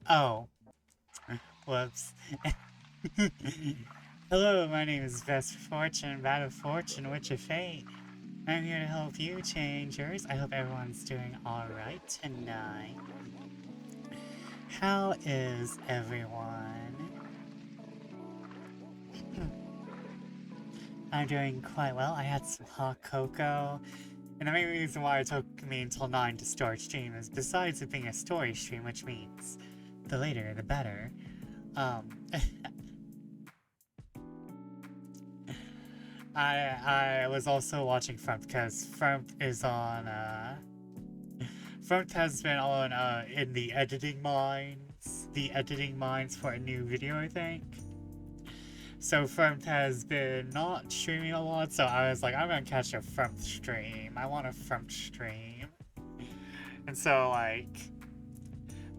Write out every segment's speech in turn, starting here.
Oh, whoops. Hello, my name is Best Fortune, Bad of Fortune, Witch of Fate. I'm here to help you change yours. I hope everyone's doing alright tonight. How is everyone? I'm doing quite well. I had some hot cocoa. And the main reason why it took me until 9 to start stream is besides it being a story stream, which means the later the better. Um, I was also watching Frump because Frump is on Frump has been on in the editing mines for a new video, I think. So Frump has been not streaming a lot, so I was like, I'm gonna catch a Frump stream. I want a Frump stream. And so like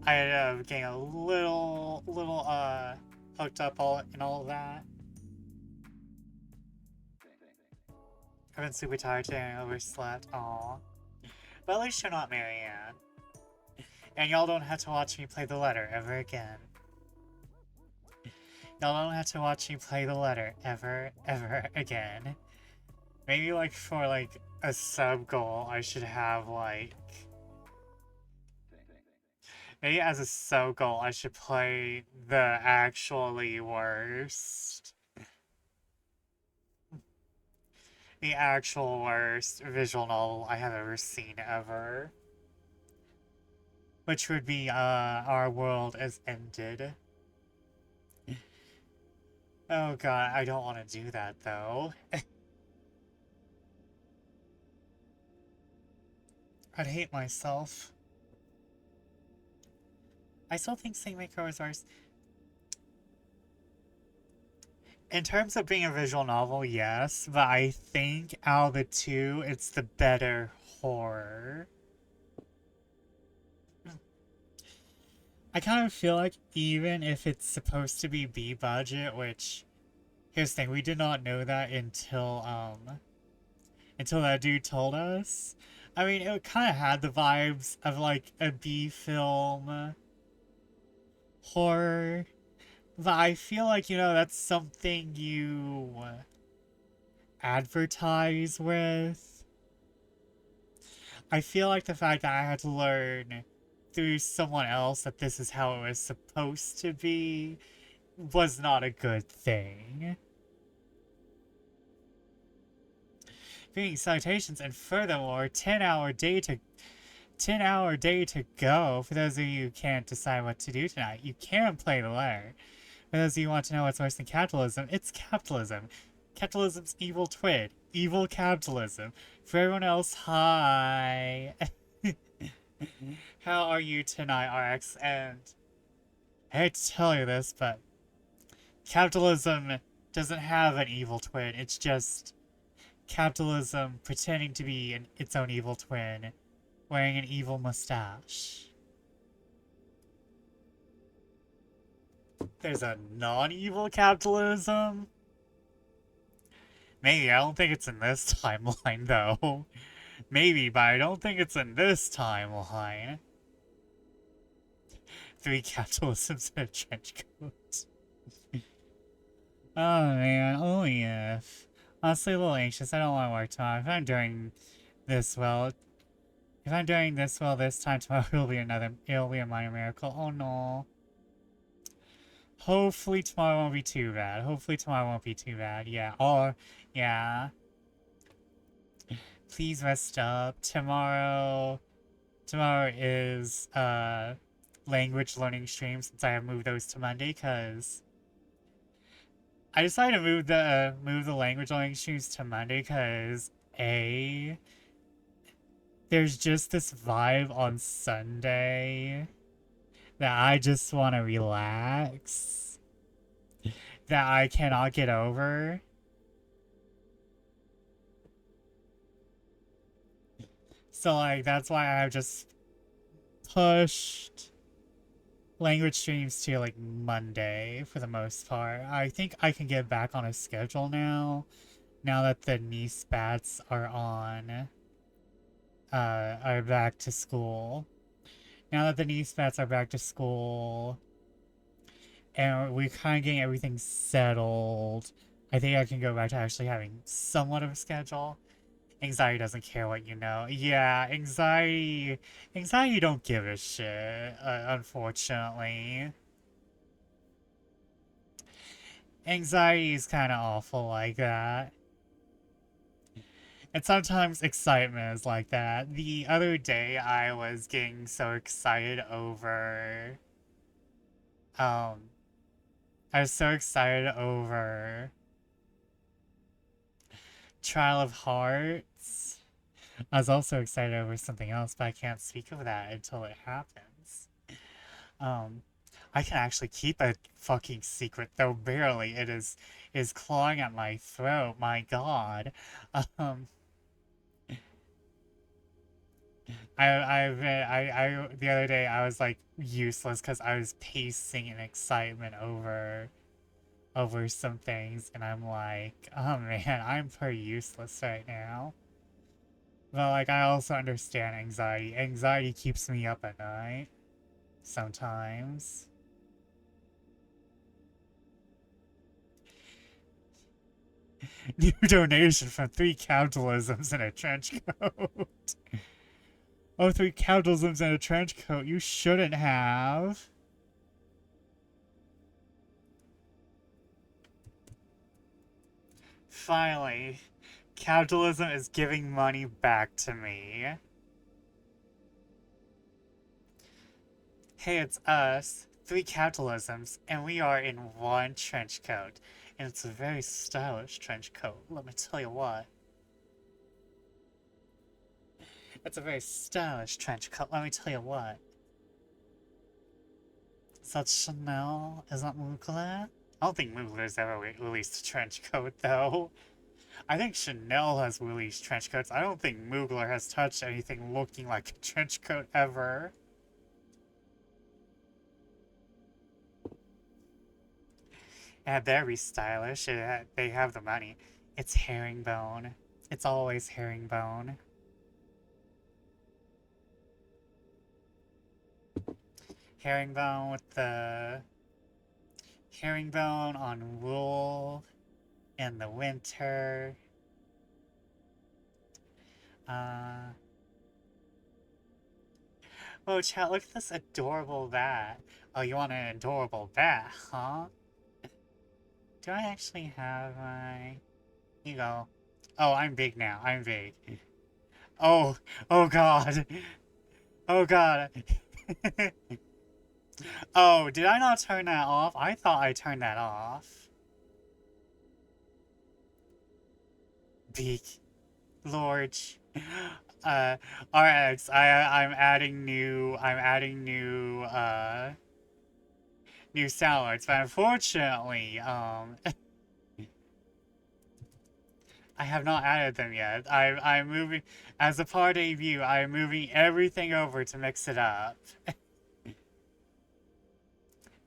I ended up getting a little hooked up all of that. I've been super tired today and overslept. Aw. But at least you're not Marianne. And y'all don't have to watch me play the letter ever again. Y'all don't have to watch me play the letter ever again. Maybe like for like a sub goal, I should have like... Maybe as a sub goal, I should play the actually worst. The actual worst visual novel I have ever seen ever. Which would be, Our World Is Ended. Oh god, I don't want to do that, though. I'd hate myself. I still think Saint Maker was worse. In terms of being a visual novel, yes, but I think out of the two, it's the better horror. I kind of feel like even if it's supposed to be B budget, which here's the thing, we did not know that until that dude told us. I mean, it kind of had the vibes of like a B film horror, but I feel like, that's something you advertise with. I feel like the fact that I had to learn through someone else that this is how it was supposed to be was not a good thing. Being citations, and furthermore, 10-hour day to go. For those of you who can't decide what to do tonight, you can play the letter. For those of you who want to know what's worse than capitalism, it's capitalism. Capitalism's evil twin. Evil capitalism. For everyone else, hi. How are you tonight, RX? And I hate to tell you this, but capitalism doesn't have an evil twin. It's just capitalism pretending to be its own evil twin, wearing an evil mustache. There's a non-evil capitalism? Maybe, I don't think it's in this timeline, though. Maybe, but I don't think it's in this timeline. 3 capitalisms in a trench coat. Oh man, only if. Honestly, a little anxious. I don't want to work tomorrow. If I'm doing this well this time, tomorrow it'll be a minor miracle. Oh no. Hopefully tomorrow won't be too bad. Yeah. Or, yeah. Please rest up. Tomorrow is, language learning stream since I have moved those to Monday, because I decided to move the language learning streams to Monday because there's just this vibe on Sunday that I just want to relax, that I cannot get over. So like that's why I've just pushed language streams to like Monday for the most part. I think I can get back on a schedule now that the niece bats are back to school. Now that the niece bats are back to school and we're kind of getting everything settled, I think I can go back to actually having somewhat of a schedule. Anxiety doesn't care what you know. Yeah, anxiety don't give a shit, unfortunately. Anxiety is kind of awful like that. And sometimes excitement is like that. The other day I was getting so excited over um I was so excited over Trial of Hearts. I was also excited over something else, but I can't speak of that until it happens. Um I can actually keep a fucking secret, though barely. It is clawing at my throat, my god. Um the other day I was like useless because I was pacing in excitement over some things, and I'm like, oh man, I'm pretty useless right now. But like, I also understand anxiety. Anxiety keeps me up at night sometimes. New donation from 3 capitalisms in a trench coat. Oh, 3 capitalisms in a trench coat. You shouldn't have. Finally, capitalism is giving money back to me. Hey, it's us, 3 capitalisms, and we are in one trench coat. And it's a very stylish trench coat, let me tell you what. It's a very stylish trench coat, let me tell you what. Is that Chanel? Is that Mugler? I don't think Mugler's ever released a trench coat, though. I think Chanel has released trench coats. I don't think Mugler has touched anything looking like a trench coat ever. Yeah, very stylish. They have the money. It's herringbone. It's always herringbone. Herringbone with the herringbone on wool in the winter. Oh, chat, look at this adorable bat. Oh, you want an adorable bat, huh? Do I actually have my... You go. Oh, I'm big now. I'm big. Oh, oh god. Oh god. Oh, did I not turn that off? I thought I turned that off. Big. Large. RX, I'm adding new sound alerts, but unfortunately, I have not added them yet. I'm moving, as a party view, I'm moving everything over to mix it up.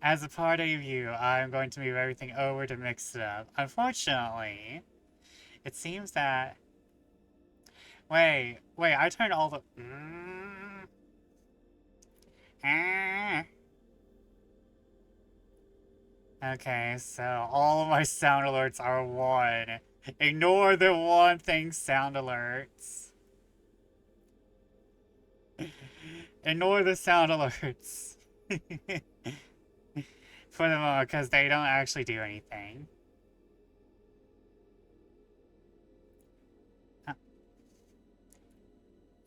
As a party view, I'm going to move everything over to mix it up. Unfortunately, it seems that... Wait, I turned all the... Ah. Okay, so all of my sound alerts are 1. Ignore the one thing sound alerts. Ignore the sound alerts. For the moment, because they don't actually do anything.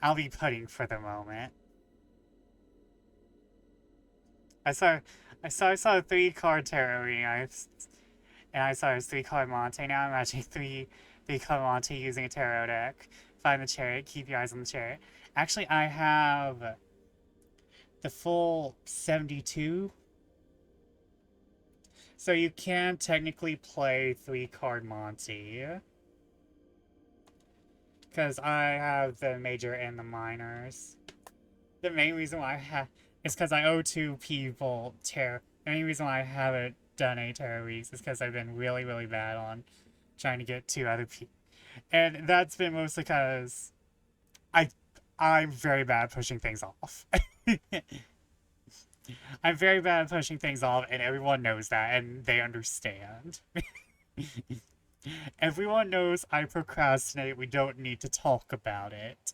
I'll be putting for the moment. I saw a 3-card tarot reading, and I saw a 3-card Monte. Now I'm imagining 3-card Monte using a tarot deck. Find the chariot, keep your eyes on the chariot. Actually, I have the full 72. So you can technically play 3-card Monte. Because I have the major and the minors. The main reason why I have... It's because I owe 2 people tarot. The main reason why I haven't done any tarot reads is because I've been really, really bad on trying to get 2 other people. And that's been mostly because I'm very bad at pushing things off. I'm very bad at pushing things off, and everyone knows that, and they understand. Everyone knows I procrastinate. We don't need to talk about it.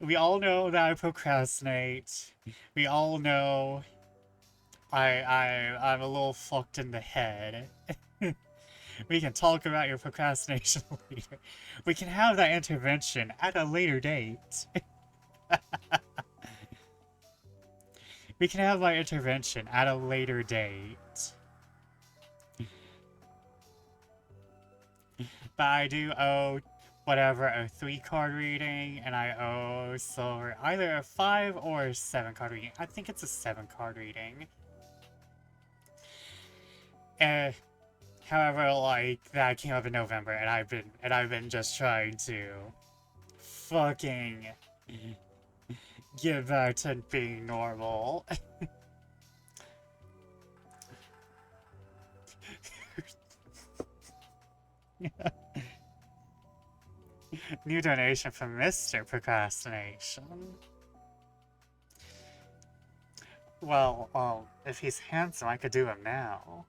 We all know that I procrastinate. We all know I'm a little fucked in the head. We can talk about your procrastination later. We can have that intervention at a later date. We can have my intervention at a later date. But I do owe whatever a 3-card reading, and I owe silver either a 5 or a 7-card reading. I think it's a 7-card reading. However, like that came up in November, and I've been just trying to fucking get back to being normal. New donation from Mr. Procrastination. Well, if he's handsome, I could do him now.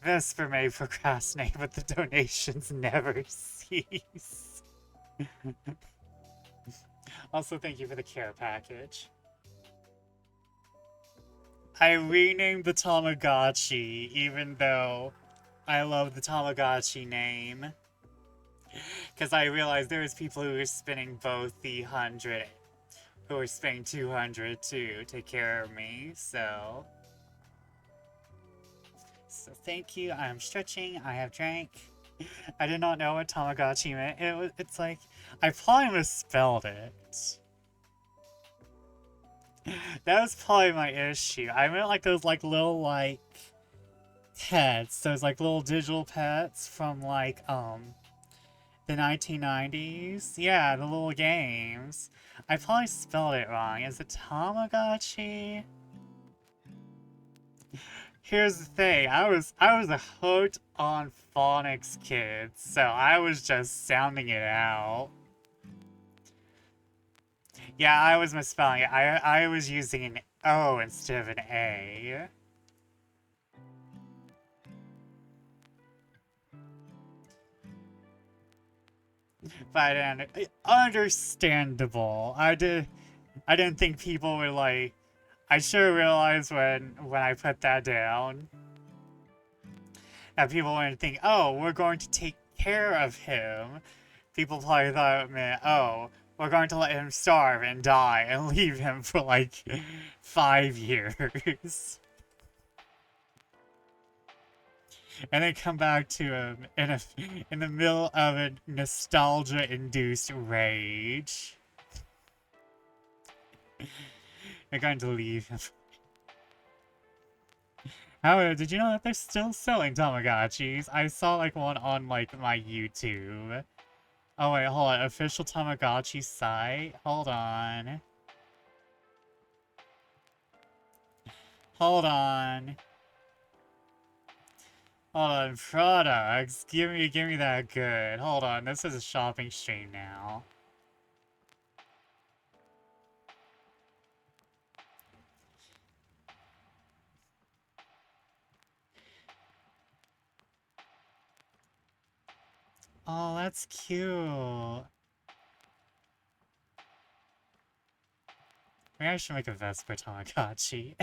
Vesper may procrastinate, but the donations never cease. Also, thank you for the care package. I renamed the Tamagotchi, even though I love the Tamagotchi name. Because I realized there was people who were spending both the 100, who were spending 200 to take care of me, so... So thank you, I'm stretching, I have drank. I did not know what Tamagotchi meant. It's like, I probably misspelled it. That was probably my issue. I meant like those like little like pets, those like little digital pets from like the 1990s. Yeah, the little games. I probably spelled it wrong. Is it Tamagotchi? Here's the thing, I was a hooked on phonics kid, so I was just sounding it out. Yeah, I was misspelling it. I was using an O instead of an A. But understandable. I didn't think people would like. I should have realized when I put that down that people wouldn't think, oh, we're going to take care of him. People probably thought it meant, oh, we're going to let him starve and die and leave him for like 5 years. And then come back to him in the middle of a nostalgia-induced rage. They're going to leave him. However, did you know that they're still selling Tamagotchis? I saw like one on like my YouTube. Oh wait, hold on. Official Tamagotchi site? Hold on. Hold on. Hold on. Products. Give me that good. Hold on. This is a shopping stream now. Oh, that's cute. Maybe I should make a Vesper Tamagotchi.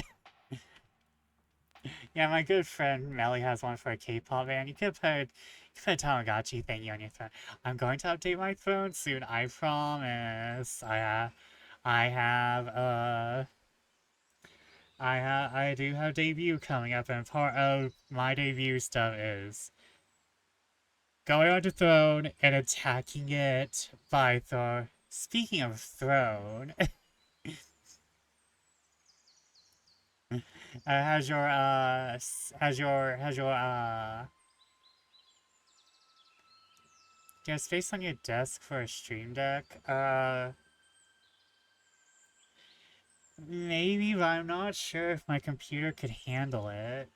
Yeah, my good friend Melly has one for a K-pop band. You could put a Tamagotchi thingy on your phone. I'm going to update my phone soon, I promise. I do have debut coming up, and part of my debut stuff is going onto throne and attacking it by Thor. Speaking of throne, has your do you have space on your desk for a stream deck? Maybe, but I'm not sure if my computer could handle it.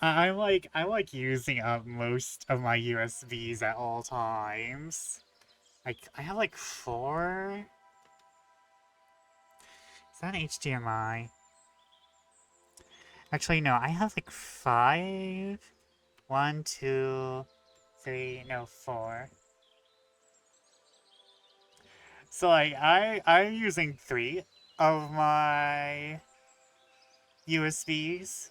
I'm like using up most of my USBs at all times. Like I have like 4. Is that an HDMI? Actually, no. I have like 5. 1, 2, 3. No, 4. So like I'm using 3 of my USBs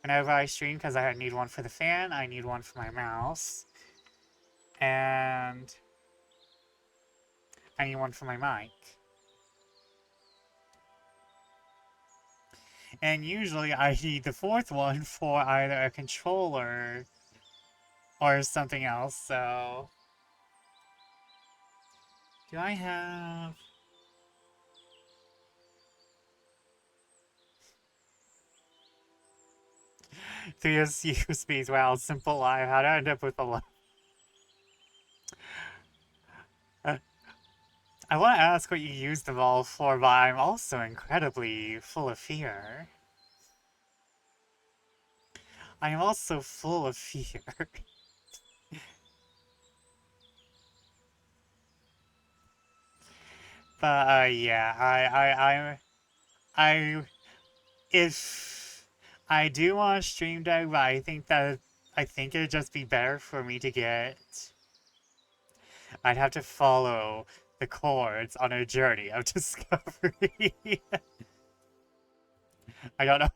whenever I stream because I need one for the fan, I need one for my mouse, and I need one for my mic. And usually I need the 4th one for either a controller or something else, so... Do I have... 3 USBs? Wow, simple life. How did I end up with a lot? I want to ask what you used them all for, but I'm also incredibly full of fear. I am also full of fear. But, yeah, if I do want to stream deck, but I think it'd just be better for me to get, I'd have to follow the chords on a journey of discovery. I don't know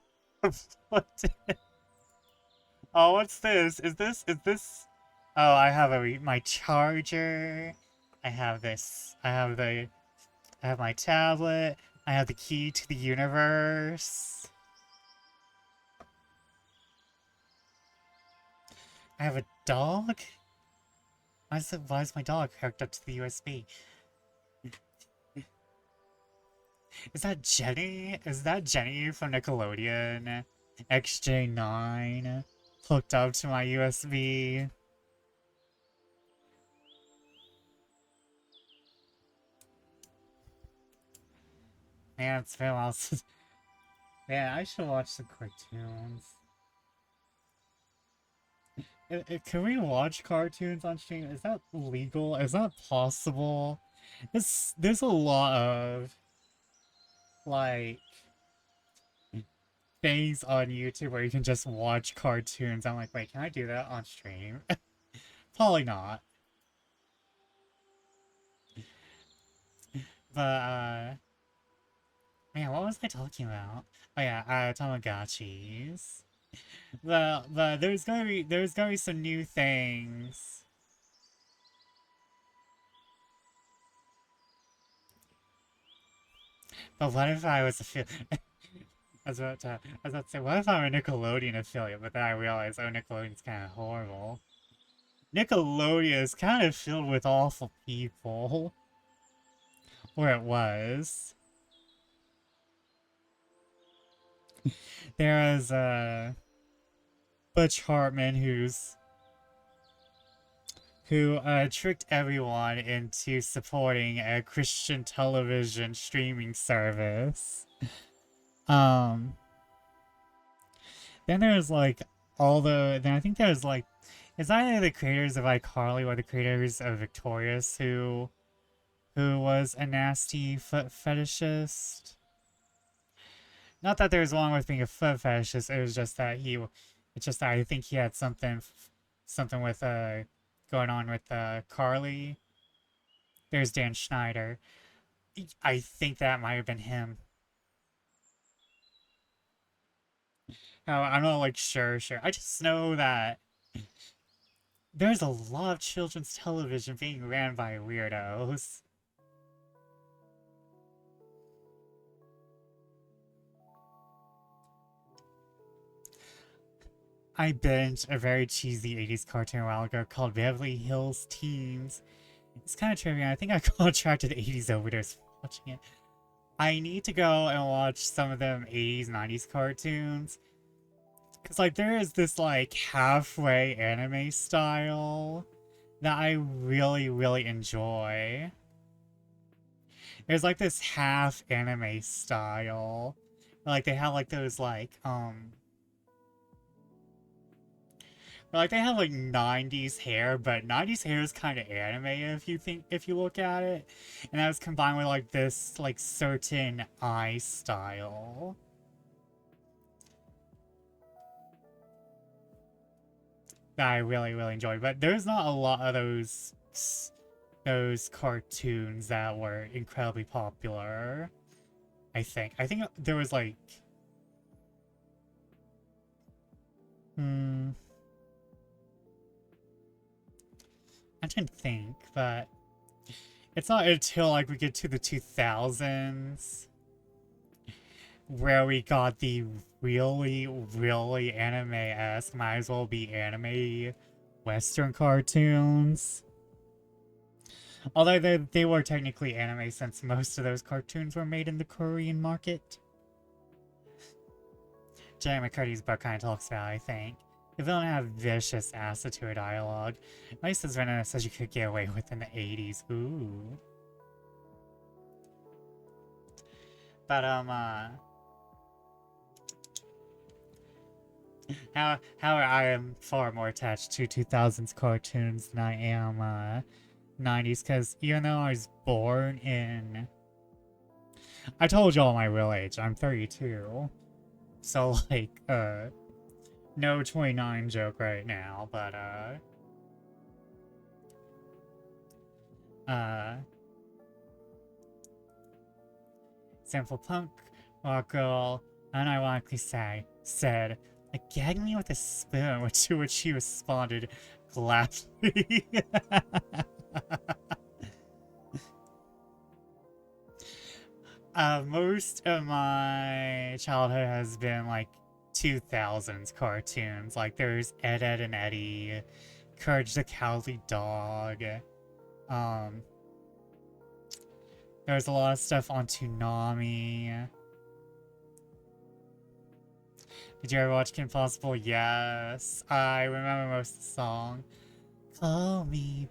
what Oh, what's this? Oh, I have my charger. I have this. I have my tablet. I have the key to the universe. I have a dog? Why is my dog hooked up to the USB? Is that Jenny? Is that Jenny from Nickelodeon? XJ9 hooked up to my USB. Man, it's been a while since... Man, I should watch some cartoons. Can we watch cartoons on stream? Is that legal? Is that possible? There's a lot of, like, things on YouTube where you can just watch cartoons. I'm like, wait, can I do that on stream? Probably not. But, man, what was I talking about? Oh yeah, Tamagotchis. But there's gonna be some new things. But what if I was I was about to say, what if I'm a Nickelodeon affiliate? But then I realized, oh, Nickelodeon's kind of horrible. Nickelodeon is kind of filled with awful people. Or it was. There is, Butch Hartman who tricked everyone into supporting a Christian television streaming service. Then there's like then I think there's like, it's either the creators of iCarly or the creators of Victorious who was a nasty foot fetishist. Not that there's wrong with being a foot fetishist, it was just that it's just that I think he had something with going on with Carly. There's Dan Schneider. I think that might have been him. No, I'm not like sure. I just know that there's a lot of children's television being ran by weirdos. I binged a very cheesy 80s cartoon a while ago called Beverly Hills Teens. It's kind of trivial. I think I contracted 80s overdose watching it. I need to go and watch some of them 80s, 90s cartoons. Because, like, there is this, like, halfway anime style that I really, really enjoy. There's like this half anime style. Like they have like those like they have like 90s hair, but 90s hair is kind of anime if you look at it. And that was combined with like this like certain eye style that I really really enjoyed. But there's not a lot of those cartoons that were incredibly popular. I think there was like hmm I didn't think, but it's not until like we get to the 2000s where we got the really, really anime-esque, might as well be anime Western cartoons. Although they were technically anime since most of those cartoons were made in the Korean market. Jerry McCurdy's book kind of talks about, I think. The villain had vicious acid to her dialogue. At least as Venus says you could get away with in the 80s. Ooh. But, how I am far more attached to 2000s cartoons than I am, 90s, because even though I was born in... I told y'all my real age, I'm 32. So, like, no 29 joke right now, but, Simple Punk, Rock Girl, unironically said, gag me with a spoon, to which she responded gladly. Most of my childhood has been like 2000s cartoons. Like there's Ed, Edd and Eddy, Courage the Cowardly Dog. There's a lot of stuff on Toonami. Did you ever watch Kim Possible? Yes. I remember most of the song. Call me.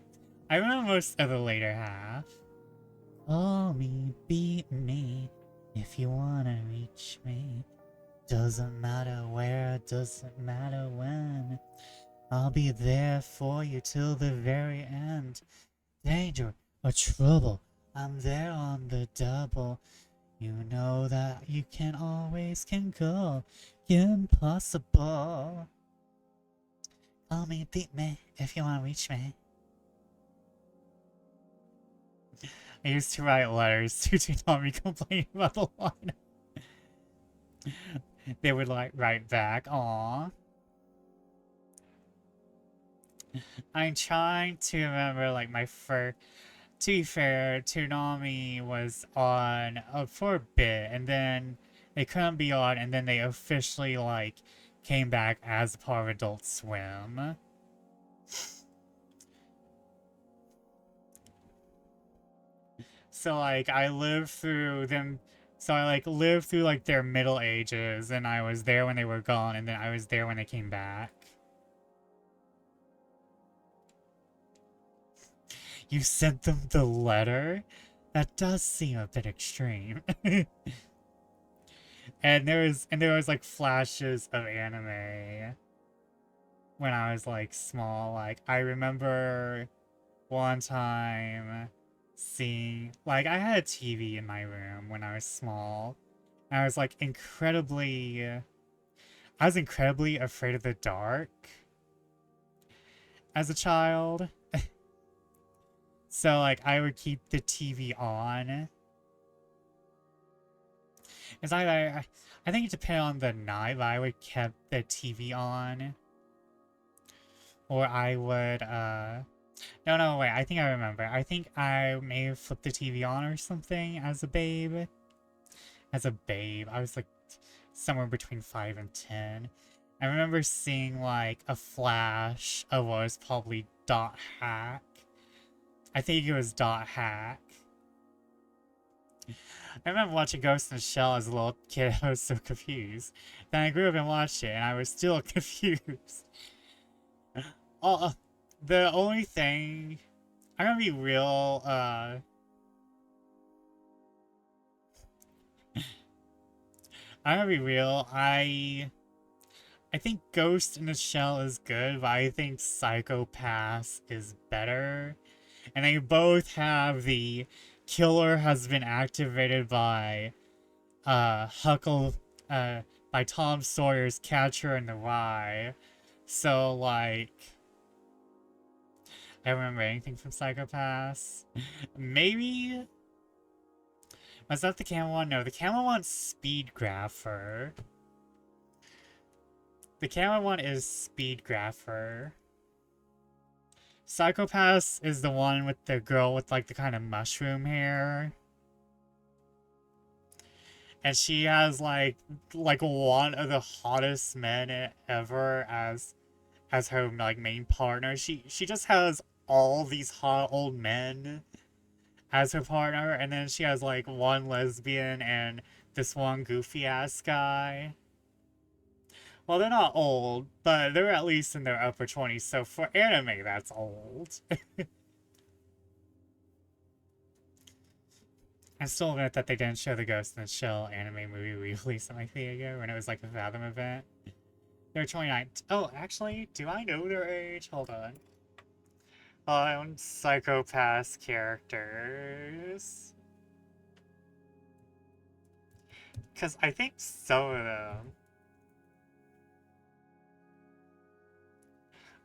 I remember most of the later half. Call me, beat me, if you wanna reach me. Doesn't matter where, doesn't matter when. I'll be there for you till the very end. Danger or trouble, I'm there on the double. You know that you can always call impossible. Call me, beat me, if you wanna reach me. I used to write letters to Toonami complaining about the line. They would like write back, "Aw." I'm trying to remember like my first. To be fair, Toonami was on for a bit, and then they couldn't be on, and then they officially like came back as a part of Adult Swim. So like I lived through them. So I like lived through like their middle ages, and I was there when they were gone, and then I was there when they came back. You sent them the letter? That does seem a bit extreme. and there was like flashes of anime when I was like small. Like I remember one time seeing like I had a TV in my room when I was small. And I was like incredibly afraid of the dark as a child. So, like, I would keep the TV on. It's like, I think it depended on the night, but I would keep the TV on. Or I would, no, wait, I think I remember. I think I may have flipped the TV on or something as a babe. As a babe. I was, like, somewhere between 5 and 10. I remember seeing, like, a flash of what was probably Dot Hack. I think it was Dot Hack. I remember watching Ghost in the Shell as a little kid. I was so confused. Then I grew up and watched it, and I was still confused. The only thing... I'm gonna be real, I'm gonna be real. I think Ghost in the Shell is good, but I think Psychopaths is better. And they both have the killer has been activated by Huckle by Tom Sawyer's Catcher in the Rye. So like I don't remember anything from Psychopaths. Maybe was that the camel one? No, the camel one's Speed Grapher. The camel one is Speed Grapher. Psychopaths is the one with the girl with like the kind of mushroom hair. And she has like one of the hottest men ever as her like main partner. She just has all these hot old men as her partner, and then she has like one lesbian and this one goofy ass guy. Well, they're not old, but they're at least in their upper 20s, so for anime, that's old. I'm still admit that they didn't show the Ghost in the Shell anime movie re-release in my theater when it was like a Fathom event. They're 29. Oh, actually, do I know their age? Hold on. Psychopath characters. Because I think some of them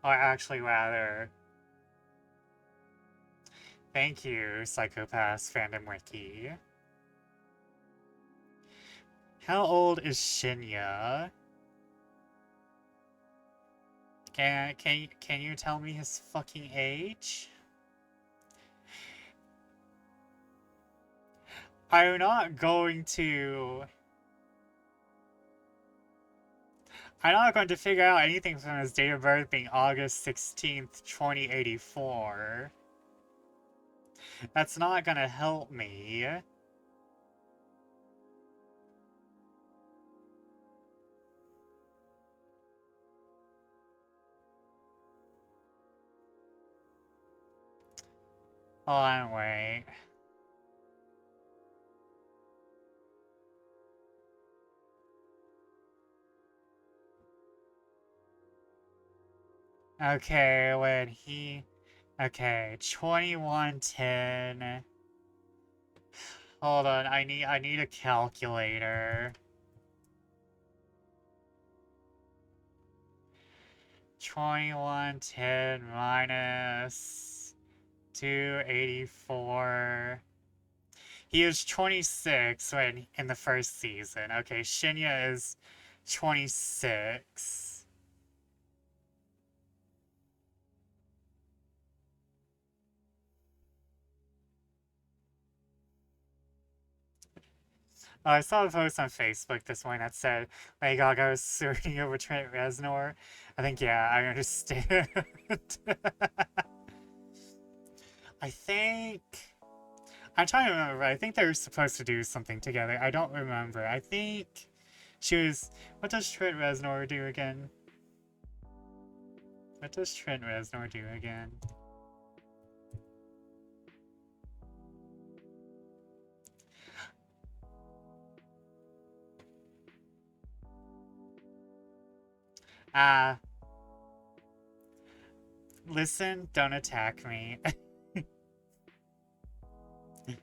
are actually rather... Thank you, Psychopath Fandom Wiki. How old is Shinya? Can you tell me his fucking age? I'm not going to... I'm not going to figure out anything from his date of birth being August 16th, 2084. That's not gonna help me. Hold on, wait. Okay, when he... Okay, 2110. Hold on, I need a calculator. 2110 minus 284. He was 26 when in the first season. Okay, Shinya is 26. I saw a post on Facebook this morning that said Lady Gaga was searching over Trent Reznor. I think, yeah, I understand. I think... I'm trying to remember. I think they were supposed to do something together. I don't remember. I think she was... What does Trent Reznor do again? What does Trent Reznor do again? Listen, don't attack me. He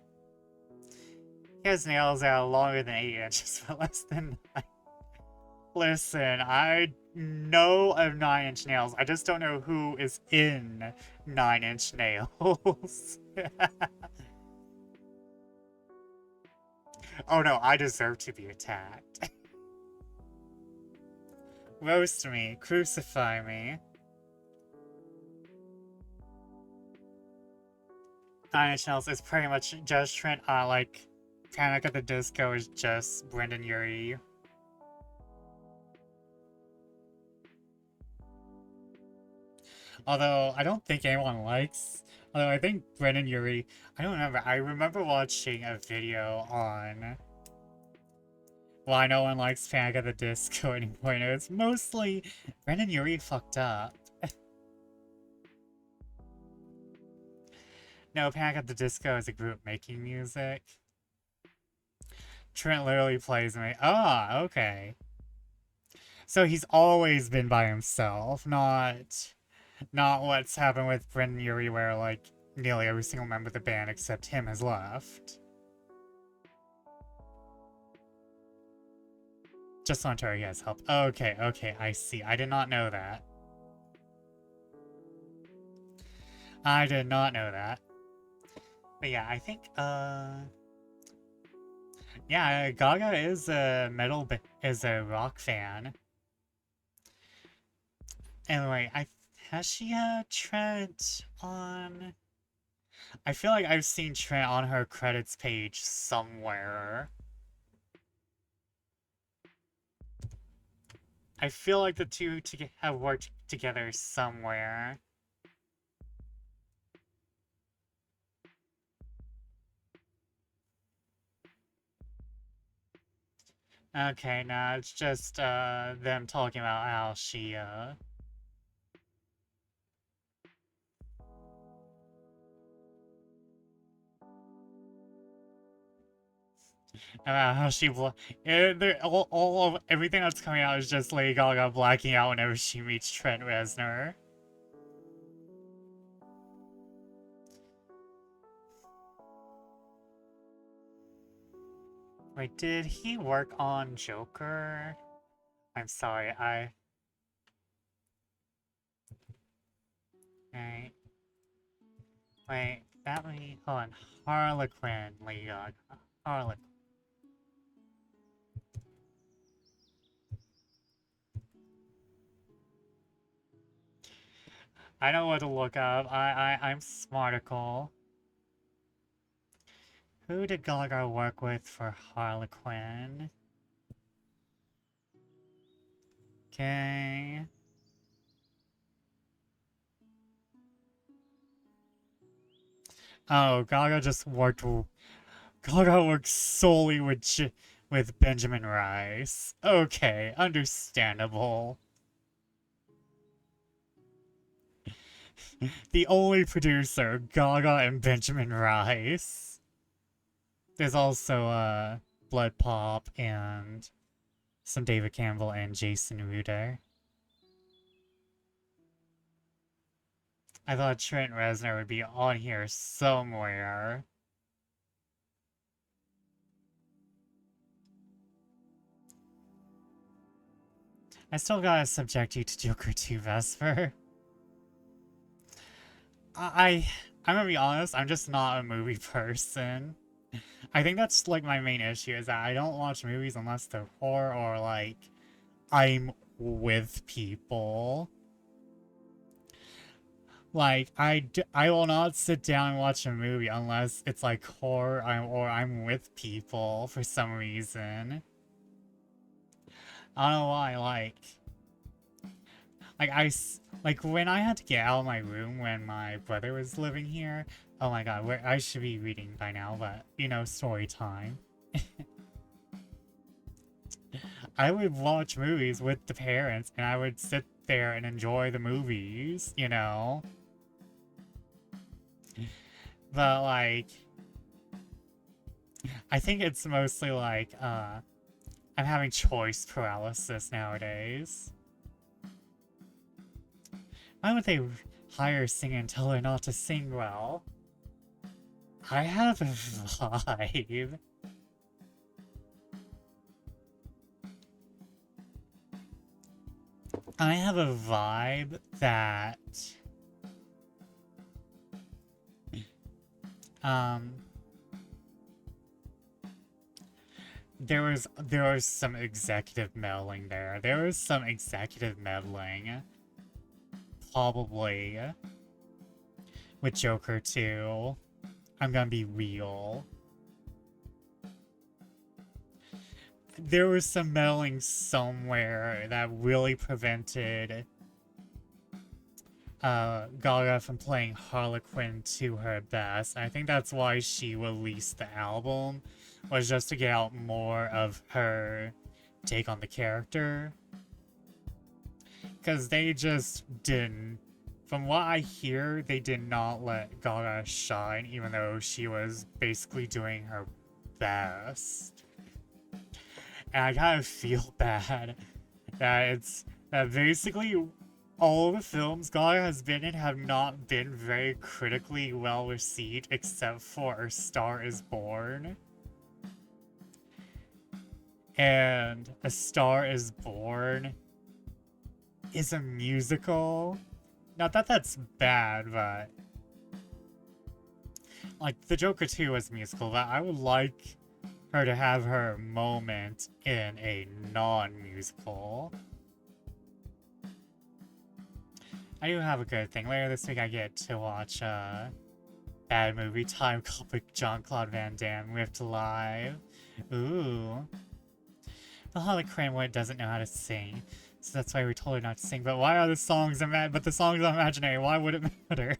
has nails that are longer than 8 inches, but less than 9. Listen, I know of 9-inch nails. I just don't know who is in 9-inch nails. Oh no, I deserve to be attacked. Roast me, crucify me. 9-inch nails is pretty much just Trent, like, Panic at the Disco is just Brendan Urie. Although, I don't think anyone likes... Although, I think Brendan Urie... I don't remember. I remember watching a video on... Why no one likes Panic at the Disco anymore. And it's mostly Brendan Urie fucked up. No, Panic at the Disco is a group making music. Trent literally plays me. Ah, okay. So he's always been by himself, not what's happened with Brendan Urie where like nearly every single member of the band except him has left. Just want to he has help. Okay, okay, I see. I did not know that. I did not know that. But yeah, I think, yeah, Gaga is a is a rock fan. Anyway, has she had Trent on? I feel like I've seen Trent on her credits page somewhere. I feel like the two have worked together somewhere. Okay, now it's just them talking about how she about how she all of everything that's coming out is just Lady Gaga blacking out whenever she meets Trent Reznor. Wait, did he work on Joker? I'm sorry, Right. Wait, that way. Hold on. Harlequin, Lady Gaga. Harlequin. I know what to look up. I'm smarticle. Who did Gaga work with for Harlequin? Okay. Oh, Gaga worked solely with Benjamin Rice. Okay, understandable. The only producer, Gaga and Benjamin Rice. There's also Blood Pop and some David Campbell and Jason Ruder. I thought Trent Reznor would be on here somewhere. I still gotta subject you to Joker 2 Vesper. I'm gonna be honest, I'm just not a movie person. I think that's like my main issue is that I don't watch movies unless they're horror or like I'm with people. Like I will not sit down and watch a movie unless it's like horror or I'm with people for some reason. I don't know why. Like when I had to get out of my room when my brother was living here. Oh my god, where I should be reading by now, but you know, story time. I would watch movies with the parents and I would sit there and enjoy the movies, you know? But like I think it's mostly like I'm having choice paralysis nowadays. Why would they hire a singer and tell her not to sing well? I have a vibe. I have a vibe that there was some executive meddling there. There was some executive meddling. Probably. With Joker 2. I'm gonna be real. There was some meddling somewhere that really prevented Gaga from playing Harlequin to her best. And I think that's why she released the album, was just to get out more of her take on the character. Because they just didn't, from what I hear, they did not let Gaga shine, even though she was basically doing her best. and I kind of feel bad that basically all the films God has been in have not been very critically well received except for A Star is Born. And A Star is Born is a musical. Not that that's bad, but like the Joker 2 was a musical, but I would like her to have her moment in a non-musical. I do have a good thing. Later this week I get to watch a bad movie, Time Cop with Jean-Claude Van Damme ripped live. Ooh. The Harley Quinn doesn't know how to sing, so that's why we told her not to sing. But why are the songs the songs are imaginary? Why would it matter?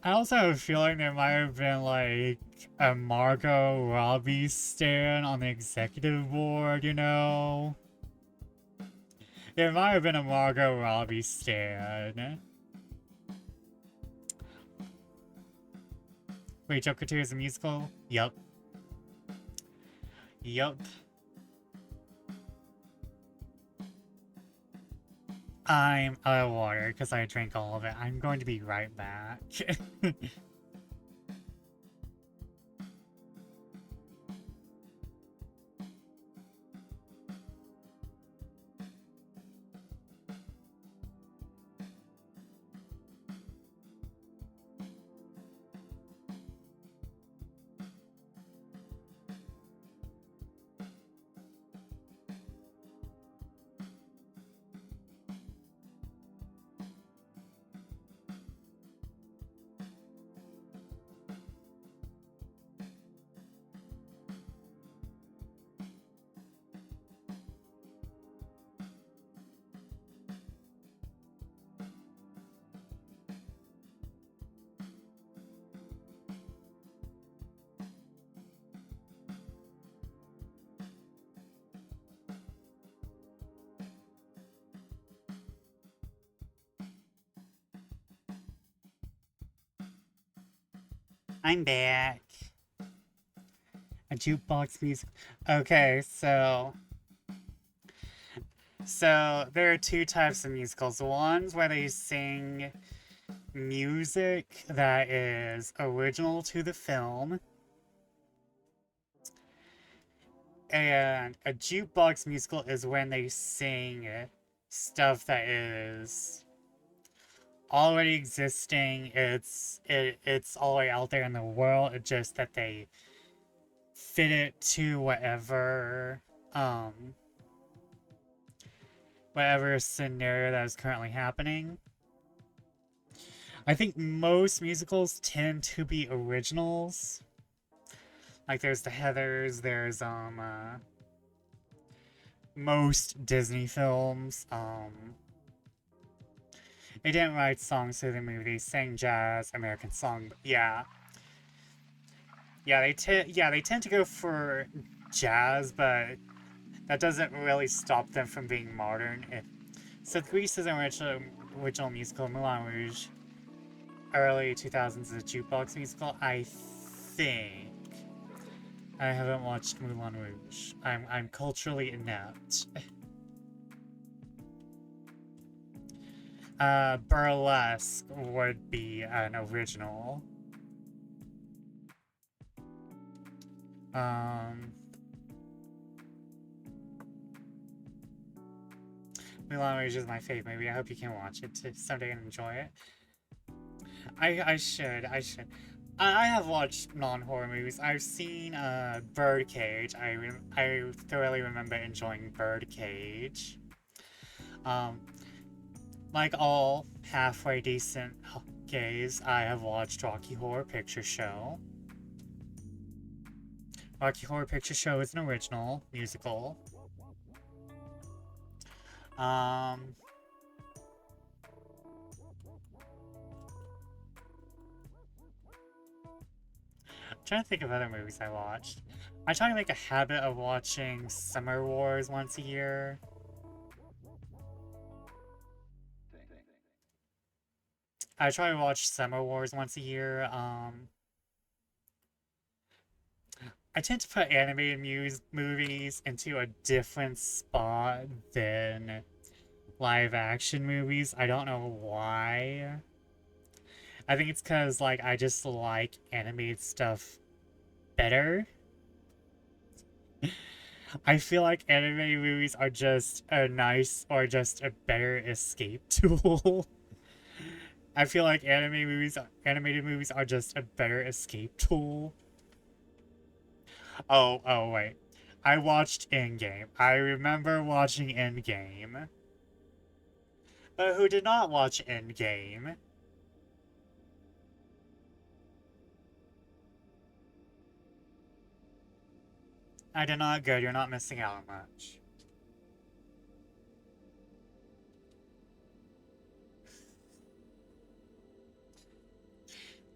I also have a feeling there might have been like a Margot Robbie stan on the executive board, you know? There might have been a Margot Robbie stan. Wait, Joker 2 is a musical? Yup. Yup. I'm out of water because I drank all of it. I'm going to be right back. I'm back. A jukebox music. Okay, so there are two types of musicals. One's where they sing music that is original to the film. And a jukebox musical is when they sing stuff that is already existing. It's already out there in the world. It's just that they fit it to whatever scenario that is currently happening. I think most musicals tend to be originals. Like there's the Heathers, there's most Disney films, they didn't write songs for the movie, they sang jazz, American song, but yeah. Yeah, they tend to go for jazz, but that doesn't really stop them from being modern. So Grease is an original musical, Moulin Rouge, early 2000s is a jukebox musical, I think. I haven't watched Moulin Rouge. I'm culturally inept. Burlesque would be an original. Moulin Rouge is my favorite movie. I hope you can watch it someday and enjoy it. I should. I have watched non-horror movies. I've seen Birdcage. I thoroughly remember enjoying Birdcage. Like all halfway decent gays, I have watched Rocky Horror Picture Show. Rocky Horror Picture Show is an original musical. I'm trying to think of other movies I watched. I try to make a habit of watching Summer Wars once a year. I try to watch Summer Wars once a year. I tend to put animated movies into a different spot than live action movies. I don't know why. I think it's because, like, I just like animated stuff better. I feel like animated movies are just a nice or just a better escape tool. I feel like animated movies are just a better escape tool. Oh, wait. I watched Endgame. I remember watching Endgame. But who did not watch Endgame? I did not. Good. You're not missing out on much.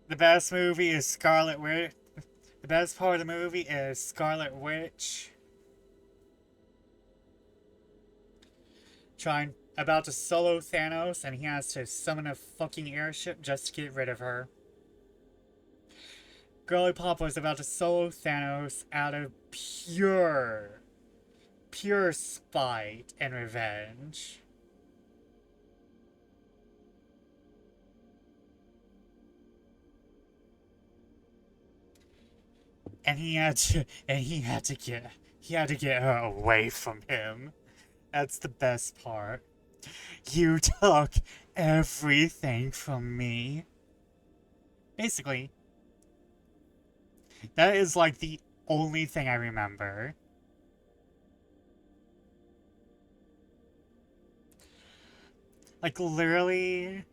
The best movie is Scarlet Witch. The best part of the movie is Scarlet Witch about to solo Thanos, and he has to summon a fucking airship just to get rid of her. Girly Pop was about to solo Thanos out of pure spite and revenge. And he had to get her away from him. That's the best part. You took everything from me. Basically, that is like the only thing I remember. Like, literally,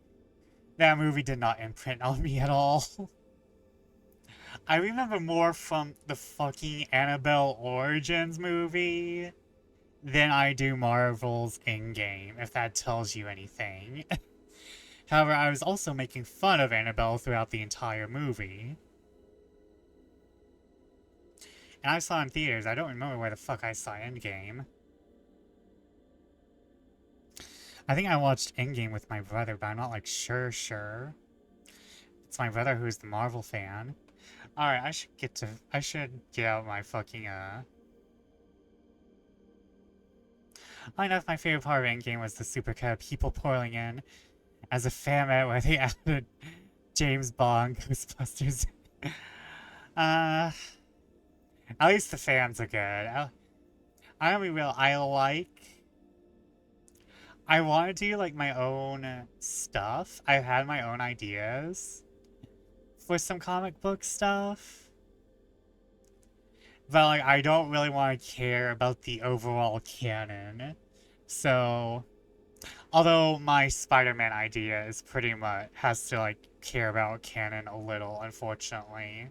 that movie did not imprint on me at all. I remember more from the fucking Annabelle Origins movie than I do Marvel's Endgame, if that tells you anything. However, I was also making fun of Annabelle throughout the entire movie. And I saw it in theaters. I don't remember where the fuck I saw Endgame. I think I watched Endgame with my brother, but I'm not like sure. It's my brother who's the Marvel fan. Alright, I should get out my fucking I know my favorite part of Endgame was the supercut people pouring in as a fan art where they added James Bond Ghostbusters. uh at least the fans are good. I don't be real, I want to do like my own stuff. I've had my own ideas for some comic book stuff. But like I don't really want to care about the overall canon. So although my Spider-Man idea is pretty much has to like care about canon a little, unfortunately.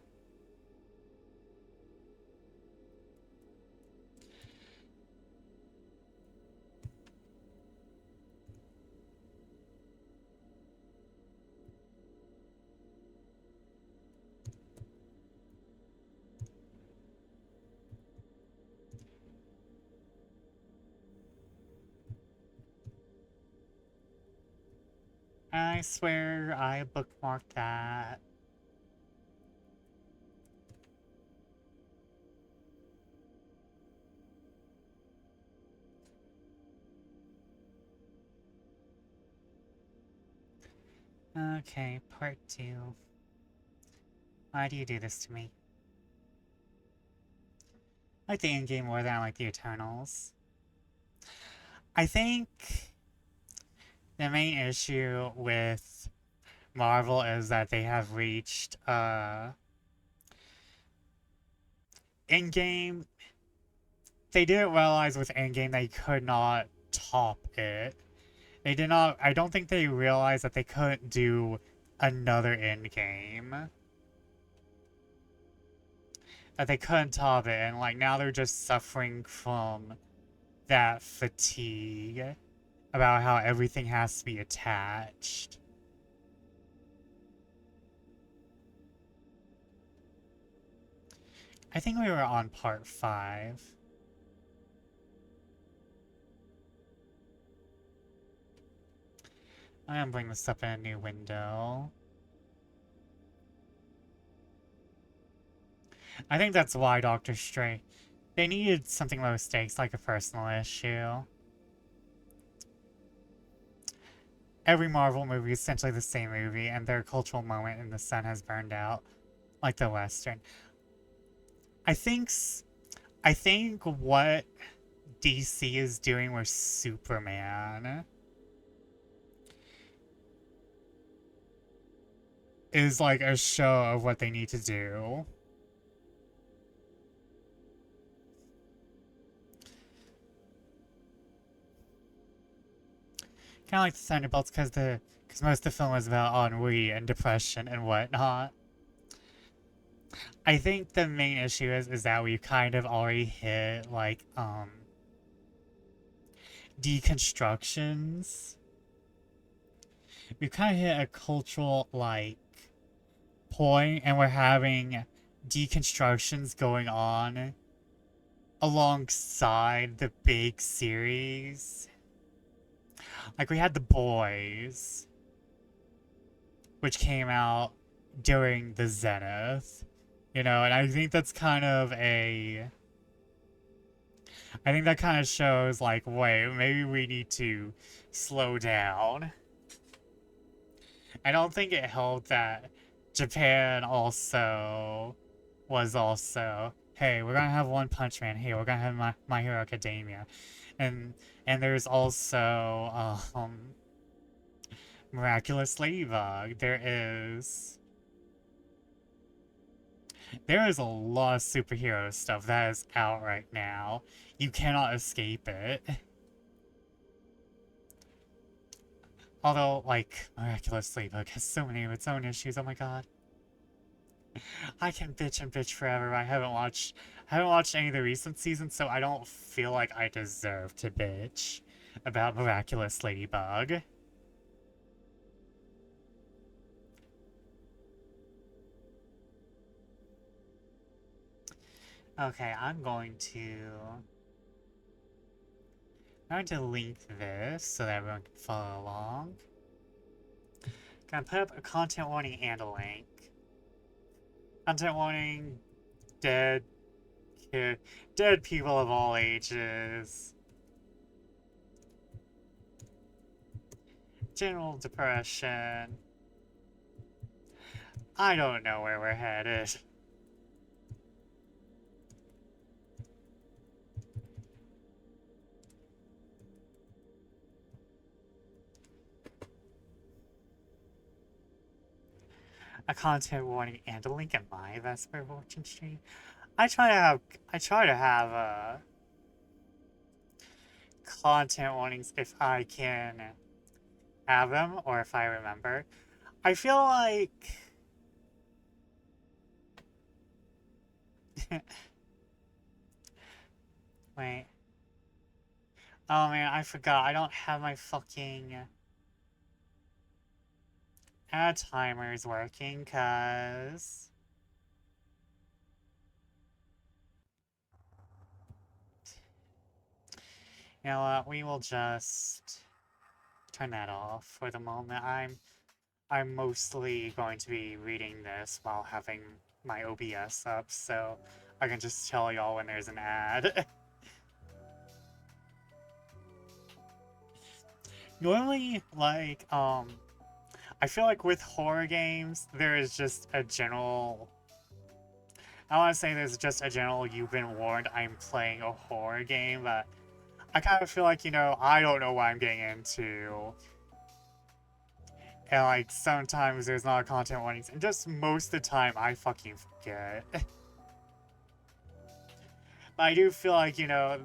I swear I bookmarked that. Okay, part 2. Why do you do this to me? I like the Endgame more than I like the Eternals. I think the main issue with Marvel is that they have reached Endgame. They didn't realize with Endgame they could not top it. They did not. I don't think they realized that they couldn't do another Endgame. That they couldn't top it, and like now they're just suffering from that fatigue about how everything has to be attached. I think we were on part 5. I'm gonna bring this up in a new window. I think that's why Doctor Strange. They needed something low stakes, like a personal issue. Every Marvel movie is essentially the same movie, and their cultural moment in the sun has burned out, like the Western. I think, I think what DC is doing with Superman is like a show of what they need to do. Kind of like the Thunderbolts, because most of the film is about ennui and depression and whatnot. I think the main issue is that we kind of already hit like deconstructions. We've kind of hit a cultural like point, and we're having deconstructions going on alongside the big series. Like we had The Boys, which came out during the Zenith, you know, and I think that's kind of a. I think that kind of shows, like, wait, maybe we need to slow down. I don't think it helped that Japan also was also, hey, we're gonna have One Punch Man. Hey, we're gonna have My Hero Academia, and there's also Miraculous Ladybug. There is a lot of superhero stuff that is out right now. You cannot escape it. Although, like, Miraculous Ladybug has so many of its own issues. Oh my god. I can bitch and bitch forever. I haven't watched any of the recent seasons, so I don't feel like I deserve to bitch about Miraculous Ladybug. Okay, I'm going to link this so that everyone can follow along. Gonna put up a content warning and a link. Content warning, dead people of all ages. General depression. I don't know where we're headed. A content warning and a link in my Vesper watching stream. I try to have content warnings if I can have them or if I remember. I feel like wait. Oh man, I forgot. I don't have my fucking ad timers working, cause you know what, we will just turn that off for the moment. I'm mostly going to be reading this while having my OBS up, so I can just tell y'all when there's an ad. Normally, like, I feel like with horror games, there is just a general... I want to say there's just a general, you've been warned I'm playing a horror game, but I kind of feel like, you know, I don't know what I'm getting into. And, like, sometimes there's not content warnings, and just most of the time, I fucking forget. But I do feel like, you know,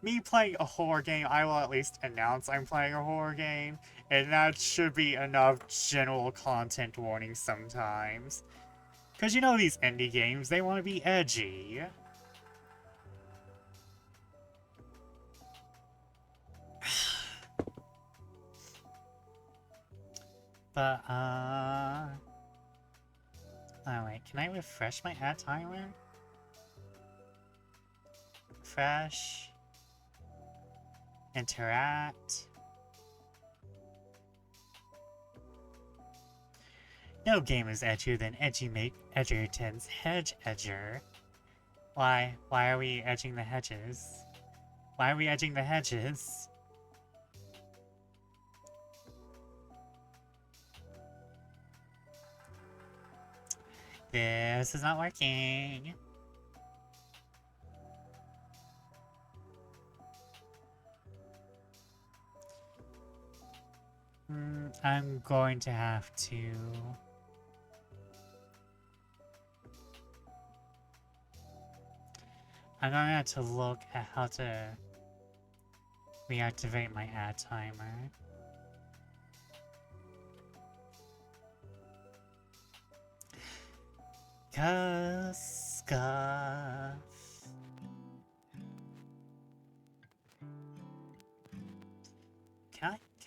me playing a horror game, I will at least announce I'm playing a horror game, and that should be enough general content warnings sometimes. Because you know these indie games, they want to be edgy. But, oh wait, can I refresh my ad timer? Refresh. Interact. No game is edgier than Edgerton's hedge edger. Why are we edging the hedges? Why are we edging the hedges? This is not working. I'm going to have to... I'm going to have to look at how to reactivate my ad timer. Scuff.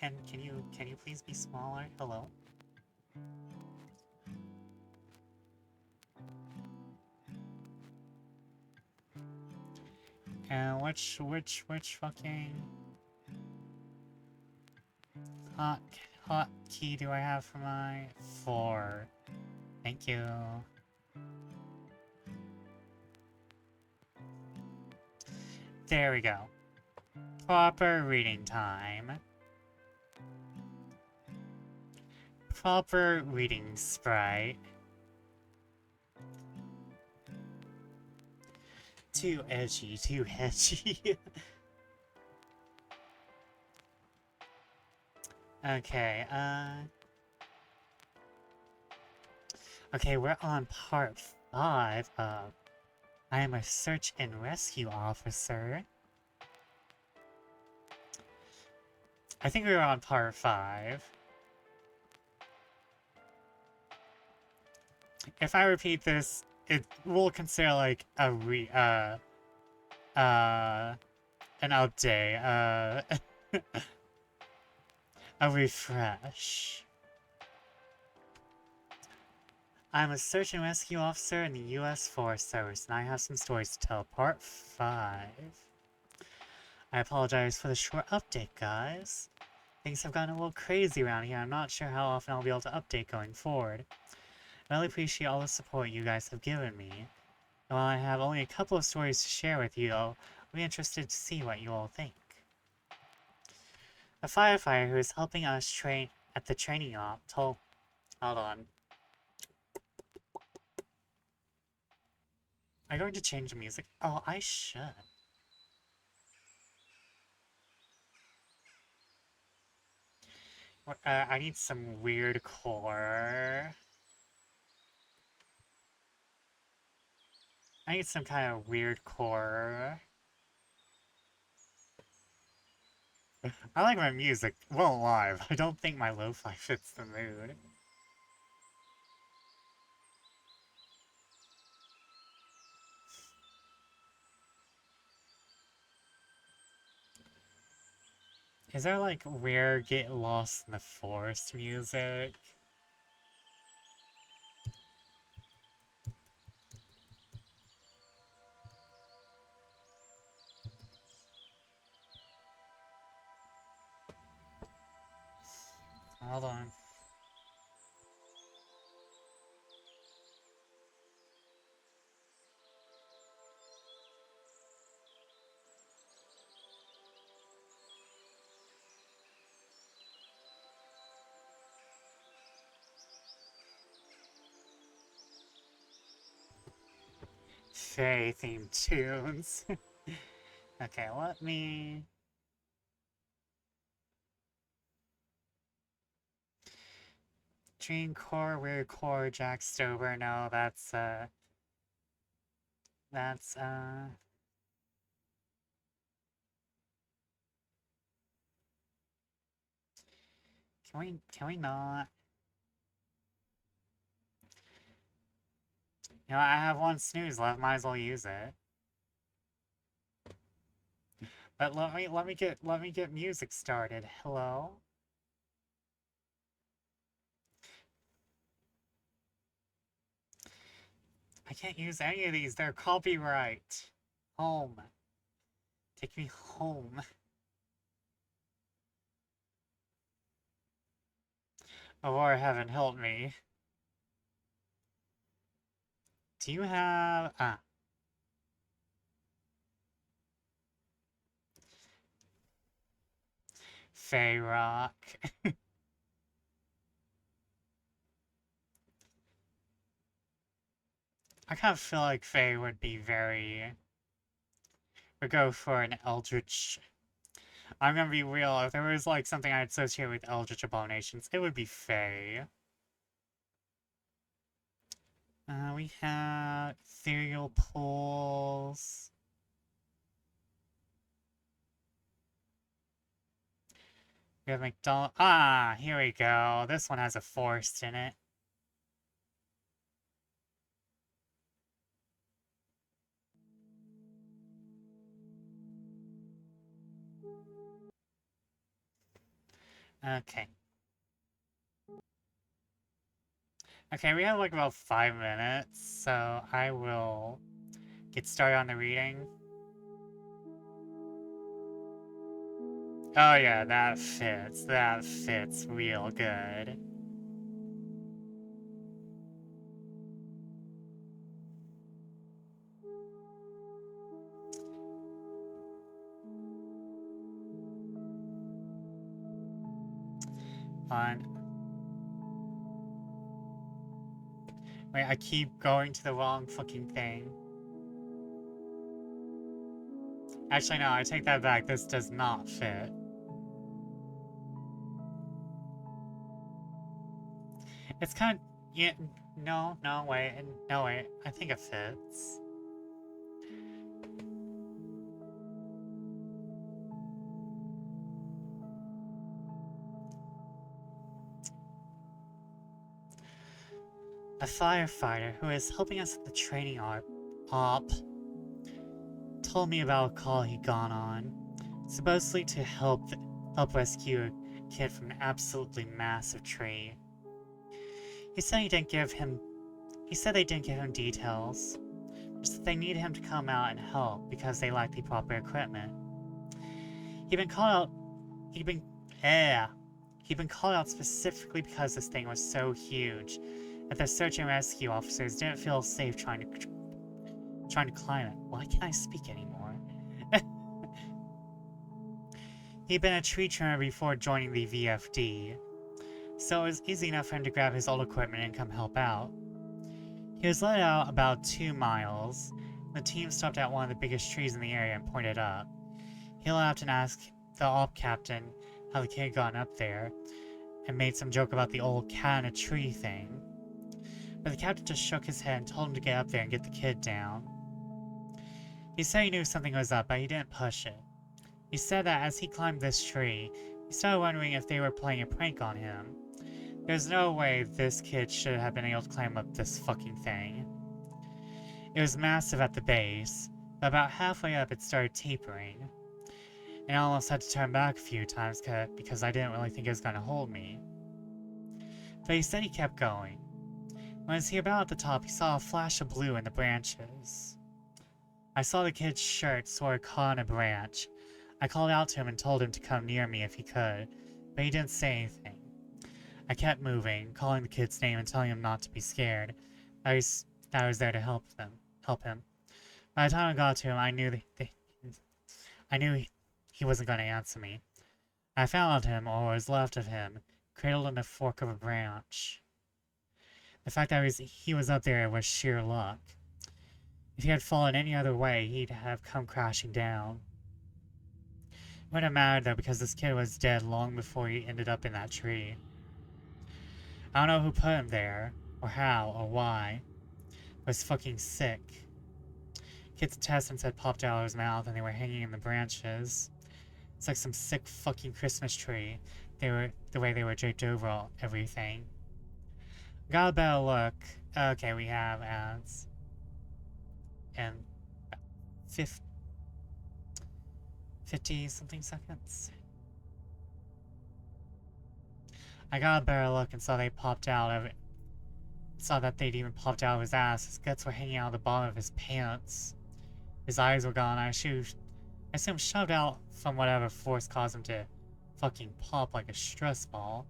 Can you please be smaller? Hello? And which fucking hot key do I have for my 4? Thank you. There we go. Proper reading time. Proper reading sprite. Too edgy, too edgy. Okay, okay, we're on part 5 of I am a search and rescue officer. I think we were on part 5. If I repeat this, it will consider like a an update, a refresh. I'm a search and rescue officer in the U.S. Forest Service, and I have some stories to tell. Part 5. I apologize for the short update, guys. Things have gotten a little crazy around here. I'm not sure how often I'll be able to update going forward. I really appreciate all the support you guys have given me. And while I have only a couple of stories to share with you, I'll be interested to see what you all think. A firefighter who is helping us train at the training op told... Hold on. Am I going to change the music? Oh, I should. I need some weird core. I need some kind of weird core. I like my music. Well, live. I don't think my lo-fi fits the mood. Is there like weird get lost in the forest music? Hold on. Fairy themed tunes. Okay, let me... Dream core, weird core, Jack Stober. No, that's can we not? You know, I have one snooze left, might as well use it. But let me get music started. Hello? I can't use any of these, they're copyright. Home. Take me home. Oh, Lord, heaven help me. Do you have... Fey Rock. I kind of feel like Faye would be very... would go for an Eldritch... I'm gonna be real, if there was like something I'd associate with Eldritch Abominations, it would be Faye. We have ethereal pools. We have McDonald. Ah, here we go. This one has a forest in it. Okay. Okay, we have like about 5 minutes, so I will get started on the reading. Oh yeah, that fits real good. On. Wait, I keep going to the wrong fucking thing. Actually, no, I take that back. This does not fit. It's kind of... Yeah, no, wait. I think it fits. A firefighter who is helping us at the training op told me about a call he'd gone on, supposedly to help rescue a kid from an absolutely massive tree. He said they didn't give him details, just that they needed him to come out and help because they lacked the proper equipment. He'd been called out specifically because this thing was so huge that the search and rescue officers didn't feel safe trying to climb it. Why can't I speak anymore? He'd been a tree trimmer before joining the VFD, so it was easy enough for him to grab his old equipment and come help out. He was led out about 2 miles. The team stopped at one of the biggest trees in the area and pointed up. He laughed and asked the op captain how the kid had gotten up there, and made some joke about the old cat in a tree thing. But the captain just shook his head and told him to get up there and get the kid down. He said he knew something was up, but he didn't push it. He said that as he climbed this tree, he started wondering if they were playing a prank on him. There's no way this kid should have been able to climb up this fucking thing. It was massive at the base, but about halfway up it started tapering. And I almost had to turn back a few times because I didn't really think it was going to hold me. But he said he kept going. When he was about at the top, he saw a flash of blue in the branches. I saw the kid's shirt sort of caught on a branch. I called out to him and told him to come near me if he could, but he didn't say anything. I kept moving, calling the kid's name and telling him not to be scared. I was there to help him. By the time I got to him, I knew he wasn't going to answer me. I found him, or what was left of him, cradled in the fork of a branch. The fact that he was up there was sheer luck. If he had fallen any other way, he'd have come crashing down. It wouldn't have mattered though, because this kid was dead long before he ended up in that tree. I don't know who put him there, or how, or why, but he's fucking sick. Kid's intestines had popped out of his mouth and they were hanging in the branches. It's like some sick fucking Christmas tree. The way they were draped over everything. Got a better look. Okay, we have ads. And 50 something seconds. I got a better look and saw they popped out of it. Saw that they'd even popped out of his ass. His guts were hanging out of the bottom of his pants. His eyes were gone. I assume shoved out from whatever force caused him to fucking pop like a stress ball.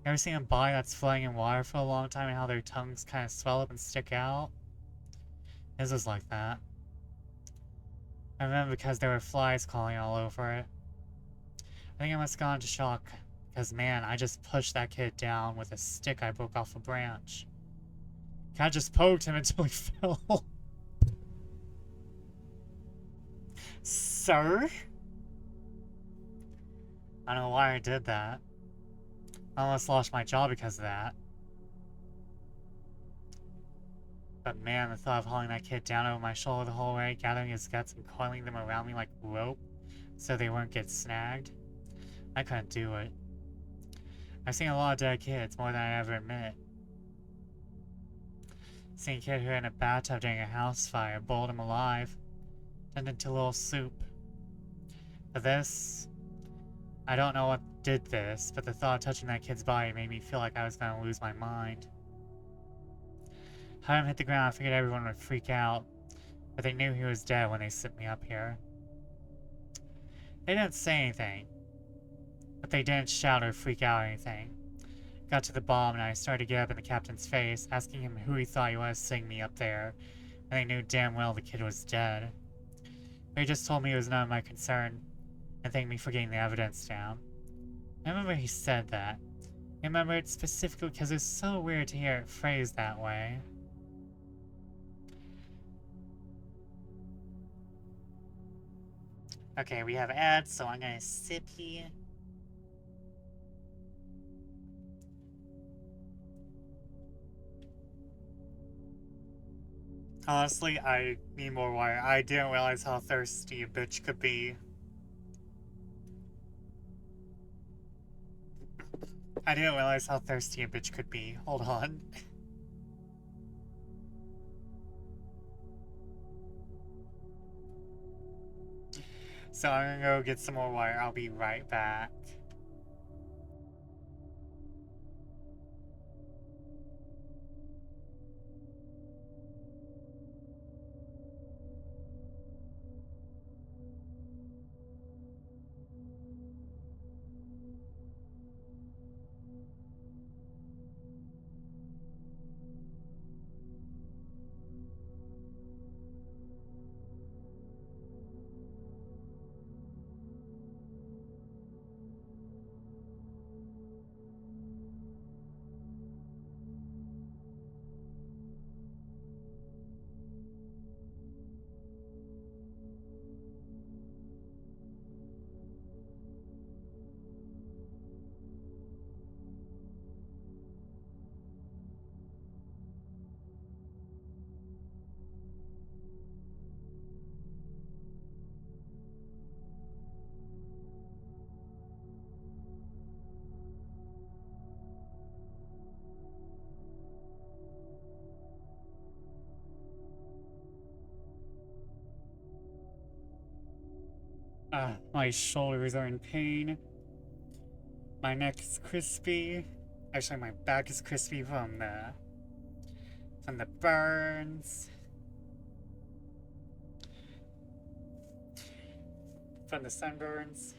You ever seen a body that's floating in water for a long time and how their tongues kind of swell up and stick out? His was like that. I remember because there were flies crawling all over it. I think I must have gone into shock, because man, I just pushed that kid down with a stick I broke off a branch. I just poked him until he fell. Sir? I don't know why I did that. I almost lost my job because of that. But man, the thought of hauling that kid down over my shoulder the whole way, gathering his guts and coiling them around me like rope so they wouldn't get snagged, I couldn't do it. I've seen a lot of dead kids, more than I ever admit. Seen a kid who in a bathtub during a house fire, boiled him alive, turned into a little soup. But this, I don't know what did this, but the thought of touching that kid's body made me feel like I was going to lose my mind. Had him hit the ground, I figured everyone would freak out, but they knew he was dead when they sent me up here. They didn't say anything, but they didn't shout or freak out or anything. Got to the bottom and I started to get up in the captain's face, asking him who he thought he was sending me up there, and they knew damn well the kid was dead. But he just told me it was none of my concern, and thanked me for getting the evidence down. I remember he said that. I remember it specifically because it's so weird to hear it phrased that way. Okay, we have ads, so I'm gonna sip here. Honestly, I need more water. I didn't realize how thirsty a bitch could be. I didn't realize how thirsty a bitch could be. Hold on. So I'm gonna go get some more water. I'll be right back. My shoulders are in pain. My neck is crispy. Actually, my back is crispy from the burns. From the sunburns.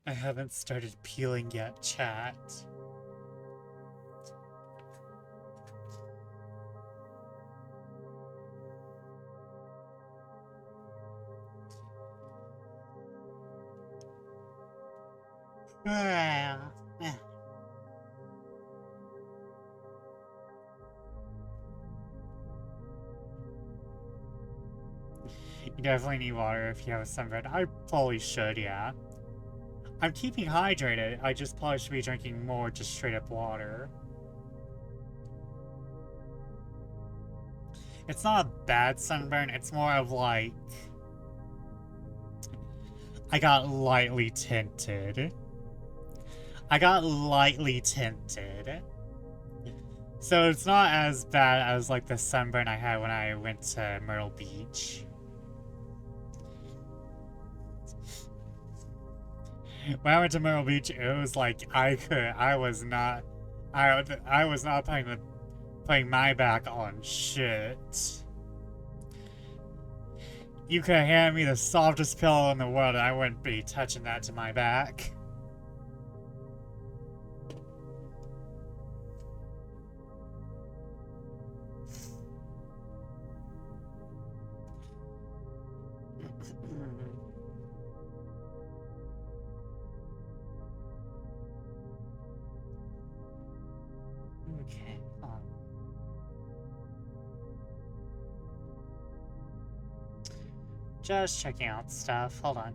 I haven't started peeling yet, chat. You definitely need water if you have a sunburn. I probably should, yeah. I'm keeping hydrated. I just probably should be drinking more just straight up water. It's not a bad sunburn, it's more of like... I got lightly tinted. So it's not as bad as like the sunburn I had when I went to Myrtle Beach. When I went to Myrtle Beach, it was like I was not putting my back on shit. You could hand me the softest pillow in the world and I wouldn't be touching that to my back. Okay, hold on. Just checking out stuff. Hold on.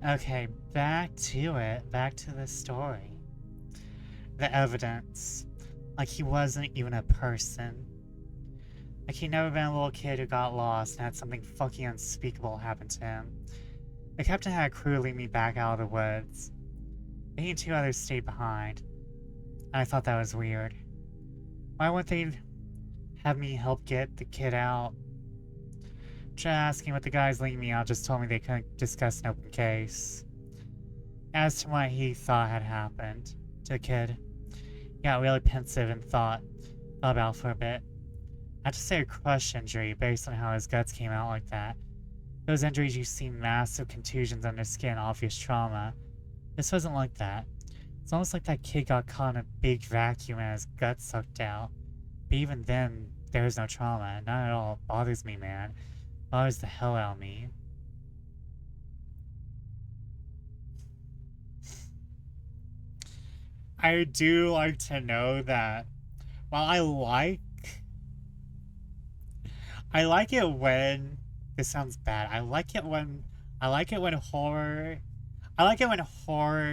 Okay, back to it. Back to the story. The evidence. Like he wasn't even a person. Like he'd never been a little kid who got lost and had something fucking unspeakable happen to him. The captain had a crew lead me back out of the woods. He and two others stayed behind. And I thought that was weird. Why wouldn't they have me help get the kid out? Just asking what the guys leading me out just told me they couldn't discuss an open case. As to what he thought had happened to the kid, he got really pensive and thought about it for a bit. I have to say a crush injury based on how his guts came out like that. Those injuries you see massive contusions under skin, obvious trauma. This wasn't like that. It's almost like that kid got caught in a big vacuum and his guts sucked out. But even then, there was no trauma. Not at all. It bothers me, man. It bothers the hell out of me. I do like to know that while I like it when this sounds bad. I like it when horror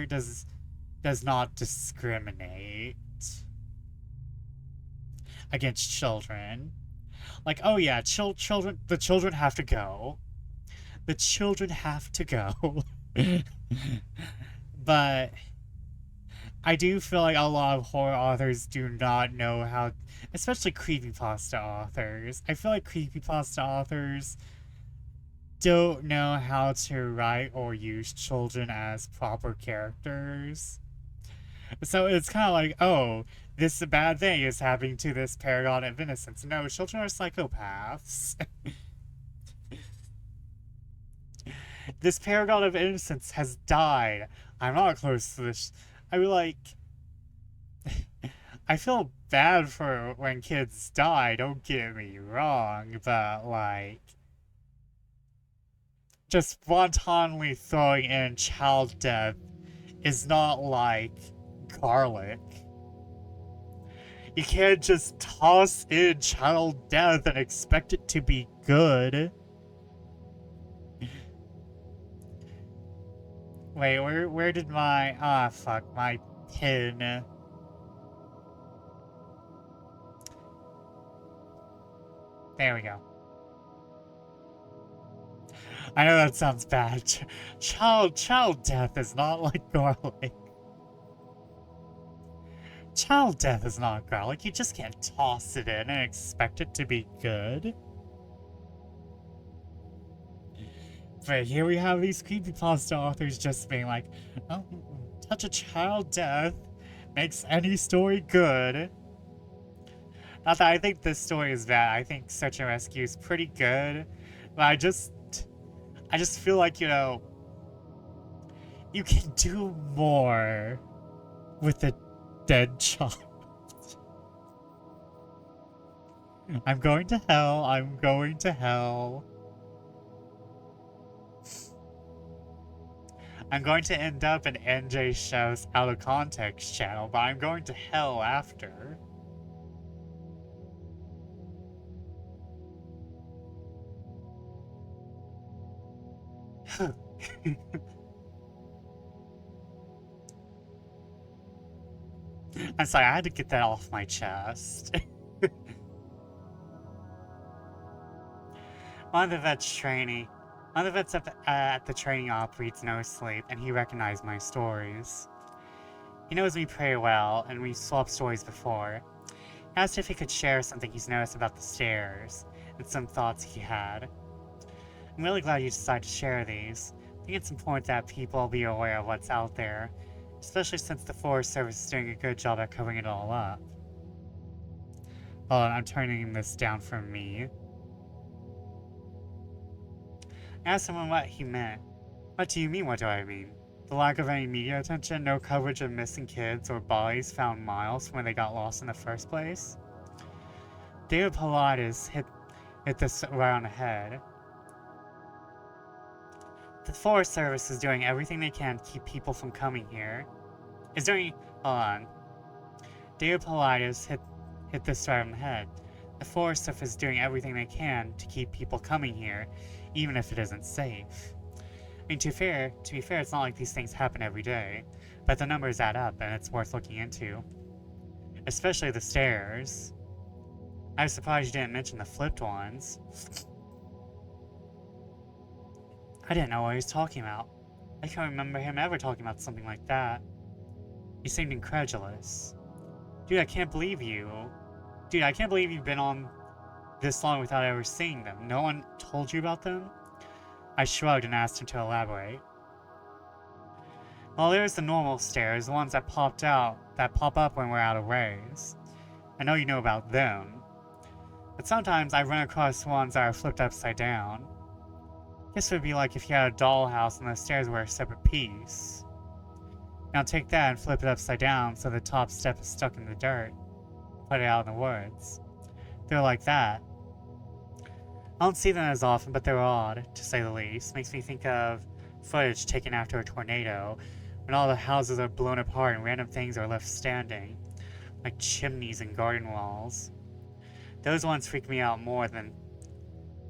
does not discriminate against children. Like, oh yeah, the children have to go. The children have to go. But I do feel like a lot of horror authors do not know how, especially creepypasta authors. I feel like creepypasta authors don't know how to write or use children as proper characters. So it's kind of like, oh, this bad thing is happening to this paragon of innocence. No, children are psychopaths. This paragon of innocence has died. I'm not close to this. I mean, like, I feel bad for when kids die, don't get me wrong, but, like, just wantonly throwing in child death is not like garlic. You can't just toss in child death and expect it to be good. Wait, where did my fuck, my pin? There we go. I know that sounds bad. Child death is not like garlic. Child death is not garlic. You just can't toss it in and expect it to be good. But here we have these creepypasta authors just being like, oh, touch a child death makes any story good. Not that I think this story is bad. I think Search and Rescue is pretty good. But I just feel like, you know, you can do more with a dead child. I'm going to hell. I'm going to hell. I'm going to end up in NJ Show's Out of Context channel, but I'm going to hell after. I'm sorry, I had to get that off my chest. One of the vets at the training op reads no sleep, and he recognized my stories. He knows me pretty well, and we swapped stories before. He asked if he could share something he's noticed about the stairs, and some thoughts he had. I'm really glad you decided to share these. I think it's important that people be aware of what's out there, especially since the Forest Service is doing a good job at covering it all up. Hold on, I'm turning this down for me. I asked him what he meant. What do you mean, what do I mean? The lack of any media attention, no coverage of missing kids or bodies found miles from where they got lost in the first place? David Pilates hit this right on the head. The Forest Service is doing everything they can to keep people from coming here. Hold on. David Pilates hit this right on the head. The Forest Service is doing everything they can to keep people coming here, even if it isn't safe. I mean, to be fair, it's not like these things happen every day, but the numbers add up and it's worth looking into. Especially the stairs. I was surprised you didn't mention the flipped ones. I didn't know what he was talking about. I can't remember him ever talking about something like that. He seemed incredulous. Dude, I can't believe you've been on this long without ever seeing them. No one told you about them? I shrugged and asked him to elaborate. Well, there's the normal stairs, the ones that pop up when we're out of rays. I know you know about them. But sometimes I run across ones that are flipped upside down. This would be like if you had a dollhouse and the stairs were a separate piece. Now take that and flip it upside down so the top step is stuck in the dirt. Put it out in the woods. They're like that. I don't see them as often, but they're odd, to say the least. Makes me think of footage taken after a tornado, when all the houses are blown apart and random things are left standing, like chimneys and garden walls. Those ones freak me out more than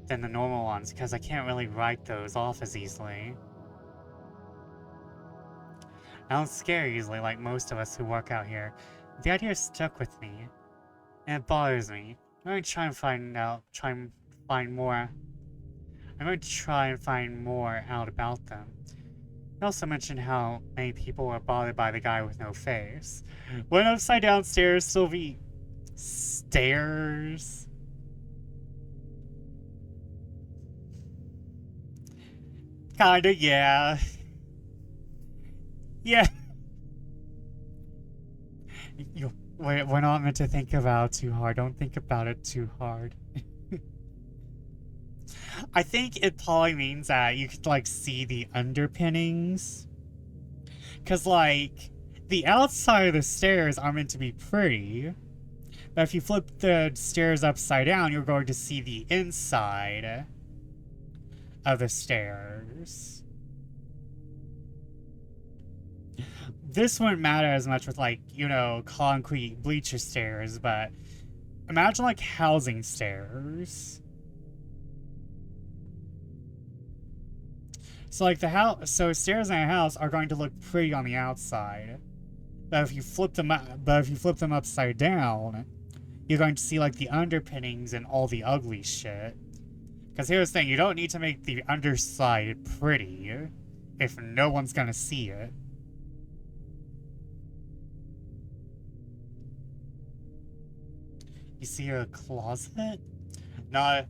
the normal ones, because I can't really write those off as easily. I don't scare easily like most of us who work out here. The idea stuck with me, and it bothers me. I'm going to try and find more out about them. He also mentioned how many people were bothered by the guy with no face. Wouldn't upside down stairs still be stairs? Kinda, yeah. Yeah. We're not meant to think about it too hard. Don't think about it too hard. I think it probably means that you could, like, see the underpinnings. Because, like, the outside of the stairs are meant to be pretty. But if you flip the stairs upside down, you're going to see the inside of the stairs. This wouldn't matter as much with, like, you know, concrete bleacher stairs, but imagine, like, housing stairs. So, like, stairs in a house are going to look pretty on the outside. But if you flip them upside down, you're going to see, like, the underpinnings and all the ugly shit. Because here's the thing, you don't need to make the underside pretty if no one's gonna see it. You see a closet? Not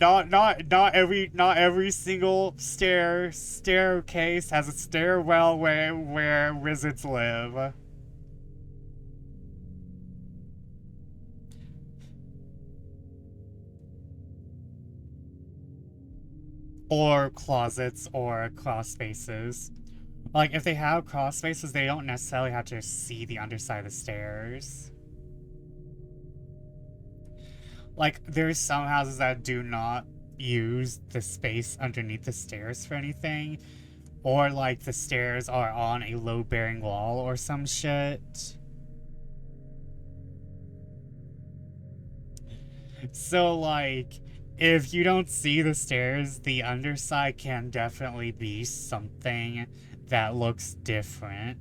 every single staircase has a stairwell where wizards live. Or closets or cross spaces. Like, if they have cross spaces, they don't necessarily have to see the underside of the stairs. Like, there's some houses that do not use the space underneath the stairs for anything. Or, like, the stairs are on a load-bearing wall or some shit. So, like, if you don't see the stairs, the underside can definitely be something that looks different.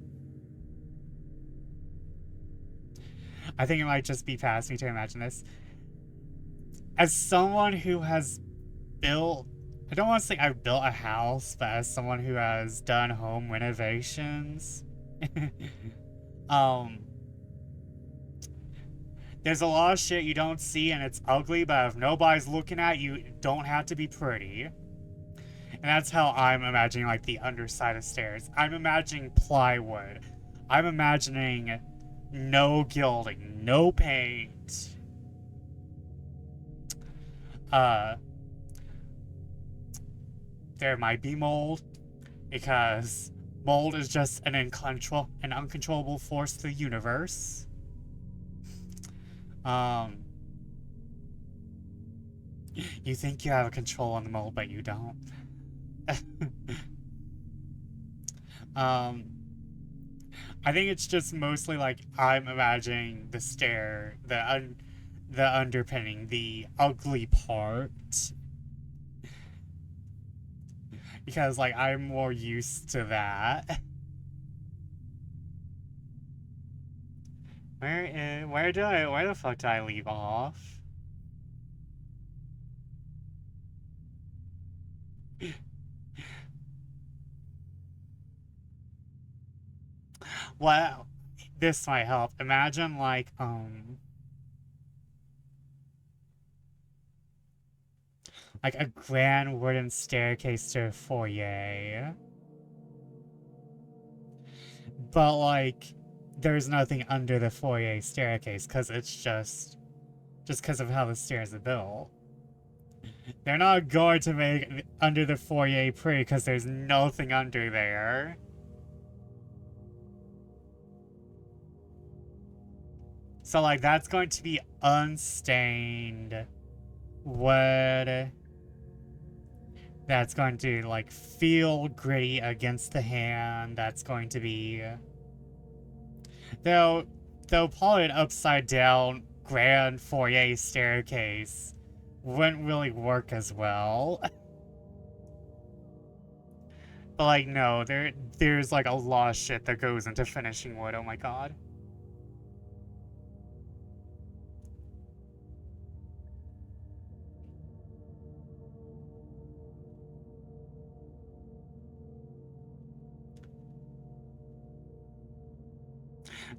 I think it might just be past me to imagine this. As someone who has built, I don't want to say I've built a house, but as someone who has done home renovations, there's a lot of shit you don't see and it's ugly, but if nobody's looking at you, it don't have to be pretty. And that's how I'm imagining, like, the underside of stairs. I'm imagining plywood. I'm imagining no gilding, no paint. There might be mold, because mold is just an uncontrollable force to the universe. Um, you think you have a control on the mold, but you don't. um, I think it's just mostly like I'm imagining the stare, the underpinning, the ugly part, because like I'm more used to that. Where the fuck did I leave off? Well, this might help. Imagine like a grand wooden staircase to a foyer. But like there's nothing under the foyer staircase because it's just because of how the stairs are built. They're not going to make under the foyer pretty because there's nothing under there. So like that's going to be unstained wood. That's going to like feel gritty against the hand. That's going to be though probably an upside down grand foyer staircase wouldn't really work as well. But like no, there's like a lot of shit that goes into finishing wood. Oh my god.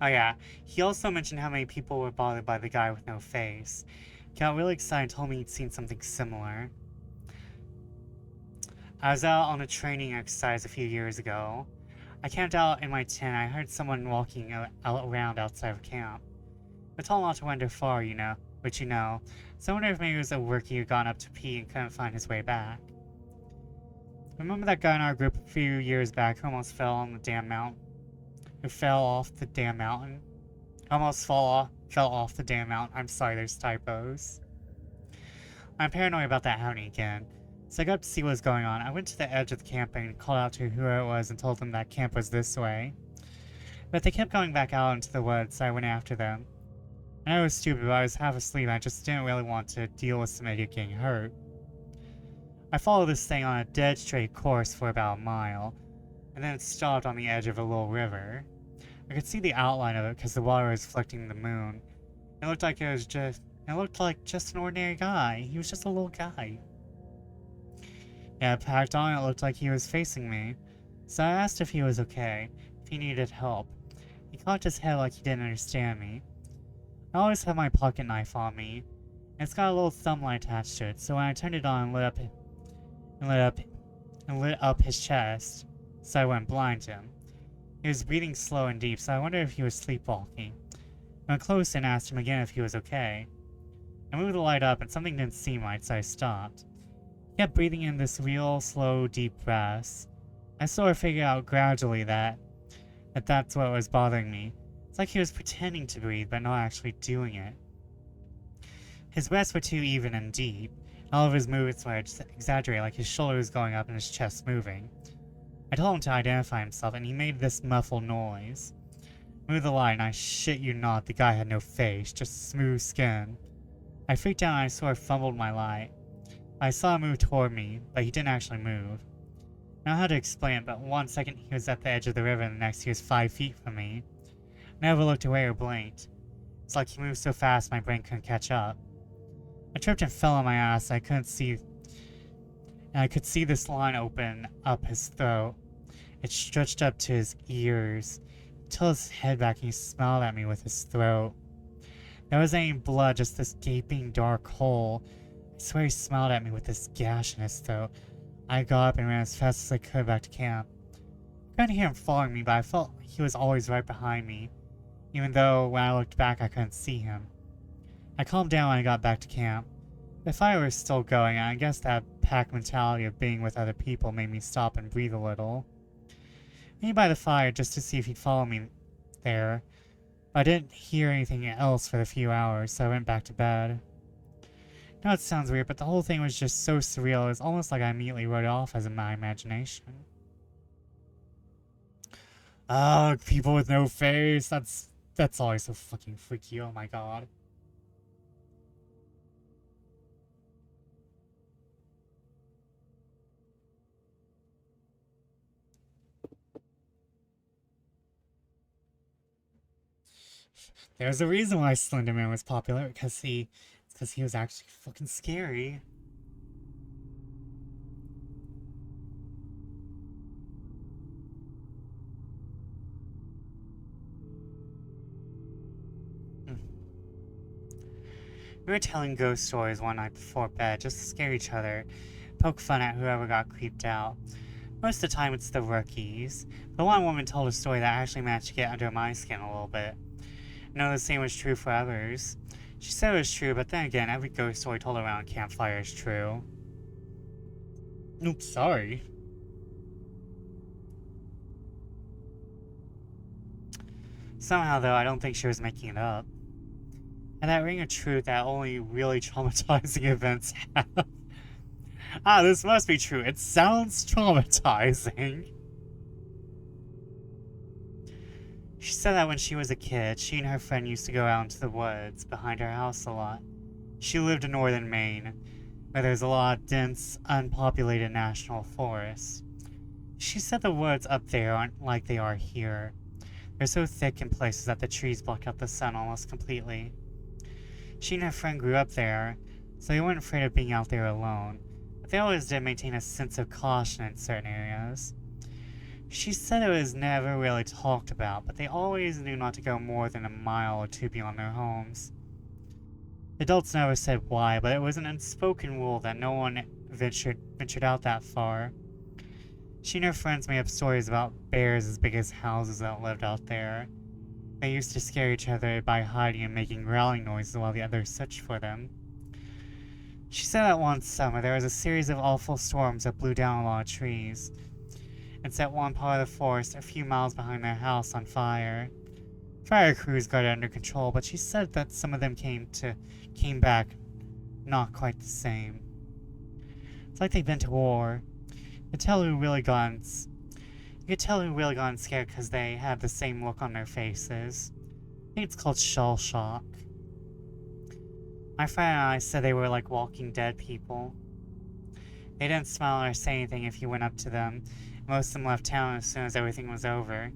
Oh yeah, he also mentioned how many people were bothered by the guy with no face. He got really excited and told me he'd seen something similar. I was out on a training exercise a few years ago. I camped out in my tent. I heard someone walking around outside of camp. We're told not to wander far, which you know. So I wonder if maybe it was a workie who'd gone up to pee and couldn't find his way back. Remember that guy in our group a few years back who almost fell on the damn mountain? Who fell off the damn mountain? Almost fell off the damn mountain. I'm sorry, there's typos. I'm paranoid about that happening again. So I got up to see what was going on. I went to the edge of the camp and called out to whoever it was and told them that camp was this way. But they kept going back out into the woods, so I went after them. I know it was stupid, but I was half asleep and I just didn't really want to deal with some idiot getting hurt. I followed this thing on a dead straight course for about a mile, and then it stopped on the edge of a little river. I could see the outline of it because the water was reflecting the moon. It looked like just an ordinary guy. He was just a little guy. Yeah, packed on, it looked like he was facing me. So I asked if he was okay, if he needed help. He cocked his head like he didn't understand me. I always have my pocket knife on me, and it's got a little thumb light attached to it, so when I turned it on and lit up his chest, so I went blind to him. He was breathing slow and deep, so I wondered if he was sleepwalking. I went close and asked him again if he was okay. I moved the light up and something didn't seem right, so I stopped. He kept breathing in this real, slow, deep breaths. I sort of figured out gradually that's what was bothering me. It's like he was pretending to breathe, but not actually doing it. His breaths were too even and deep, and all of his movements were exaggerated, like his shoulders going up and his chest moving. I told him to identify himself, and he made this muffled noise. Move the light, and I shit you not, the guy had no face, just smooth skin. I freaked out and I sort of fumbled my light. I saw him move toward me, but he didn't actually move. I don't know how to explain it, but 1 second he was at the edge of the river and the next he was 5 feet from me. I never looked away or blinked. It's like he moved so fast my brain couldn't catch up. I tripped and fell on my ass and I could see this line open up his throat. It stretched up to his ears. He tilted his head back and he smiled at me with his throat. There wasn't any blood, just this gaping dark hole. I swear he smiled at me with this gash in his throat. I got up and ran as fast as I could back to camp. I couldn't hear him following me, but I felt he was always right behind me, even though when I looked back I couldn't see him. I calmed down when I got back to camp. The fire was still going, and I guess that pack mentality of being with other people made me stop and breathe a little. I went by the fire just to see if he'd follow me there, but I didn't hear anything else for a few hours, so I went back to bed. Now it sounds weird, but the whole thing was just so surreal, it was almost like I immediately wrote it off as in my imagination. Oh, people with no face, that's always so fucking freaky, oh my god. There's a reason why Slender Man was popular, because he was actually fucking scary. We were telling ghost stories one night before bed, just to scare each other, poke fun at whoever got creeped out. Most of the time it's the rookies, but one woman told a story that actually managed to get under my skin a little bit. I know the same was true for others. She said it was true, but then again, every ghost story told around a campfire is true. Oops, sorry. Somehow, though, I don't think she was making it up. And that ring of truth that only really traumatizing events have. Ah, this must be true. It sounds traumatizing. She said that when she was a kid, she and her friend used to go out into the woods behind her house a lot. She lived in northern Maine, where there's a lot of dense, unpopulated national forests. She said the woods up there aren't like they are here. They're so thick in places that the trees block out the sun almost completely. She and her friend grew up there, so they weren't afraid of being out there alone, but they always did maintain a sense of caution in certain areas. She said it was never really talked about, but they always knew not to go more than a mile or two beyond their homes. Adults never said why, but it was an unspoken rule that no one ventured out that far. She and her friends made up stories about bears as big as houses that lived out there. They used to scare each other by hiding and making growling noises while the others searched for them. She said that one summer there was a series of awful storms that blew down a lot of trees and set one part of the forest a few miles behind their house on fire. Fire crews got it under control, but she said that some of them came back not quite the same. It's like they'd been to war. You could tell who really got scared because they had the same look on their faces. I think it's called shell shock. My friend and I said they were like Walking Dead people. They didn't smile or say anything if you went up to them. Most of them left town as soon as everything was over.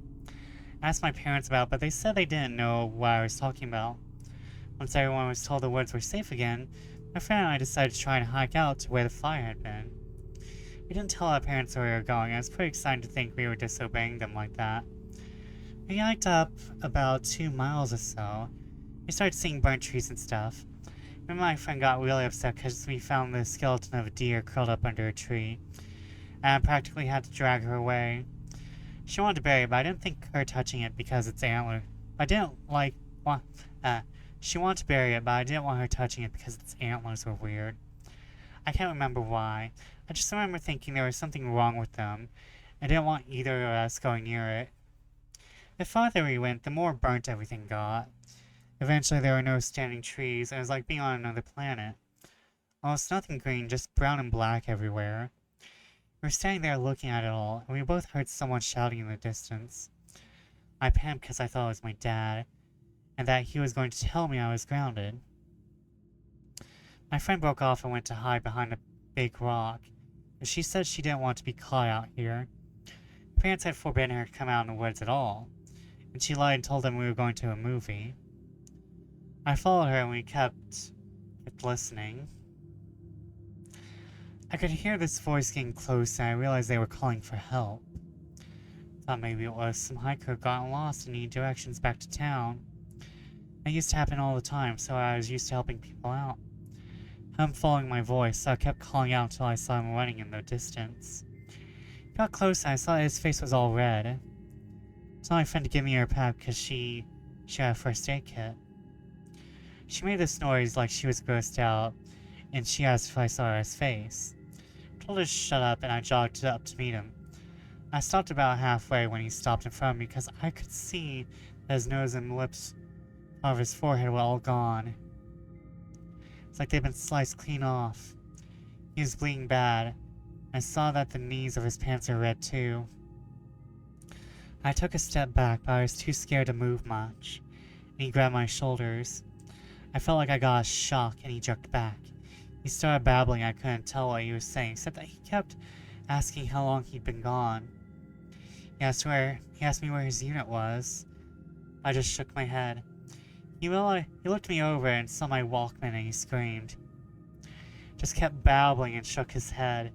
I asked my parents about it, but they said they didn't know what I was talking about. Once everyone was told the woods were safe again, my friend and I decided to try and hike out to where the fire had been. We didn't tell our parents where we were going. I was pretty excited to think we were disobeying them like that. We hiked up about 2 miles or so. We started seeing burnt trees and stuff. And my friend got really upset because we found the skeleton of a deer curled up under a tree, and I practically had to drag her away. She wanted to bury it, but I didn't think her touching it because it's antler. She wanted to bury it, but I didn't want her touching it because its antlers were weird. I can't remember why. I just remember thinking there was something wrong with them. I didn't want either of us going near it. The farther we went, the more burnt everything got. Eventually there were no standing trees, and it was like being on another planet. Almost nothing green, just brown and black everywhere. We were standing there looking at it all, and we both heard someone shouting in the distance. I panicked because I thought it was my dad, and that he was going to tell me I was grounded. My friend broke off and went to hide behind a big rock, but she said she didn't want to be caught out here. Her parents had forbidden her to come out in the woods at all, and she lied and told them we were going to a movie. I followed her and we kept listening. I could hear this voice getting close and I realized they were calling for help. Thought maybe it was some hiker who gotten lost and needed directions back to town. That used to happen all the time, so I was used to helping people out. I'm following my voice, so I kept calling out until I saw him running in the distance. He got close and I saw his face was all red. I told my friend to give me her pad because she had a first aid kit. She made this noise like she was grossed out, and she asked if I saw his face. I told her to shut up, and I jogged up to meet him. I stopped about halfway when he stopped in front of me because I could see that his nose and lips Part of his forehead were all gone. It's like they'd been sliced clean off. He was bleeding bad. I saw that the knees of his pants were red too. I took a step back, but I was too scared to move much, and he grabbed my shoulders. I felt like I got a shock, and he jerked back. He started babbling. I couldn't tell what he was saying, except that he kept asking how long he'd been gone. He asked me where his unit was. I just shook my head. He looked me over and saw my Walkman, and he screamed. Just kept babbling and shook his head.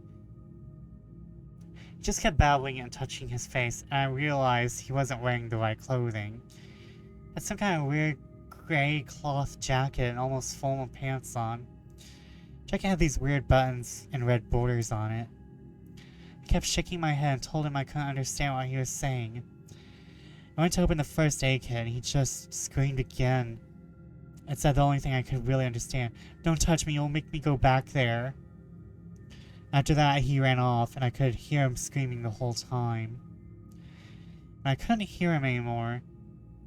He just kept babbling and touching his face, and I realized he wasn't wearing the right clothing. He had some kind of weird gray cloth jacket and almost formal pants on. The jacket had these weird buttons and red borders on it. I kept shaking my head and told him I couldn't understand what he was saying. I went to open the first aid kit and he just screamed again. It said the only thing I could really understand: "Don't touch me, you'll make me go back there." After that, he ran off, and I could hear him screaming the whole time. When I couldn't hear him anymore,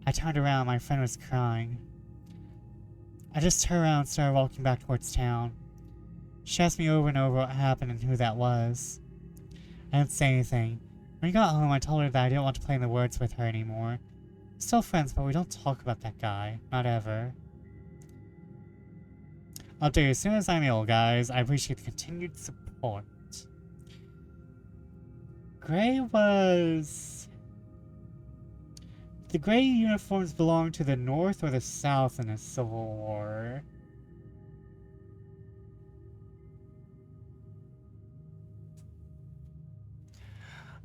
I turned around. My friend was crying. I just turned around and started walking back towards town. She asked me over and over what happened and who that was. I didn't say anything. When we got home, I told her that I didn't want to play in the woods with her anymore. We're still friends, but we don't talk about that guy. Not ever. I'll do it as soon as I'm able, guys. I appreciate the continued support. Gray was... The gray uniforms belong to the North or the South in the Civil War?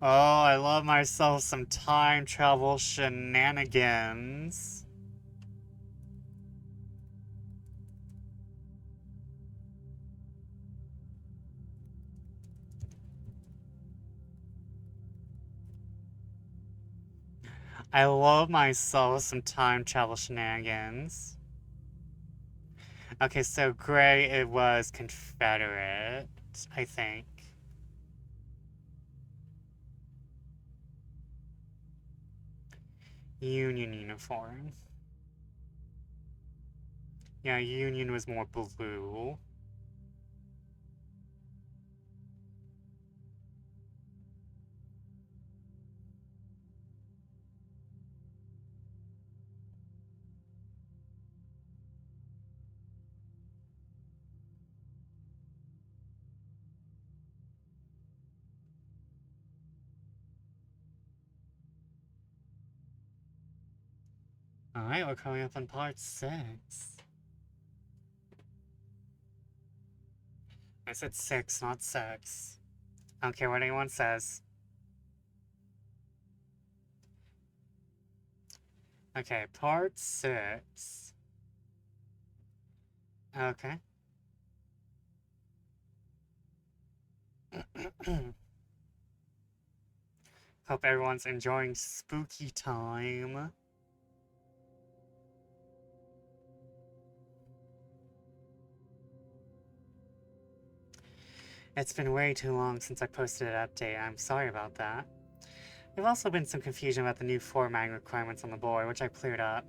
Oh, I love myself some time travel shenanigans. I love myself some time travel shenanigans. Okay, so gray, it was Confederate, I think. Union uniform. Yeah, Union was more blue. Alright, we're coming up on part 6. I said 6, not 6. I don't care what anyone says. Okay, part 6. Okay. Hope everyone's enjoying spooky time. It's been way too long since I posted an update. I'm sorry about that. There's also been some confusion about the new formatting requirements on the board, which I cleared up.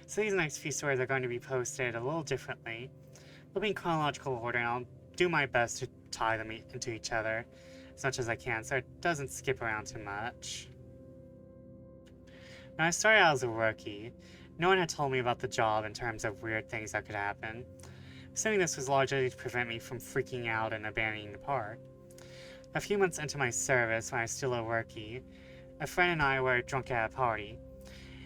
So these next few stories are going to be posted a little differently. They'll be in chronological order, and I'll do my best to tie them into each other as much as I can, so it doesn't skip around too much. When I started out as a rookie, no one had told me about the job in terms of weird things that could happen. Assuming this was largely to prevent me from freaking out and abandoning the park. A few months into my service, when I was still a rookie, a friend and I were drunk at a party,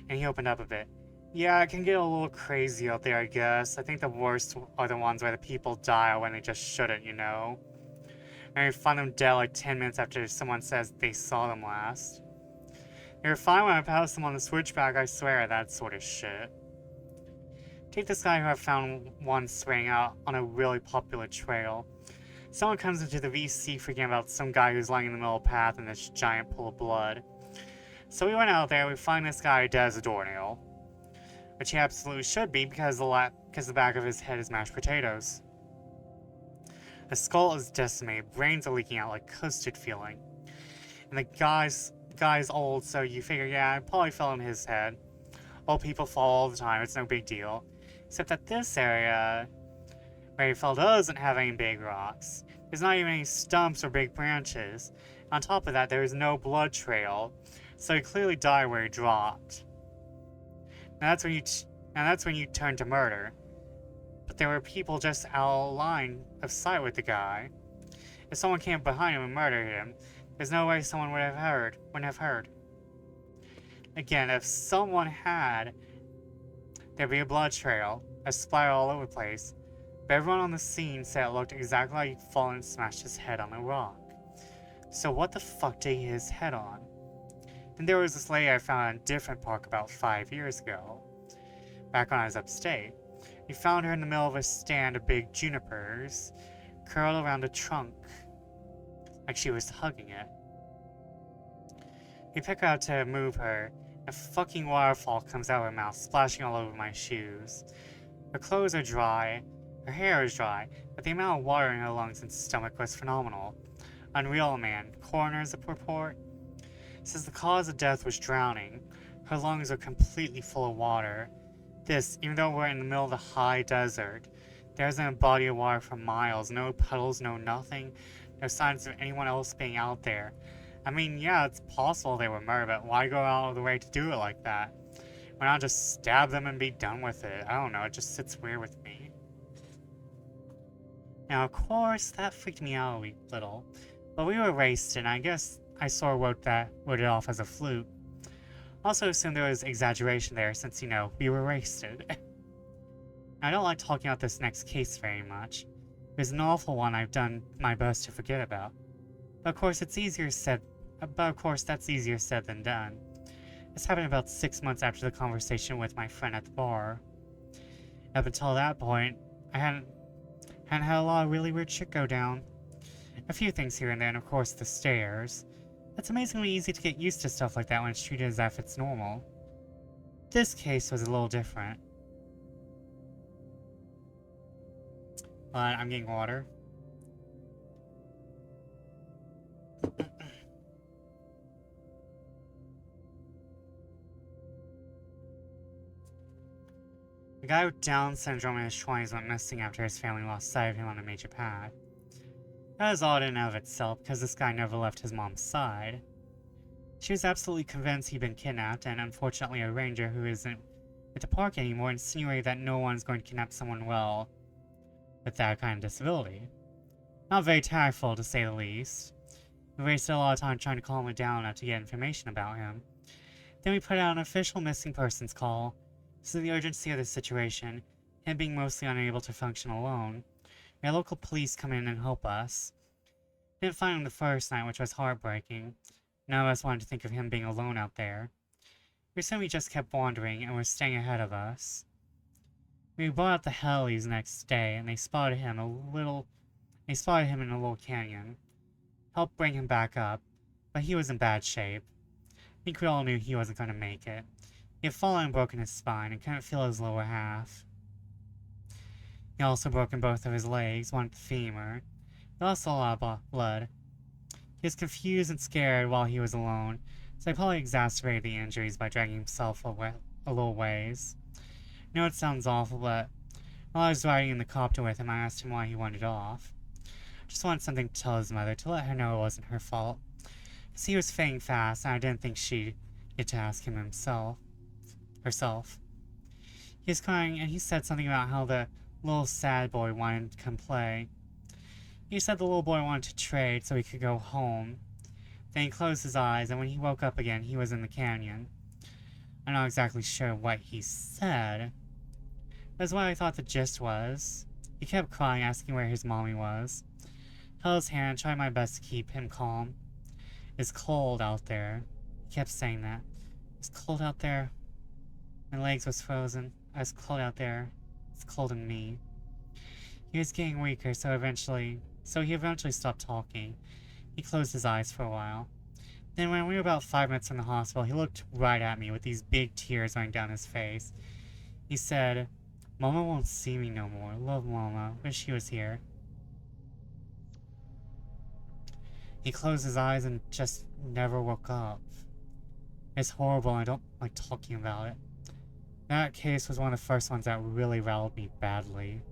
and he opened up a bit. "Yeah, it can get a little crazy out there, I guess. I think the worst are the ones where the people die when they just shouldn't, you know? And you find them dead like 10 minutes after someone says they saw them last. They were fine when I passed them on the switchback, I swear, that sort of shit. Take this guy who I found once swearing out on a really popular trail. Someone comes into the VC freaking about some guy who's lying in the middle of the path in this giant pool of blood. So we went out there, we find this guy dead as a doornail. Which he absolutely should be, because the back of his head is mashed potatoes. The skull is decimated, brains are leaking out like custard feeling. And the guy's old, so you figure, yeah, it probably fell on his head. Old people fall all the time, it's no big deal. Except that this area where he fell doesn't have any big rocks. There's not even any stumps or big branches. On top of that, there is no blood trail, so he clearly died where he dropped. Now that's when you turn to murder. But there were people just out of line of sight with the guy. If someone came behind him and murdered him, there's no way someone wouldn't have heard. Again, if someone had, there'd be a blood trail, a splatter all over the place. But everyone on the scene said it looked exactly like he'd fallen and smashed his head on a rock. So what the fuck did he hit his head on? Then there was this lady I found in a different park about 5 years ago, back when I was upstate. We found her in the middle of a stand of big junipers, curled around a trunk, like she was hugging it. We pick her up to move her, and a fucking waterfall comes out of her mouth, splashing all over my shoes. Her clothes are dry, her hair is dry, but the amount of water in her lungs and stomach was phenomenal. Unreal, man. Coroner's report says the cause of death was drowning. Her lungs are completely full of water. This, even though we're in the middle of the high desert. There isn't a body of water for miles, no puddles, no nothing, no signs of anyone else being out there. I mean, yeah, it's possible they were murdered, but why go out of the way to do it like that? Why not just stab them and be done with it? I don't know, it just sits weird with me. Now, of course, that freaked me out a little, but we were raced, and I guess I sort of wrote it off as a fluke. Also assumed there was exaggeration there, since, you know, we were wasted. I don't like talking about this next case very much. It was an awful one I've done my best to forget about. But of course, that's easier said than done. This happened about 6 months after the conversation with my friend at the bar. Up until that point, I hadn't had a lot of really weird shit go down. A few things here and there, and of course the stares. It's amazingly easy to get used to stuff like that when it's treated as if it's normal. This case was a little different. But I'm getting water. The guy with Down syndrome in his 20s went missing after his family lost sight of him on a major path. That is odd in and of itself, because this guy never left his mom's side. She was absolutely convinced he'd been kidnapped, and unfortunately a ranger who isn't at the park anymore insinuated that no one's going to kidnap someone with that kind of disability. Not very tactful, to say the least. We wasted a lot of time trying to calm him down enough to get information about him. Then we put out an official missing persons call. So the urgency of the situation, him being mostly unable to function alone, we had local police come in and help us. Didn't find him the first night, which was heartbreaking. None of us wanted to think of him being alone out there. We assumed he just kept wandering and was staying ahead of us. We brought out the Hellies next day, and they spotted him in a little canyon. Helped bring him back up, but he was in bad shape. I think we all knew he wasn't going to make it. He had fallen and broken his spine and couldn't feel his lower half. He also broken both of his legs, one at the femur. He lost a lot of blood. He was confused and scared while he was alone, so he probably exacerbated the injuries by dragging himself a little ways. I know it sounds awful, but while I was riding in the copter with him, I asked him why he wanted off. Just wanted something to tell his mother, to let her know it wasn't her fault. Because he was fading fast, and I didn't think she'd get to ask him herself. He was crying, and he said something about how the little sad boy wanted to come play. He said the little boy wanted to trade so he could go home. Then he closed his eyes, and when he woke up again, he was in the canyon. I'm not exactly sure what he said. That's what I thought the gist was. He kept crying, asking where his mommy was. Held his hand, tried my best to keep him calm. It's cold out there. He kept saying that. It's cold out there. My legs was frozen. I was cold out there. It's cold in me. He was getting weaker, so he eventually stopped talking. He closed his eyes for a while. Then when we were about 5 minutes from the hospital, he looked right at me with these big tears running down his face. He said, "Mama won't see me no more. Love Mama. Wish she was here." He closed his eyes and just never woke up. It's horrible and I don't like talking about it. That case was one of the first ones that really riled me badly.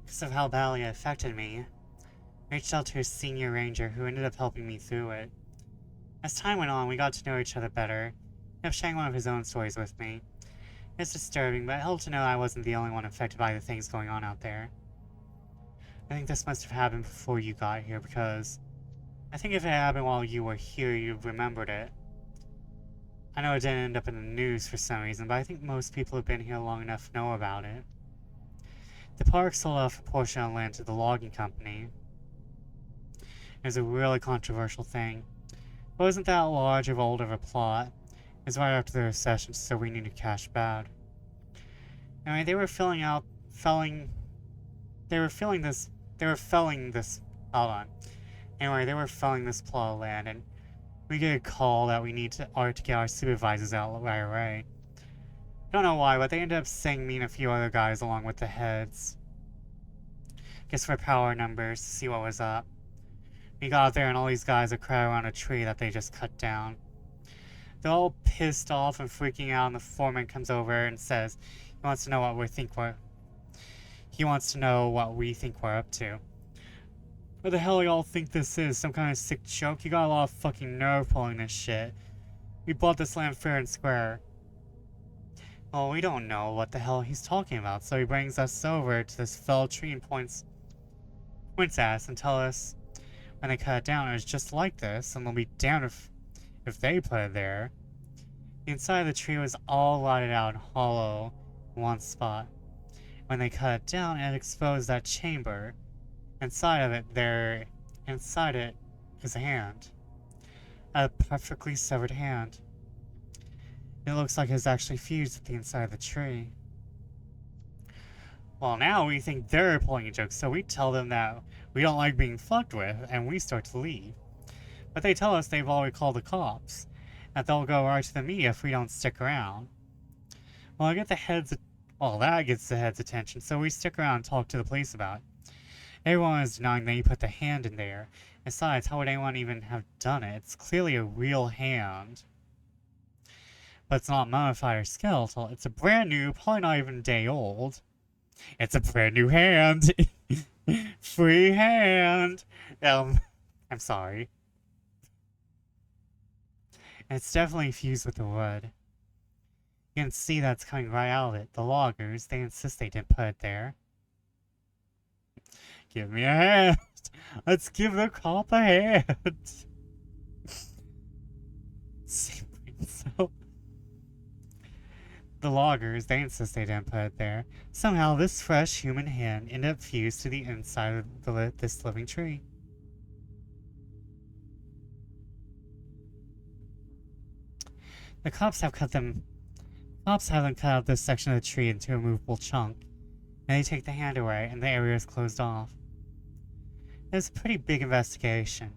Because of how badly it affected me, I reached out to a senior ranger who ended up helping me through it. As time went on, we got to know each other better. He kept sharing one of his own stories with me. It's disturbing, but it helped to know I wasn't the only one affected by the things going on out there. I think this must have happened before you got here, because I think if it happened while you were here, you'd remembered it. I know it didn't end up in the news for some reason, but I think most people who've been here long enough know about it. The park sold off a portion of land to the logging company. It was a really controversial thing. It wasn't that large of old of a plot. It was right after the recession, so we needed cash bad. Anyway, they were felling this plot of land, and we get a call that we need to get our supervisors out right away. Don't know why, but they ended up sending me and a few other guys along with the heads. Just for power numbers to see what was up. We got there and all these guys are crowded around a tree that they just cut down. They're all pissed off and freaking out, and the foreman comes over and says he wants to know what we think we're up to. What the hell y'all think this is? Some kind of sick joke? You got a lot of fucking nerve pulling this shit. We bought this land fair and square. Well, we don't know what the hell he's talking about, so he brings us over to this felled tree and points at us and tells us when they cut it down, it's just like this, and they'll be damned if they put it there. The inside of the tree was all rotted out and hollow in one spot. When they cut it down, it exposed that chamber. Inside it is a hand. A perfectly severed hand. It looks like it's actually fused at the inside of the tree. Well, now we think they're pulling a joke, so we tell them that we don't like being fucked with, and we start to leave. But they tell us they've already called the cops, that they'll go right to the media if we don't stick around. Well, that gets the head's attention, so we stick around and talk to the police about it. Everyone is denying that you put the hand in there. Besides, how would anyone even have done it? It's clearly a real hand. But it's not mummified or skeletal. It's a brand new, probably not even a day old. It's a brand new hand. Free hand. I'm sorry. And it's definitely fused with the wood. You can see that's coming right out of it. The loggers, they insist they didn't put it there. Give me a hand. Let's give the cop a hand. So, the loggers, they insist they didn't put it there. Somehow, this fresh human hand ended up fused to the inside of this living tree. The cops have them cut out this section of the tree into a movable chunk, and they take the hand away, and the area is closed off. It was a pretty big investigation,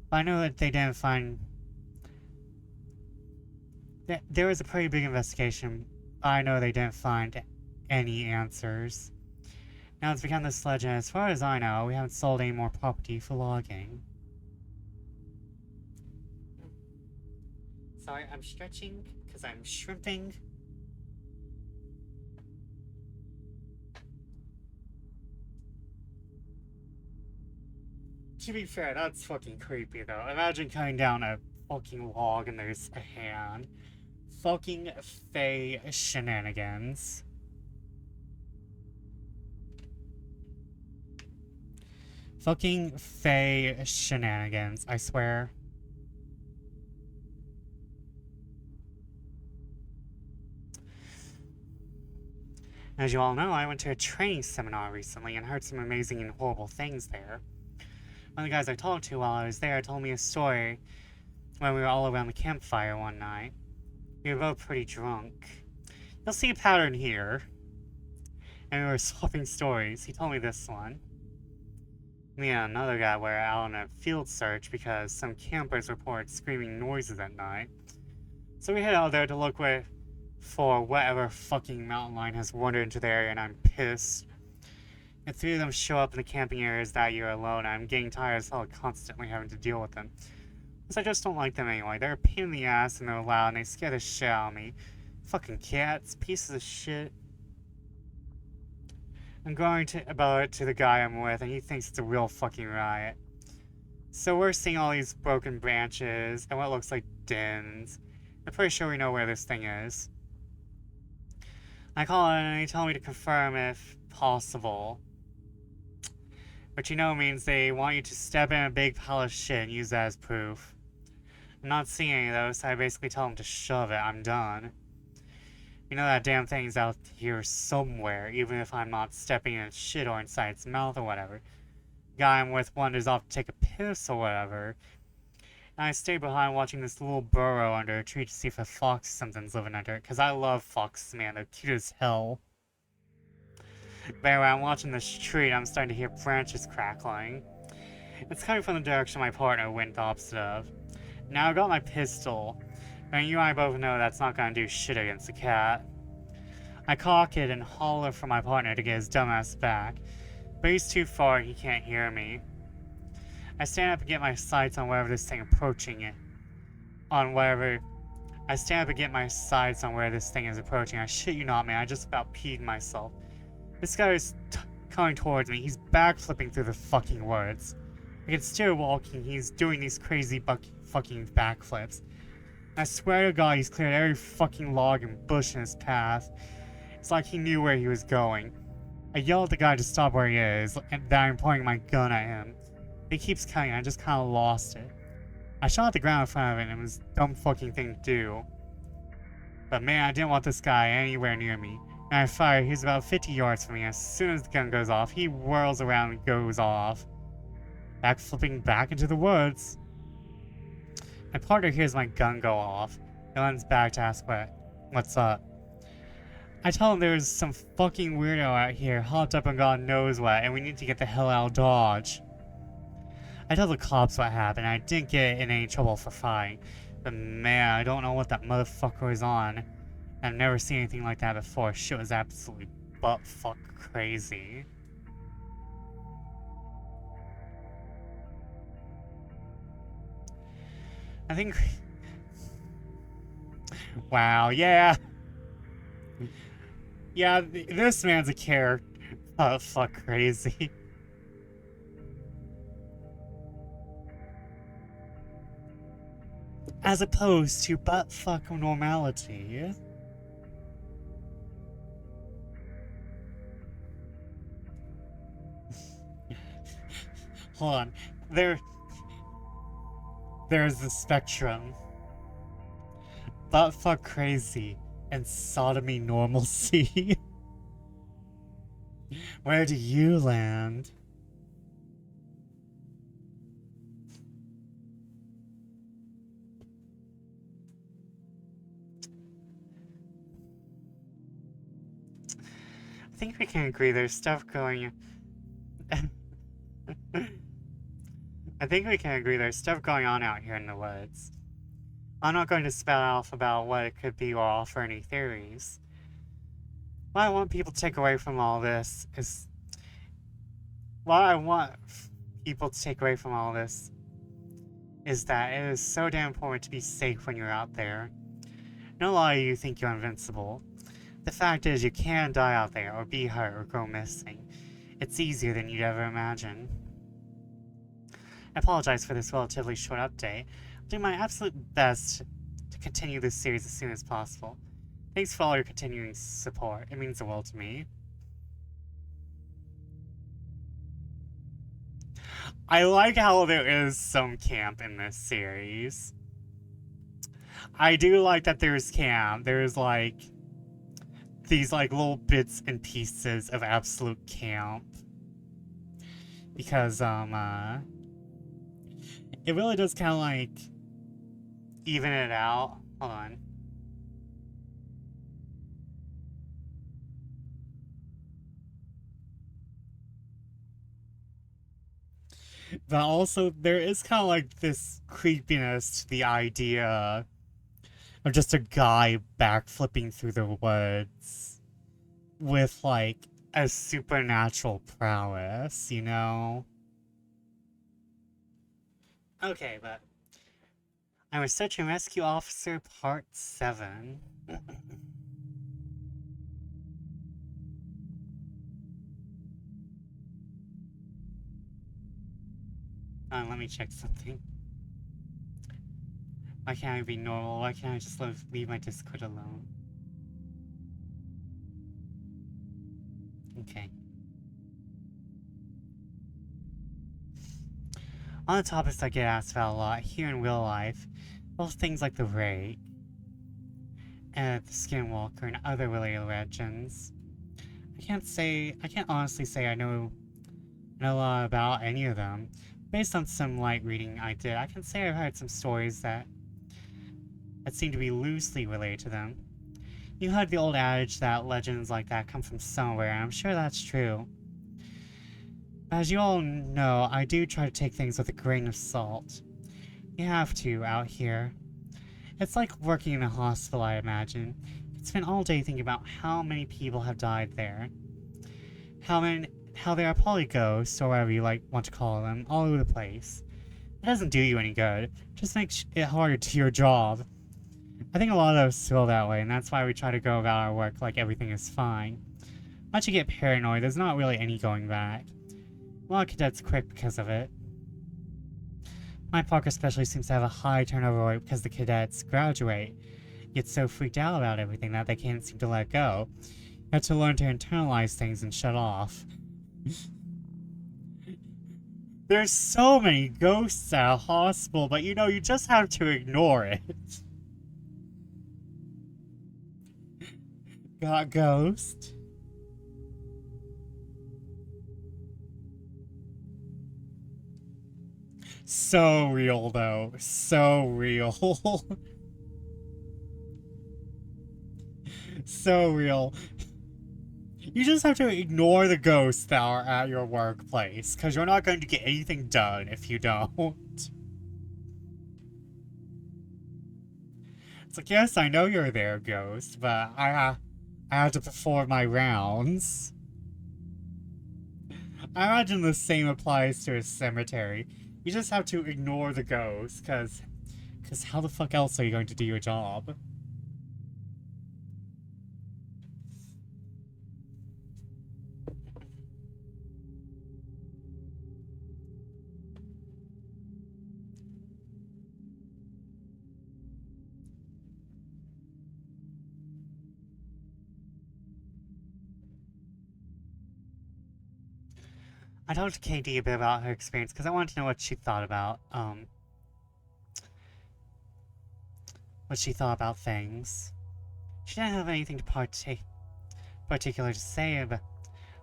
but I know that they didn't find... There was a pretty big investigation, but I know they didn't find any answers. Now it's become this legend. As far as I know, we haven't sold any more property for logging. Sorry, I'm stretching because I'm shrimping. To be fair, that's fucking creepy though. Imagine cutting down a fucking log and there's a hand. Fucking Fae shenanigans. Fucking Fae shenanigans, I swear. As you all know, I went to a training seminar recently and heard some amazing and horrible things there. One of the guys I talked to while I was there told me a story when we were all around the campfire one night. We were both pretty drunk. You'll see a pattern here. And we were swapping stories. He told me this one. Me and another guy were out on a field search because some campers reported screaming noises at night. So we head out there to look for whatever fucking mountain lion has wandered into the area, and I'm pissed. And three of them show up in the camping areas that year alone, and I'm getting tired as hell constantly having to deal with them. Because I just don't like them anyway. They're a pain in the ass and they're loud and they scare the shit out of me. Fucking cats, pieces of shit. I'm going about it to the guy I'm with and he thinks it's a real fucking riot. So we're seeing all these broken branches and what looks like dens. I'm pretty sure we know where this thing is. I call it and they tell me to confirm if possible. Which you know means they want you to step in a big pile of shit and use that as proof. I'm not seeing any of those, so I basically tell them to shove it. I'm done. You know that damn thing's out here somewhere, even if I'm not stepping in its shit or inside its mouth or whatever. The guy I'm with wanders off to take a piss or whatever. And I stay behind watching this little burrow under a tree to see if a fox or something's living under it, because I love foxes, man. They're cute as hell. But anyway, I'm watching this tree and I'm starting to hear branches crackling. It's coming from the direction my partner went the opposite of. Now I've got my pistol, and you and I both know that's not gonna do shit against a cat. I cock it and holler for my partner to get his dumbass back, but he's too far and he can't hear me. I stand up and get my sights on wherever this thing approaching it. I stand up and get my sights on where this thing is approaching. I shit you not, man, I just about peed myself. This guy is coming towards me. He's backflipping through the fucking woods. I can still walking. He's doing these crazy fucking backflips. I swear to God, he's cleared every fucking log and bush in his path. It's like he knew where he was going. I yell at the guy to stop where he is, and that I'm pointing my gun at him. He keeps coming. I just kind of lost it. I shot at the ground in front of it, and it was a dumb fucking thing to do. But man, I didn't want this guy anywhere near me. And I fire. He's about 50 yards from me. As soon as the gun goes off, he whirls around and goes off, backflipping back into the woods. My partner hears my gun go off and runs back to ask what's up. I tell him there's some fucking weirdo out here, hopped up on God knows what, and we need to get the hell out of Dodge. I tell the cops what happened. I didn't get in any trouble for fighting, but man, I don't know what that motherfucker was on. I've never seen anything like that before. Shit was absolutely butt-fuck crazy. I think... Wow, yeah. Yeah, this man's a character. Fuck crazy. As opposed to butt-fuck normality. Hold on. There's the spectrum. Buttfuck crazy and sodomy normalcy. Where do you land? I think we can agree there's stuff going... I think we can agree there's stuff going on out here in the woods. I'm not going to spout off about what it could be or offer any theories. What I want people to take away from all this is... What I want people to take away from all this is that it is so damn important to be safe when you're out there. I know a lot of you think you're invincible. The fact is you can die out there, or be hurt, or go missing. It's easier than you'd ever imagine. I apologize for this relatively short update. I'll do my absolute best to continue this series as soon as possible. Thanks for all your continuing support. It means the world to me. I like how there is some camp in this series. I do like that there's camp. There's like these like little bits and pieces of absolute camp. Because it really does kind of like even it out. Hold on. But also, there is kind of like this creepiness to the idea of just a guy backflipping through the woods with like a supernatural prowess, you know? Okay, but I'm a search and rescue officer, part 7. Let me check something. Why can't I be normal? Why can't I just leave my Discord alone? Okay. On the topics I get asked about a lot here in real life, both things like the rake, and the skinwalker, and other related legends. I can't honestly say I know a lot about any of them. Based on some light reading I did, I can say I've heard some stories that seem to be loosely related to them. You heard the old adage that legends like that come from somewhere, and I'm sure that's true. As you all know, I do try to take things with a grain of salt. You have to, out here. It's like working in a hospital, I imagine. You spend all day thinking about how many people have died there. How there are probably ghosts, or whatever you want to call them, all over the place. It doesn't do you any good. It just makes it harder to your job. I think a lot of us feel that way, and that's why we try to go about our work like everything is fine. Once you get paranoid, there's not really any going back. A lot of cadets quit because of it. My park especially seems to have a high turnover rate because the cadets graduate, get so freaked out about everything that they can't seem to let go. You have to learn to internalize things and shut off. There's so many ghosts at a hospital, but you just have to ignore it. Got ghost? So real, though. So real. So real. You just have to ignore the ghosts that are at your workplace, because you're not going to get anything done if you don't. It's like, yes, I know you're there, ghost, but I have to perform my rounds. I imagine the same applies to a cemetery. You just have to ignore the ghosts, because how the fuck else are you going to do your job? I talked to KD a bit about her experience because I wanted to know what she thought about things. She didn't have anything to particular to say, but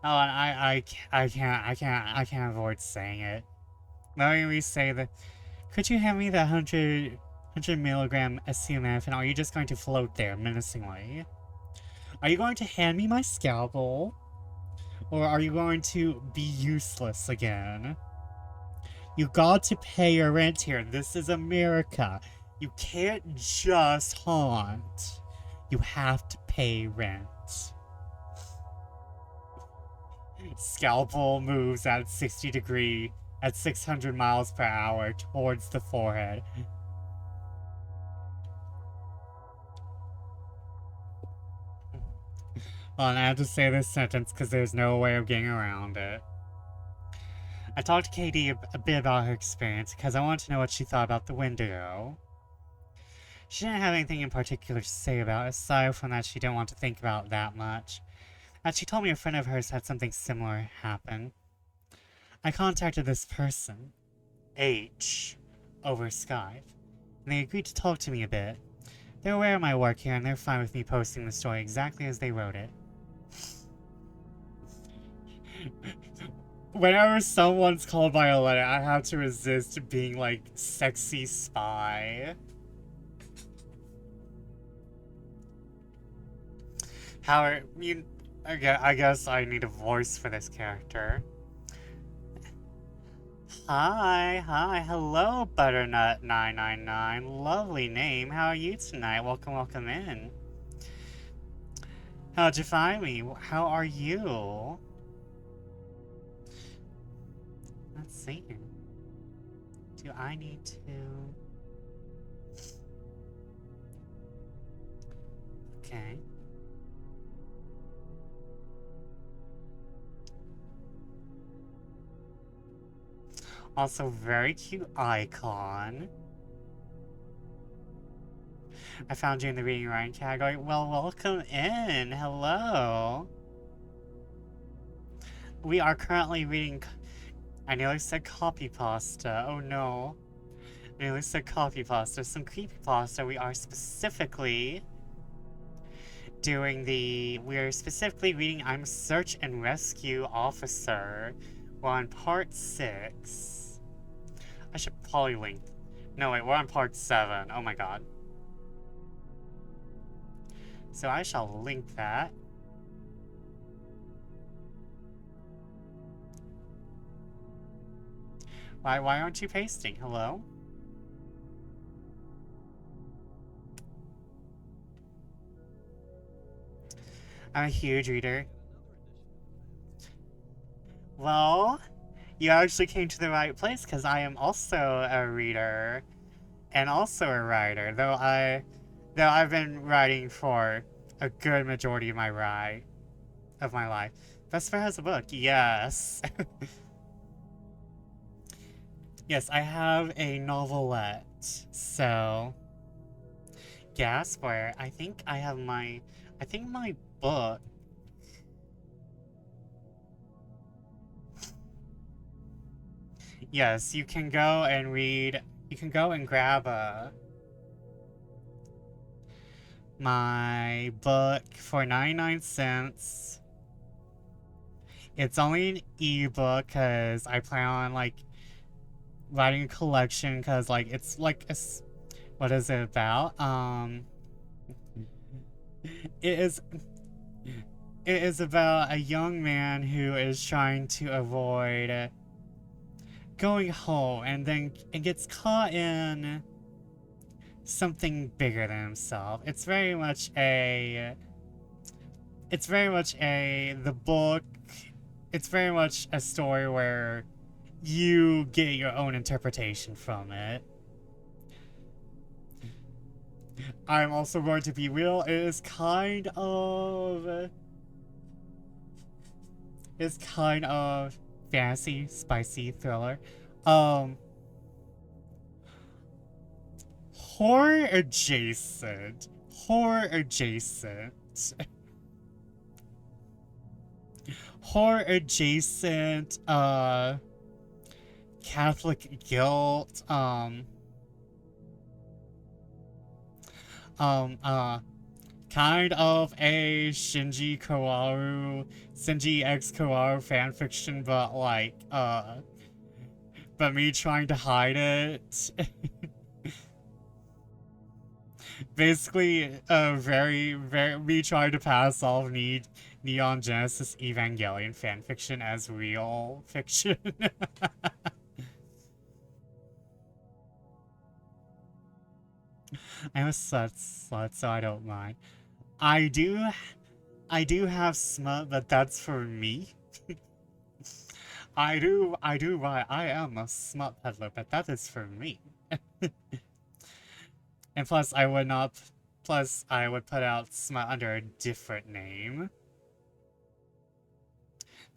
I can't avoid saying it. Let me re-say that. Could you hand me the 100 milligram SCMF, and are you just going to float there menacingly? Are you going to hand me my scalpel? Or are you going to be useless again? You got to pay your rent here. This is America. You can't just haunt. You have to pay rent. Scalpel moves at 600 miles per hour towards the forehead. Well, and I have to say this sentence because there's no way of getting around it. I talked to Katie a bit about her experience because I wanted to know what she thought about the Wendigo. She didn't have anything in particular to say about it, aside from that she didn't want to think about it that much. And she told me a friend of hers had something similar happen. I contacted this person, H, over Skype, and they agreed to talk to me a bit. They're aware of my work here, and they're fine with me posting the story exactly as they wrote it. Whenever someone's called by a letter, I have to resist being like sexy spy. However, I guess I need a voice for this character. Hi, hello, Butternut999. Lovely name. How are you tonight? Welcome in. How'd you find me? How are you? Let's see. Do I need to... Okay. Also, very cute icon. I found you in the reading and writing category. Well, welcome in. Hello. We are currently reading. I nearly said copypasta. Oh no. I nearly said copypasta. Some creepypasta. We are specifically reading I'm a Search and Rescue Officer. We're on part 6. I should probably link. No, wait, we're on part 7. Oh my god. So I shall link that. Why aren't you pasting? Hello? I'm a huge reader. Well, you actually came to the right place because I am also a reader and also a writer. Though I've been writing for a good majority of my life. Best Friend has a book. Yes. Yes, I have a novelette. So, gasp, where I think my book. Yes, you can go and read. You can go and grab my book for 99 cents. It's only an ebook because I plan on like writing a collection because like it's like what is it about? It is about a young man who is trying to avoid going home and then it gets caught in something bigger than himself. It's very much a the book. It's very much a story where you get your own interpretation from it. I'm also going to be real. It's kind of fantasy, spicy thriller. Horror adjacent. Horror adjacent. Horror adjacent, Catholic guilt, kind of a Shinji X Kawaru fanfiction, but like, but me trying to hide it. Basically, me trying to pass off Neon Genesis Evangelion fanfiction as real fiction. I'm a slut, so I don't mind. I do have smut, but that's for me. I am a smut peddler, but that is for me. And plus, I would put out smut under a different name.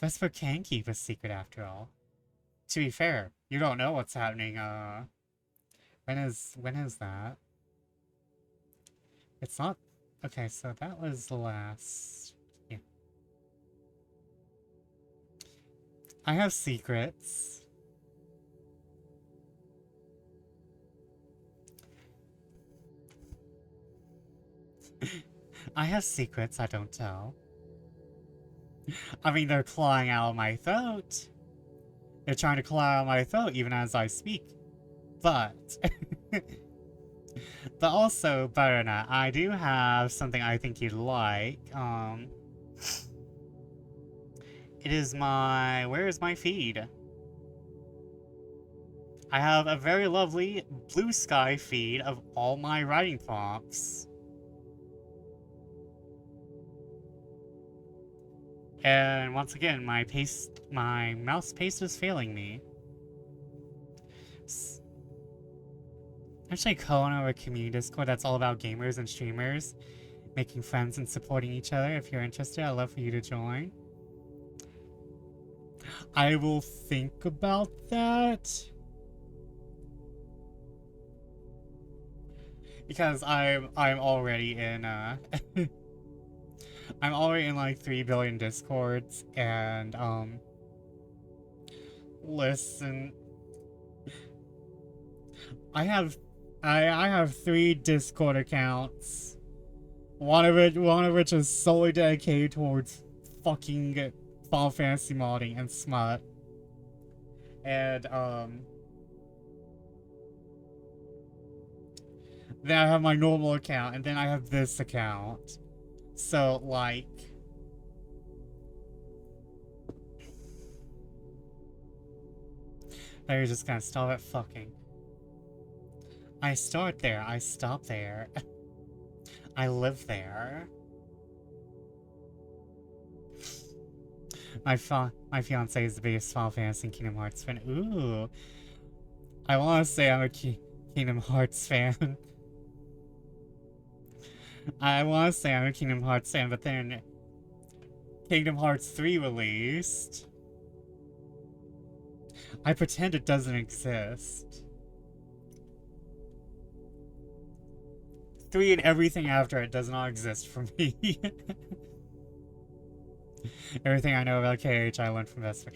Vesper can keep a secret after all. To be fair, you don't know what's happening, when is that? It's not... Okay, so that was the last... Yeah. I have secrets. I have secrets I don't tell. I mean, they're clawing out of my throat. They're trying to claw out of my throat even as I speak. But... but also, Butternut, I do have something I think you'd like. It is my... Where is my feed? I have a very lovely blue sky feed of all my writing prompts. And once again, my mouse paste is failing me. Actually, Kono, a community Discord that's all about gamers and streamers. making friends and supporting each other. If you're interested, I'd love for you to join. I will think about that. Because I'm already in I'm already in like 3 billion discords, and listen, I have 3 Discord accounts. One of which is solely dedicated towards fucking Final Fantasy modding and smut. And then I have my normal account, and then I have this account. So like, they're just gonna stop at fucking. I start there, I stop there. I live there. My fiance is the biggest Final Fantasy and Kingdom Hearts fan. Ooh. I want to say I'm a Kingdom Hearts fan. I want to say I'm a Kingdom Hearts fan, but then Kingdom Hearts 3 released. I pretend it doesn't exist. 3 and everything after it does not exist for me. Everything I know about KH I learned from Vesper.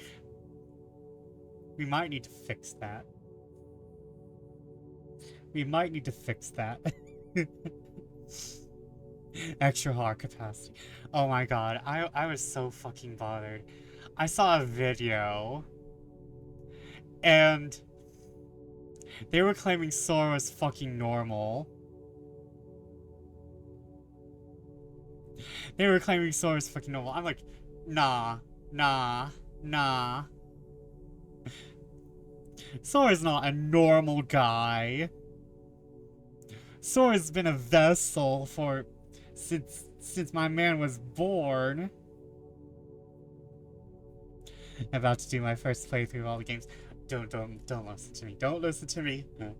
We might need to fix that. We might need to fix that. Extra heart capacity. Oh my god, I was so fucking bothered. I saw a video, and they were claiming SAR was fucking normal. They were claiming SAR was fucking normal. I'm like, nah. SAR is not a normal guy. SAR has been a vessel since my man was born. I'm about to do my first playthrough of all the games. Don't listen to me. Don't listen to me. No.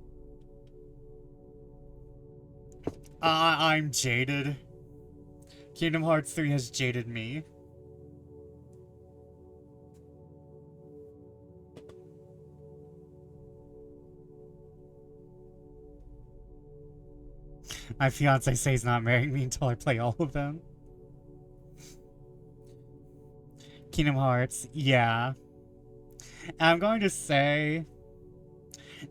I'm jaded. Kingdom Hearts 3 has jaded me. My fiance says he's not marrying me until I play all of them. Kingdom Hearts, yeah. And I'm going to say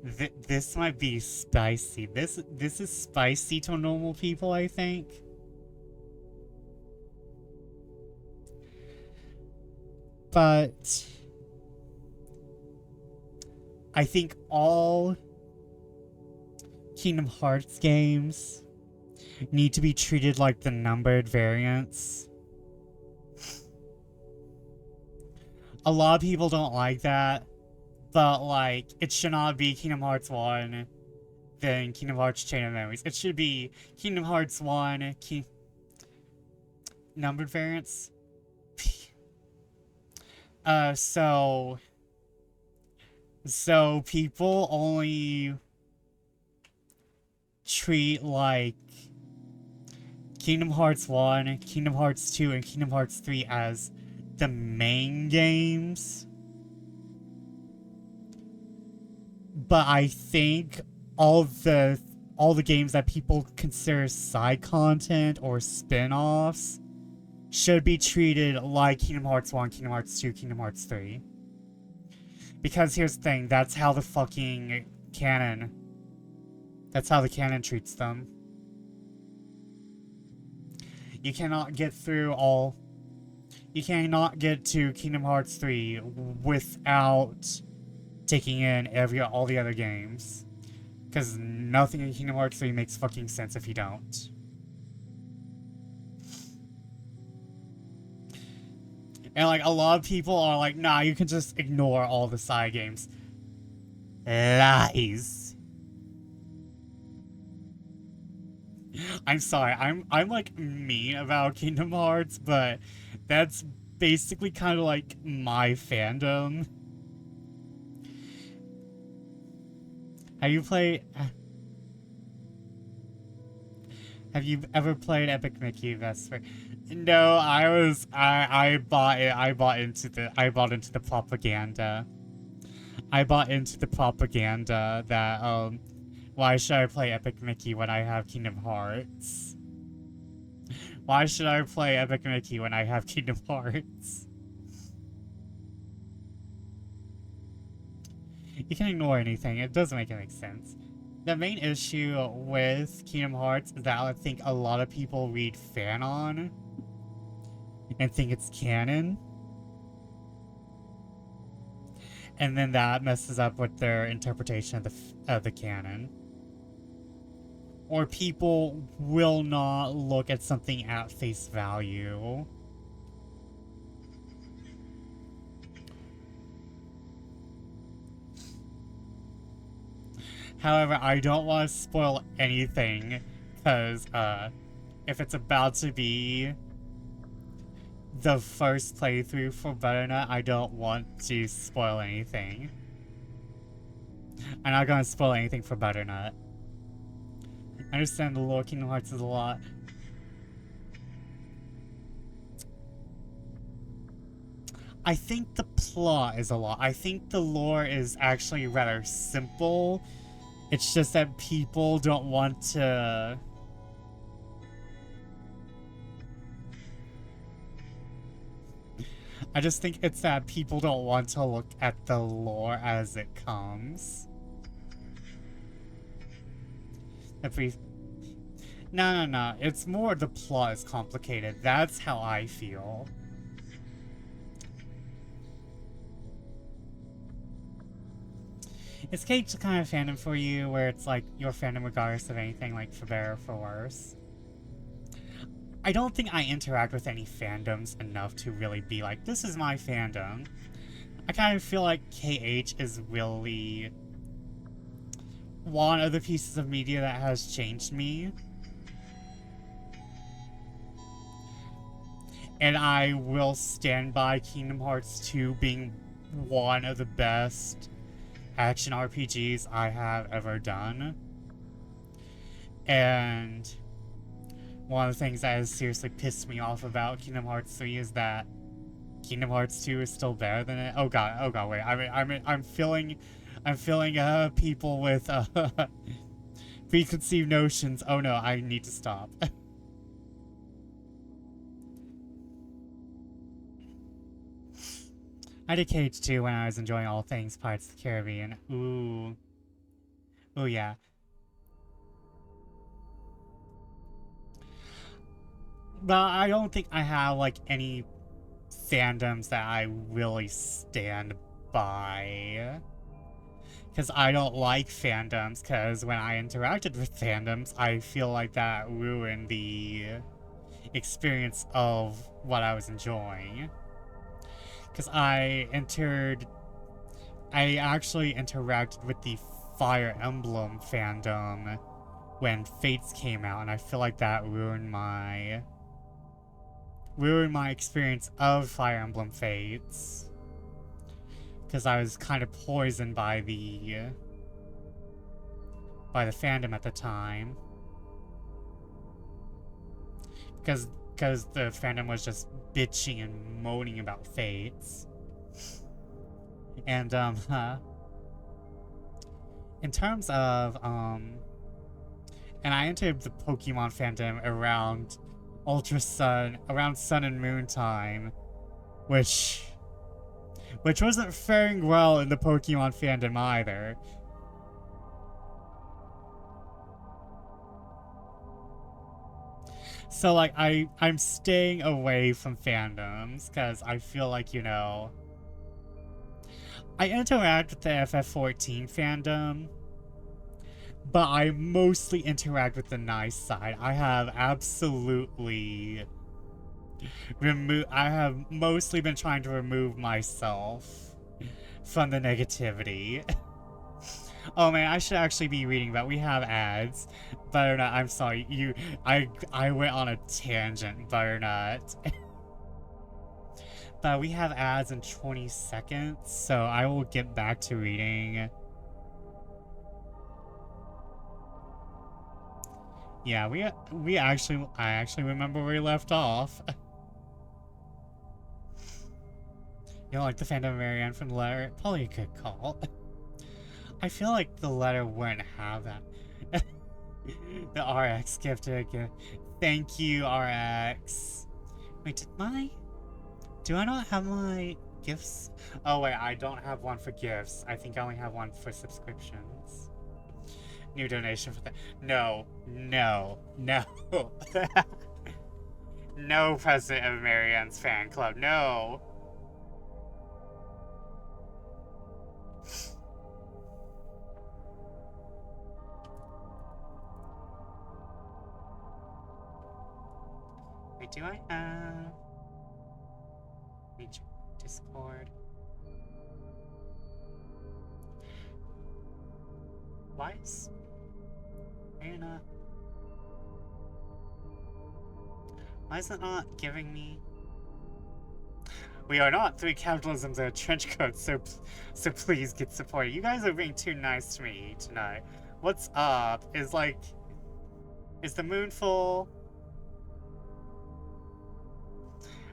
this might be spicy. This is spicy to normal people, I think. But I think all Kingdom Hearts games need to be treated like the numbered variants. A lot of people don't like that, but like, it should not be Kingdom Hearts 1, then Kingdom Hearts Chain of Memories. It should be Kingdom Hearts 1, numbered variants. So people only treat like Kingdom Hearts 1, Kingdom Hearts 2, and Kingdom Hearts 3 as the main games. But I think all the games that people consider side content or spin-offs should be treated like Kingdom Hearts 1, Kingdom Hearts 2, Kingdom Hearts 3. Because here's the thing, that's how the fucking canon... That's how the canon treats them. You cannot get through all... You cannot get to Kingdom Hearts 3 without taking in all the other games. Because nothing in Kingdom Hearts 3 makes fucking sense if you don't. And like, a lot of people are like, nah, you can just ignore all the side games. Lies. I'm sorry, I'm like mean about Kingdom Hearts, but that's basically kind of like my fandom. Have you ever played Epic Mickey Vesper? No, I bought it. I bought into the propaganda. I bought into the propaganda that why should I play Epic Mickey when I have Kingdom Hearts? Why should I play Epic Mickey when I have Kingdom Hearts? You can ignore anything, it doesn't make any sense. The main issue with Kingdom Hearts is that I think a lot of people read fanon and think it's canon. And then that messes up with their interpretation of the canon. Or people will not look at something at face value. However, I don't want to spoil anything, because if it's about to be the first playthrough for Butternut, I don't want to spoil anything. I'm not going to spoil anything for Butternut. I understand the lore Kingdom Hearts is a lot. I think the plot is a lot. I think the lore is actually rather simple. It's just that people don't want to... I just think it's that people don't want to look at the lore as it comes. No. It's more the plot is complicated. That's how I feel. Is Cage the kind of fandom for you where it's like your fandom regardless of anything, like for better or for worse? I don't think I interact with any fandoms enough to really be like, this is my fandom. I kind of feel like KH is really one of the pieces of media that has changed me. And I will stand by Kingdom Hearts 2 being one of the best action RPGs I have ever done. And one of the things that has seriously pissed me off about Kingdom Hearts 3 is that Kingdom Hearts 2 is still better than it. Oh god, wait. I'm feeling people with preconceived notions. Oh no, I need to stop. I did Cage 2 when I was enjoying all things Pirates of the Caribbean. Ooh. Ooh, yeah. But I don't think I have, like, any fandoms that I really stand by. Because I don't like fandoms, because when I interacted with fandoms, I feel like that ruined the experience of what I was enjoying. Because I actually interacted with the Fire Emblem fandom when Fates came out, and I feel like that ruined my experience of Fire Emblem Fates. Because I was kind of poisoned by the fandom at the time. Because the fandom was just bitching and moaning about Fates. And, in terms of, and I entered the Pokemon fandom around around Sun and Moon time, which wasn't faring well in the Pokemon fandom either. So, like, I'm staying away from fandoms, because I feel like, you know, I interact with the FF14 fandom, but I mostly interact with the nice side. I have absolutely I have mostly been trying to remove myself from the negativity. Oh man, I should actually be reading that. We have ads. Butternut, I'm sorry. I went on a tangent, Butternut. But we have ads in 20 seconds, so I will get back to reading. Yeah, I actually remember where we left off. You don't like the Phantom Marianne from the letter? Probably a good call. I feel like the letter wouldn't have that. The RX gifted a gift. Thank you, RX. Wait, do I not have my gifts? Oh wait, I don't have one for gifts. I think I only have one for subscriptions. New donation for that. No, no, no. No, president of Marianne's fan club, no. Wait, do I have... Let me check Discord. Why is... Anna... Why is it not giving me... We are not three capitalisms and a trench coat, so please get supported. You guys are being too nice to me tonight. What's up? Is the moon full?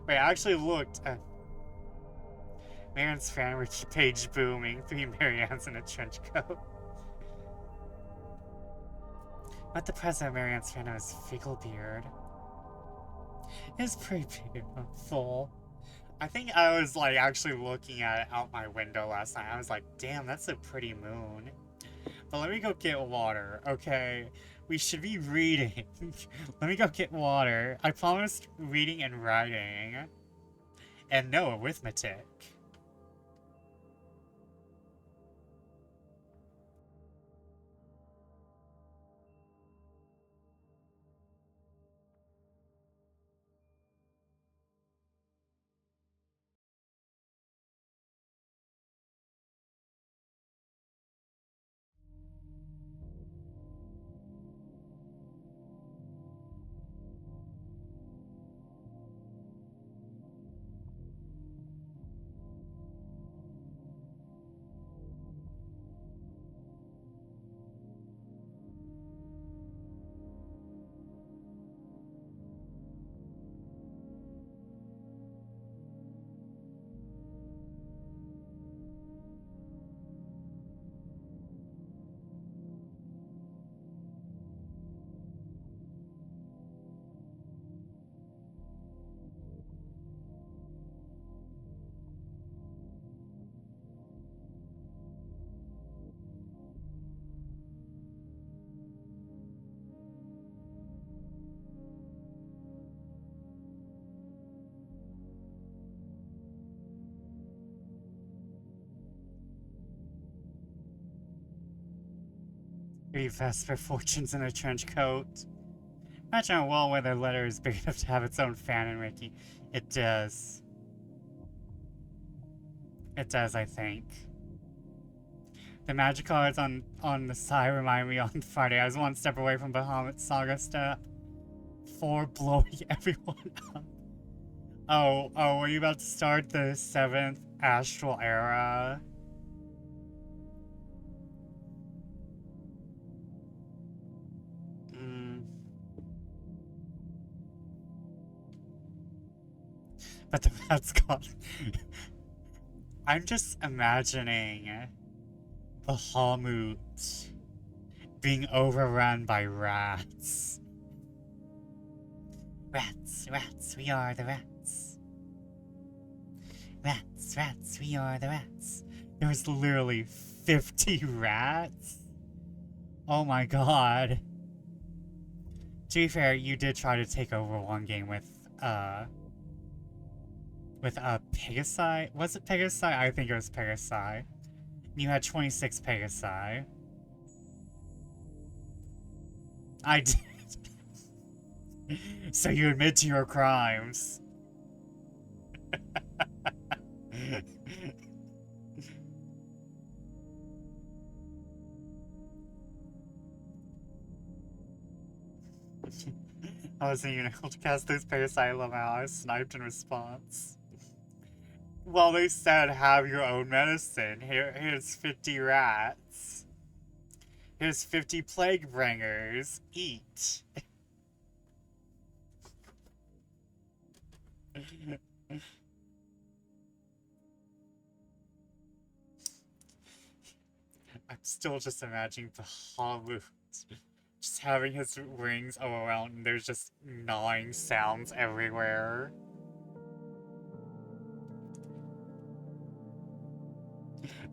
Wait, I actually looked at Marianne's fan wiki page booming. 3 Marianne's in a trench coat. But the president of Marianne's fan is Ficklebeard. It's pretty beautiful. I think I was like actually looking at it out my window last night. I was like, damn, that's a pretty moon. But let me go get water, okay? We should be reading. Let me go get water. I promised reading and writing. And no arithmetic. Vesper fortunes in a trench coat. Imagine a well-weathered letter is big enough to have its own fan and wiki. It does. It does, I think. The magic cards on the side remind me on Friday. I was one step away from Bahamut Saga Step 4 blowing everyone up. Oh, are you about to start the 7th Astral Era? But the rat's gone. I'm just imagining Bahamut being overrun by rats. Rats, we are the rats. Rats, we are the rats. There was literally 50 rats? Oh my god. To be fair, you did try to take over one game with Pegasi? Was it Pegasi? I think it was Pegasi. You had 26 Pegasi. I did. So you admit to your crimes. I wasn't even able to cast those Pegasi level out. I was sniped in response. Well, they said have your own medicine. Here's 50 rats. Here's 50 plague bringers. Eat. I'm still just imagining Bahamut just having his wings all around and there's just gnawing sounds everywhere.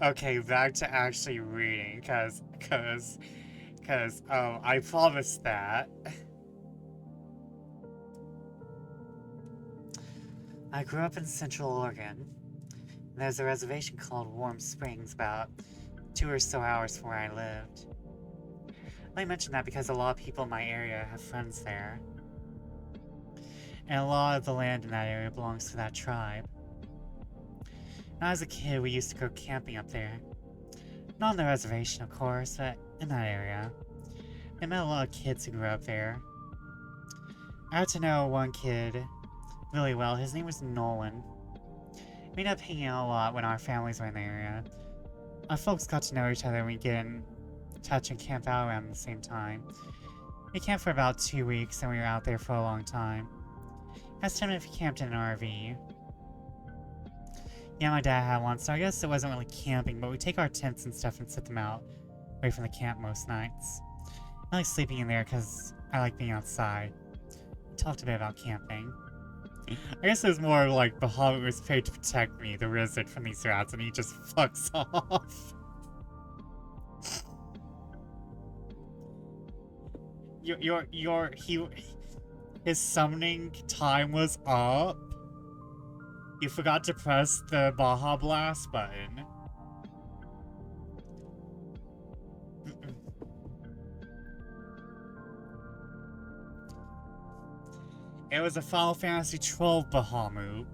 Okay, back to actually reading, cause, I promised that. I grew up in Central Oregon. There's a reservation called Warm Springs about 2 or so hours from where I lived. I mention that because a lot of people in my area have friends there. And a lot of the land in that area belongs to that tribe. When I was a kid, we used to go camping up there. Not on the reservation, of course, but in that area. I met a lot of kids who grew up there. I got to know one kid really well. His name was Nolan. We ended up hanging out a lot when our families were in the area. Our folks got to know each other and we'd get in touch and camp out around the same time. We camped for about 2 weeks and we were out there for a long time. Last time we camped in an RV. Yeah, my dad had one, so I guess it wasn't really camping, but we take our tents and stuff and set them out away from the camp most nights. I like sleeping in there because I like being outside. We talked a bit about camping. I guess it was more like Bahamut was paid to protect me, the wizard, from these rats, and he just fucks off. His summoning time was up. You forgot to press the Baja Blast button. It was a Final Fantasy XII Bahamut.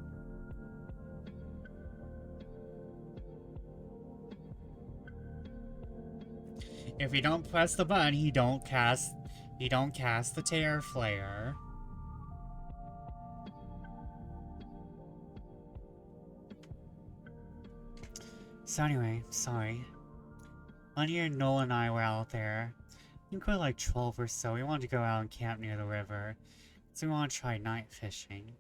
If you don't press the button, he don't cast the Terror Flare. So anyway, sorry. One year, Noel and I were out there. I think we were like 12 or so. We wanted to go out and camp near the river. So we want to try night fishing.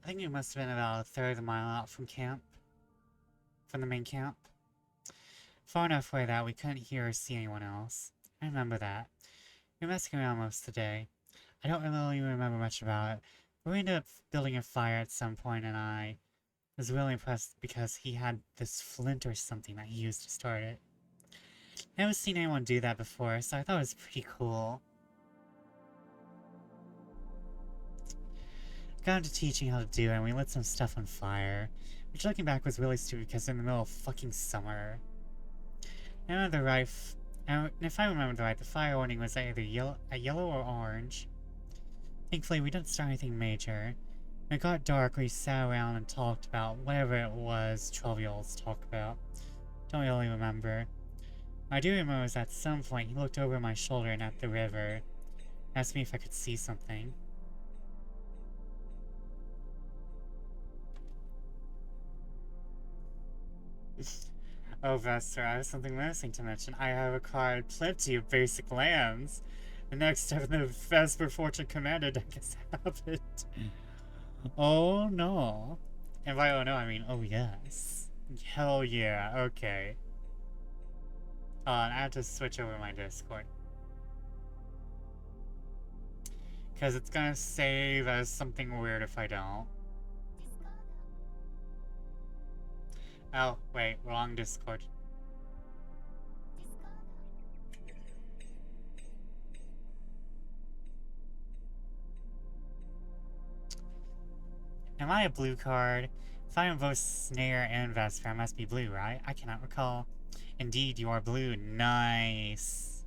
I think it must have been about a third of a mile out from camp. From the main camp. Far enough away that we couldn't hear or see anyone else. I remember that. We were messing around most of the day. I don't really remember much about it, but we ended up building a fire at some point and I was really impressed because he had this flint or something that he used to start it. I haven't seen anyone do that before, so I thought it was pretty cool. Got into teaching how to do it, and we lit some stuff on fire, which looking back was really stupid because in the middle of fucking summer. And if I remember right, the fire warning was either yellow or orange. Thankfully, we didn't start anything major. When it got dark, we sat around and talked about whatever it was 12-year-olds talk about. Don't really remember. What I do remember was at some point he looked over my shoulder and at the river, asked me if I could see something. Oh, Vester, I have something missing to mention. I have acquired plenty of basic lands. The next step in the Vesper Fortune Commander deck has happened. Oh no. And by oh no, I mean oh yes. Hell yeah, okay. I have to switch over my Discord. Because it's gonna save as something weird if I don't. Oh, wait, wrong Discord. Am I a blue card? If I am both Snare and Vesper, I must be blue, right? I cannot recall. Indeed, you are blue. Nice.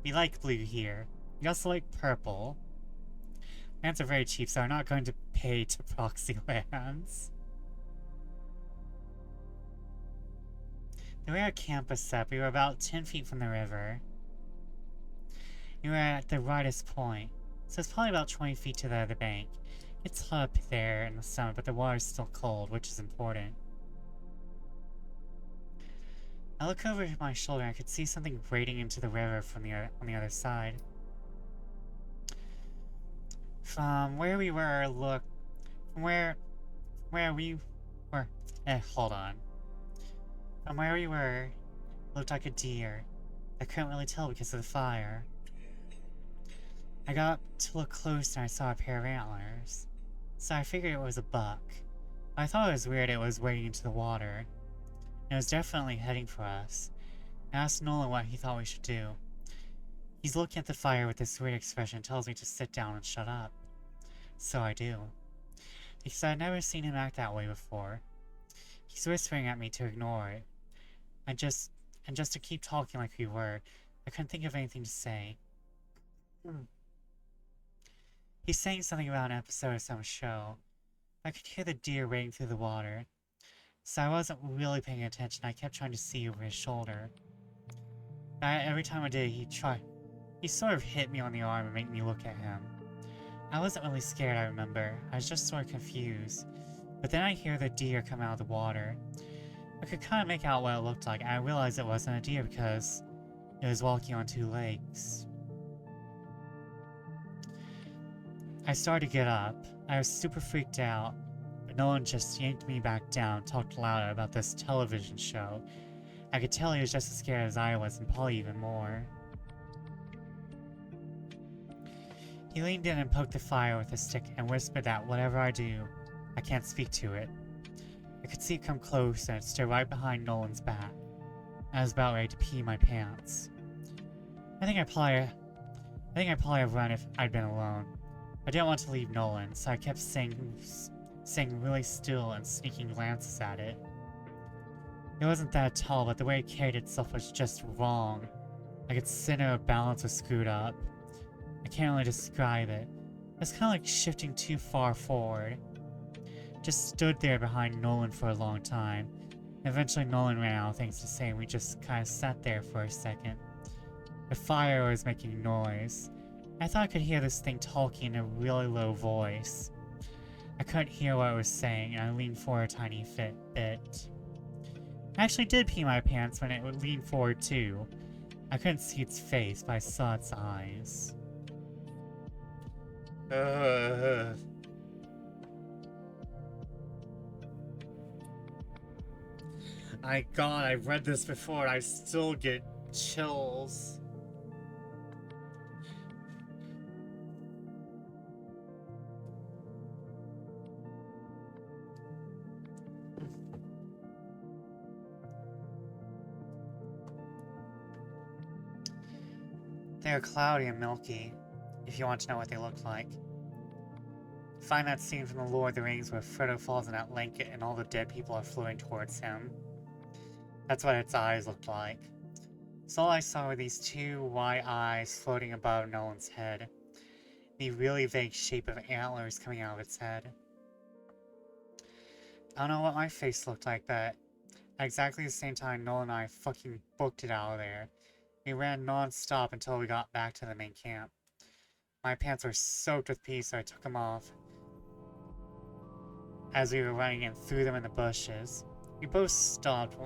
We like blue here. We also like purple. Lands are very cheap, so I'm not going to pay to proxy lands. The way our camp was set, we were about 10 feet from the river. We were at the rightest point, so it's probably about 20 feet to the other bank. It's hot up there in the summer, but the water's still cold, which is important. I look over my shoulder and I could see something wading into the river from on the other side. From where we were, from where we were, hold on. From where we were, it looked like a deer. I couldn't really tell because of the fire. I got to look close and I saw a pair of antlers. So I figured it was a buck. I thought it was weird it was wading into the water. It was definitely heading for us. I asked Nolan what he thought we should do. He's looking at the fire with this weird expression and tells me to sit down and shut up. So I do. Because I'd never seen him act that way before. He's whispering at me to ignore it. And just to keep talking like we were. I couldn't think of anything to say. He's saying something about an episode of some show. I could hear the deer wading through the water. So I wasn't really paying attention. I kept trying to see over his shoulder. Every time I did, he sort of hit me on the arm and made me look at him. I wasn't really scared, I remember. I was just sort of confused. But then I hear the deer come out of the water. I could kind of make out what it looked like, and I realized it wasn't a deer because it was walking on two legs. I started to get up. I was super freaked out, but Nolan just yanked me back down and talked louder about this television show. I could tell he was just as scared as I was, and probably even more. He leaned in and poked the fire with a stick and whispered that whatever I do, I can't speak to it. I could see it come close and it stood right behind Nolan's back. I was about ready to pee my pants. I think I'd probably have run if I'd been alone. I didn't want to leave Nolan, so I kept staying really still and sneaking glances at it. It wasn't that tall, but the way it carried itself was just wrong. Like its center of balance was screwed up. I can't really describe it. It's kind of like shifting too far forward. Just stood there behind Nolan for a long time. Eventually Nolan ran out of things to say and we just kind of sat there for a second. The fire was making noise. I thought I could hear this thing talking in a really low voice. I couldn't hear what it was saying and I leaned forward a tiny bit. I actually did pee my pants when it would lean forward too. I couldn't see its face, but I saw its eyes. God, I've read this before and I still get chills. They are cloudy and milky, if you want to know what they look like. Find that scene from The Lord of the Rings where Frodo falls in that blanket and all the dead people are floating towards him. That's what its eyes looked like. So all I saw were these two white eyes floating above Nolan's head. The really vague shape of antlers coming out of its head. I don't know what my face looked like, but at exactly the same time Nolan and I fucking booked it out of there. We ran non-stop until we got back to the main camp. My pants were soaked with pee, so I took them off as we were running and threw them in the bushes. We both stopped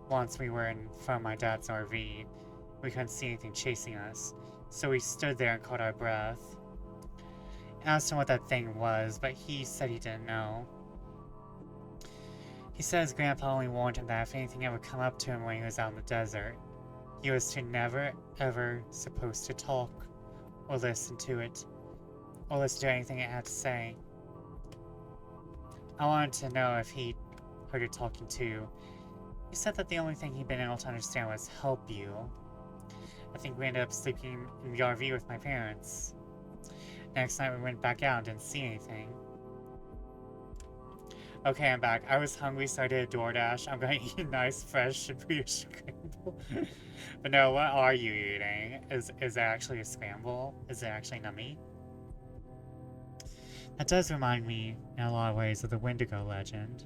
once we were in front of my dad's RV. We couldn't see anything chasing us, so we stood there and caught our breath. I asked him what that thing was, but he said he didn't know. He said his grandpa only warned him that if anything ever come up to him when he was out in the desert, he was to never ever supposed to talk or listen to it, or listen to anything it had to say. I wanted to know if he heard it talking too. He said that the only thing he'd been able to understand was help you. I think we ended up sleeping in the RV with my parents. Next night we went back out and didn't see anything. Okay, I'm back. I was hungry, so I did a DoorDash. I'm gonna eat a nice, fresh British scramble. But no, what are you eating? Is it actually a scramble? Is it actually nummy? That does remind me, in a lot of ways, of the Wendigo legend.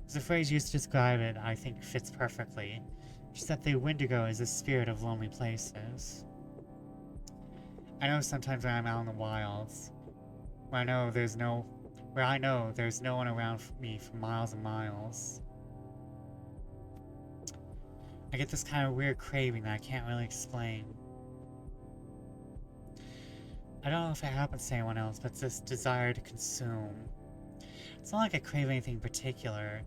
There's a phrase used to describe it I think fits perfectly, which is that the Wendigo is the spirit of lonely places. I know sometimes when I'm out in the wilds, where I know there's no one around me for miles and miles, I get this kind of weird craving that I can't really explain. I don't know if it happens to anyone else, but it's this desire to consume. It's not like I crave anything particular.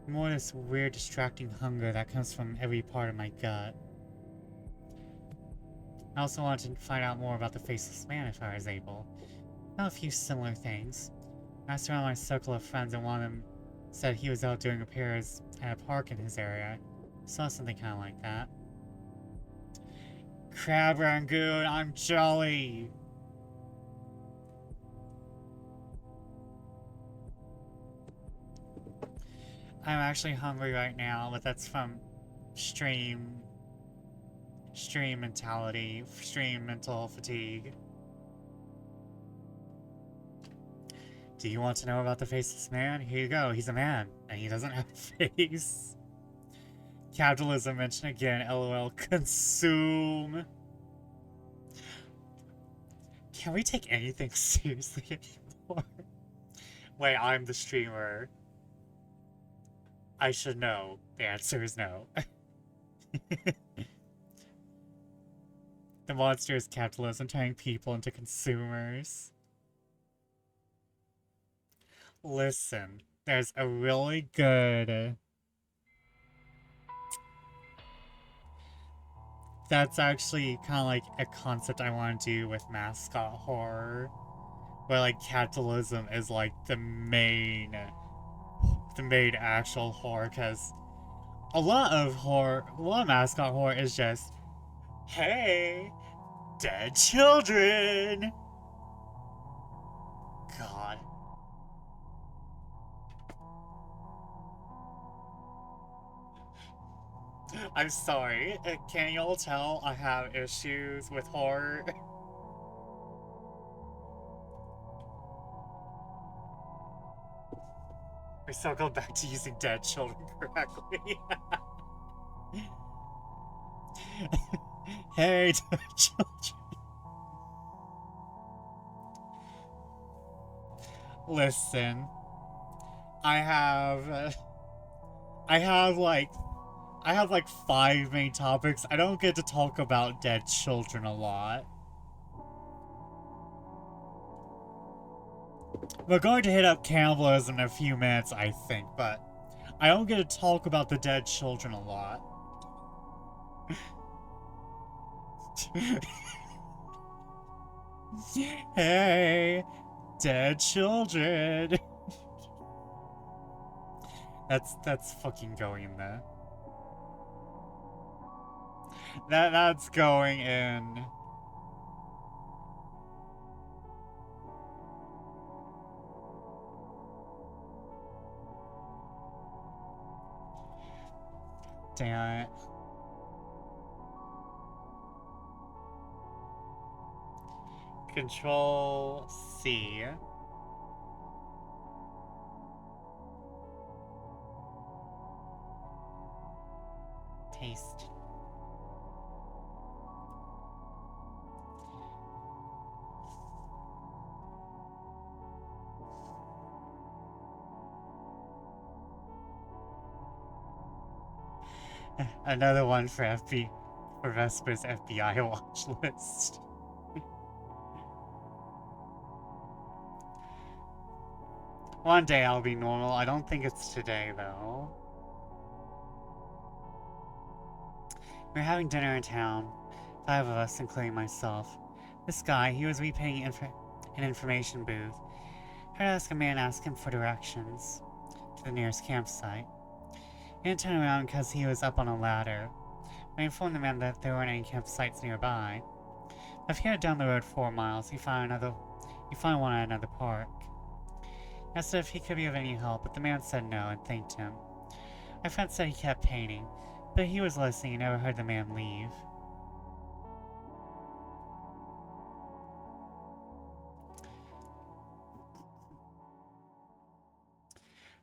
More this weird distracting hunger that comes from every part of my gut. I also wanted to find out more about the Faceless Man if I was able. I know a few similar things. I asked around my circle of friends and one of them said he was out doing repairs at a park in his area. Saw something kind of like that. Crab Rangoon, I'm jolly! I'm actually hungry right now, but that's from stream mentality, stream mental fatigue. Do you want to know about the Faceless Man? Here you go, he's a man, and he doesn't have a face. Capitalism mentioned again, lol, consume. Can we take anything seriously anymore? Wait, I'm the streamer. I should know. The answer is no. The monster is capitalism turning people into consumers. Listen, there's a really good... That's actually kind of like a concept I want to do with mascot horror. Where like capitalism is like the main actual horror, because a lot of mascot horror is just, hey, dead children. God. I'm sorry. Can y'all tell I have issues with horror? We still go back to using dead children correctly. Hey, dead children. Listen. I have like 5 main topics. I don't get to talk about dead children a lot. We're going to hit up cannibalism in a few minutes, I think, but I don't get to talk about the dead children a lot. Hey, dead children. That's fucking going in there. That's going in. Damn it. Control C. Taste. Another one for Vesper's FBI watch list. One day I'll be normal. I don't think it's today, though. We're having dinner in town. 5 of us, including myself. This guy, he was repaying an information booth. Heard ask a man ask him for directions to the nearest campsite. He didn't turn around because he was up on a ladder. I informed the man that there weren't any campsites nearby. But if he headed down the road 4 miles, he found one at another park. He asked if he could be of any help, but the man said no and thanked him. My friend said he kept painting, but he was listening and never heard the man leave.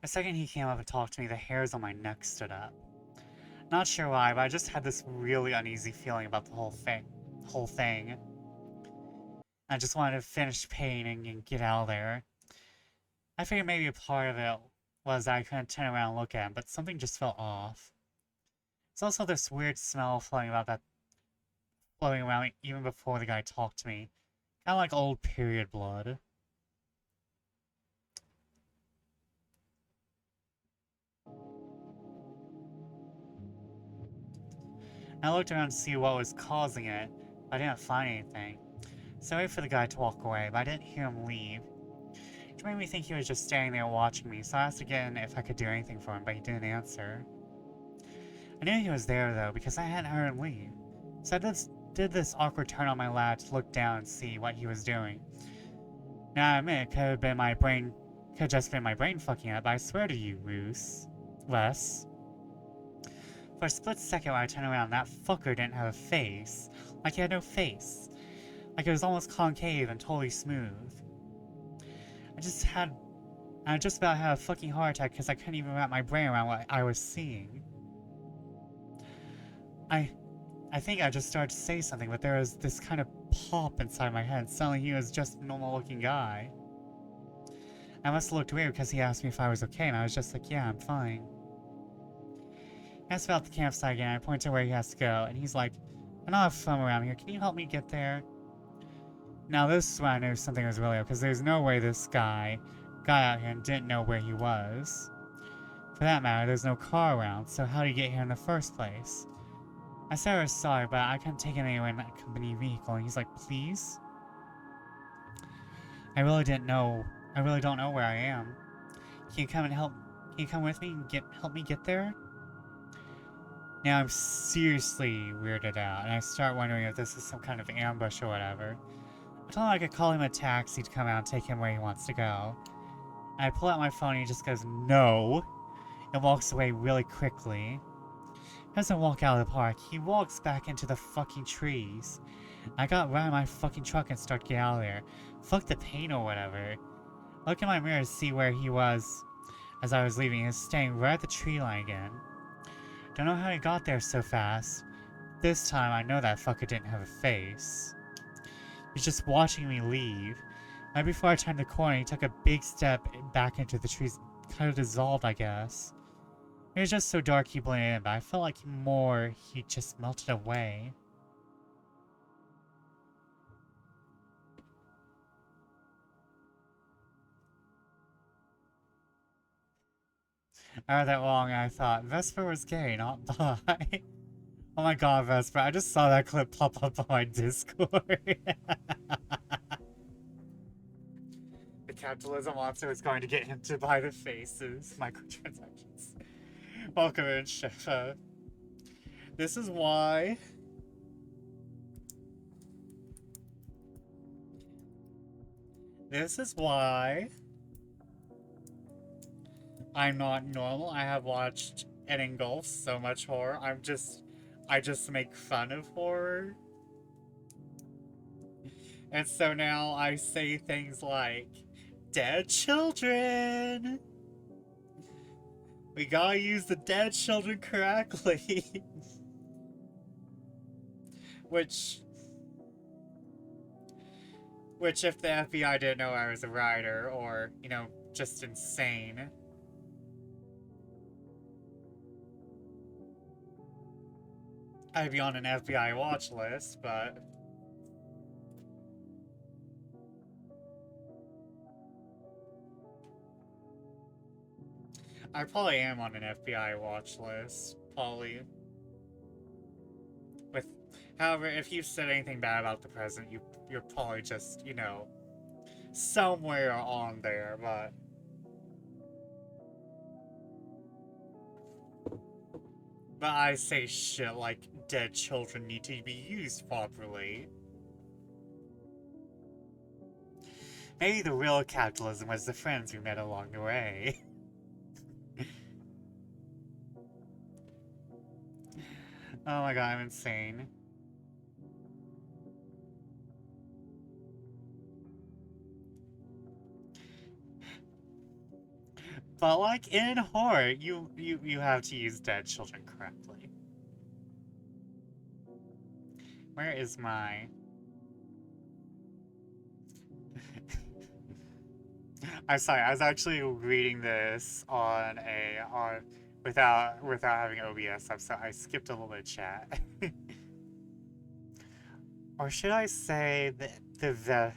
The second he came up and talked to me, the hairs on my neck stood up. Not sure why, but I just had this really uneasy feeling about the whole thing. I just wanted to finish painting and get out of there. I figured maybe a part of it was that I couldn't turn around and look at him, but something just felt off. There's also this weird smell floating around even before the guy talked to me. Kind of like old period blood. I looked around to see what was causing it, but I didn't find anything. So I waited for the guy to walk away, but I didn't hear him leave. It made me think he was just standing there watching me, so I asked again if I could do anything for him, but he didn't answer. I knew he was there though, because I hadn't heard him leave. So I did this awkward turn on my lap to look down and see what he was doing. Now I admit it could just been my brain fucking up, but I swear to you, Les. For a split second when I turned around, that fucker didn't have a face. Like he had no face. Like it was almost concave and totally smooth. I just about had a fucking heart attack because I couldn't even wrap my brain around what I was seeing. I think I just started to say something, but there was this kind of pop inside my head. Suddenly he was just a normal looking guy. I must have looked weird because he asked me if I was okay, and I was just like, yeah, I'm fine. He asked about the campsite again, I pointed to where he has to go, and he's like, I don't have fun around here, can you help me get there? Now this is when I knew something was really up, because there's no way this guy got out here and didn't know where he was. For that matter, there's no car around, so how did he get here in the first place? I said I was sorry, but I couldn't take him anywhere in that company vehicle, and he's like, please? I really don't know where I am. Can you come with me and help me get there? Now I'm seriously weirded out, and I start wondering if this is some kind of ambush or whatever. I told him I could call him a taxi to come out and take him where he wants to go. And I pull out my phone and he just goes, no, and walks away really quickly. He doesn't walk out of the park, he walks back into the fucking trees. I got right in my fucking truck and start getting out of there. Fuck the pain or whatever. I look in my mirror to see where he was as I was leaving. He was staying right at the tree line again. Don't know how he got there so fast. This time I know that fucker didn't have a face. He's just watching me leave. Right before I turned the corner, he took a big step back into the trees, kind of dissolved, I guess. It was just so dark he blended in, but I felt like he just melted away. I read that wrong and I thought, Vesper was gay, not bi. Oh my god, Vesper, I just saw that clip pop up on my Discord. The capitalism monster is going to get him to buy the faces. Microtransactions. Welcome in, Shefa. This is why... I'm not normal. I have watched and engulfed so much horror. I just make fun of horror. And so now I say things like, dead children! We gotta use the dead children correctly. Which if the FBI didn't know I was a writer, or, you know, just insane, I'd be on an FBI watch list, but... I probably am on an FBI watch list, probably. However, if you said anything bad about the president, you're probably just, you know, somewhere on there, but... But I say shit like dead children need to be used properly. Maybe the real capitalism was the friends we met along the way. Oh my god, I'm insane. But like in horror, you have to use dead children correctly. Where is my... I'm sorry, I was actually reading this on without having OBS up, so I skipped a little bit of chat. Or should I say the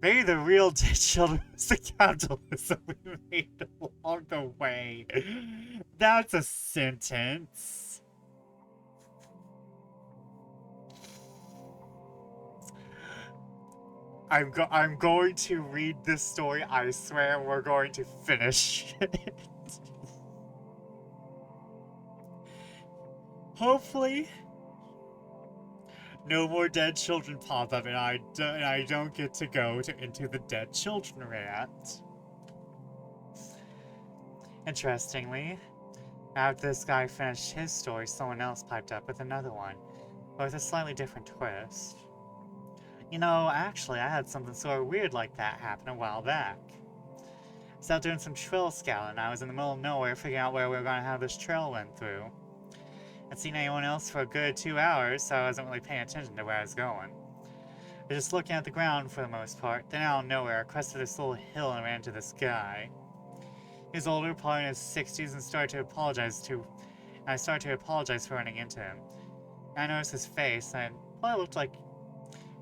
maybe the real dead children was the capitalism we made along the way. That's a sentence. I'm going to read this story. I swear we're going to finish it. Hopefully, no more dead children pop up, and I don't get to go into the dead children rant. Interestingly, after this guy finished his story, someone else piped up with another one, but with a slightly different twist. You know, actually, I had something sort of weird like that happen a while back. I was out doing some trail scouting, and I was in the middle of nowhere figuring out where we were going to have this trail run through. I hadn't seen anyone else for a good 2 hours, so I wasn't really paying attention to where I was going. I was just looking at the ground for the most part. Then out of nowhere, I crested this little hill and ran into this guy. He was older, probably in his 60s, and I started to apologize for running into him. And I noticed his face, and it probably looked like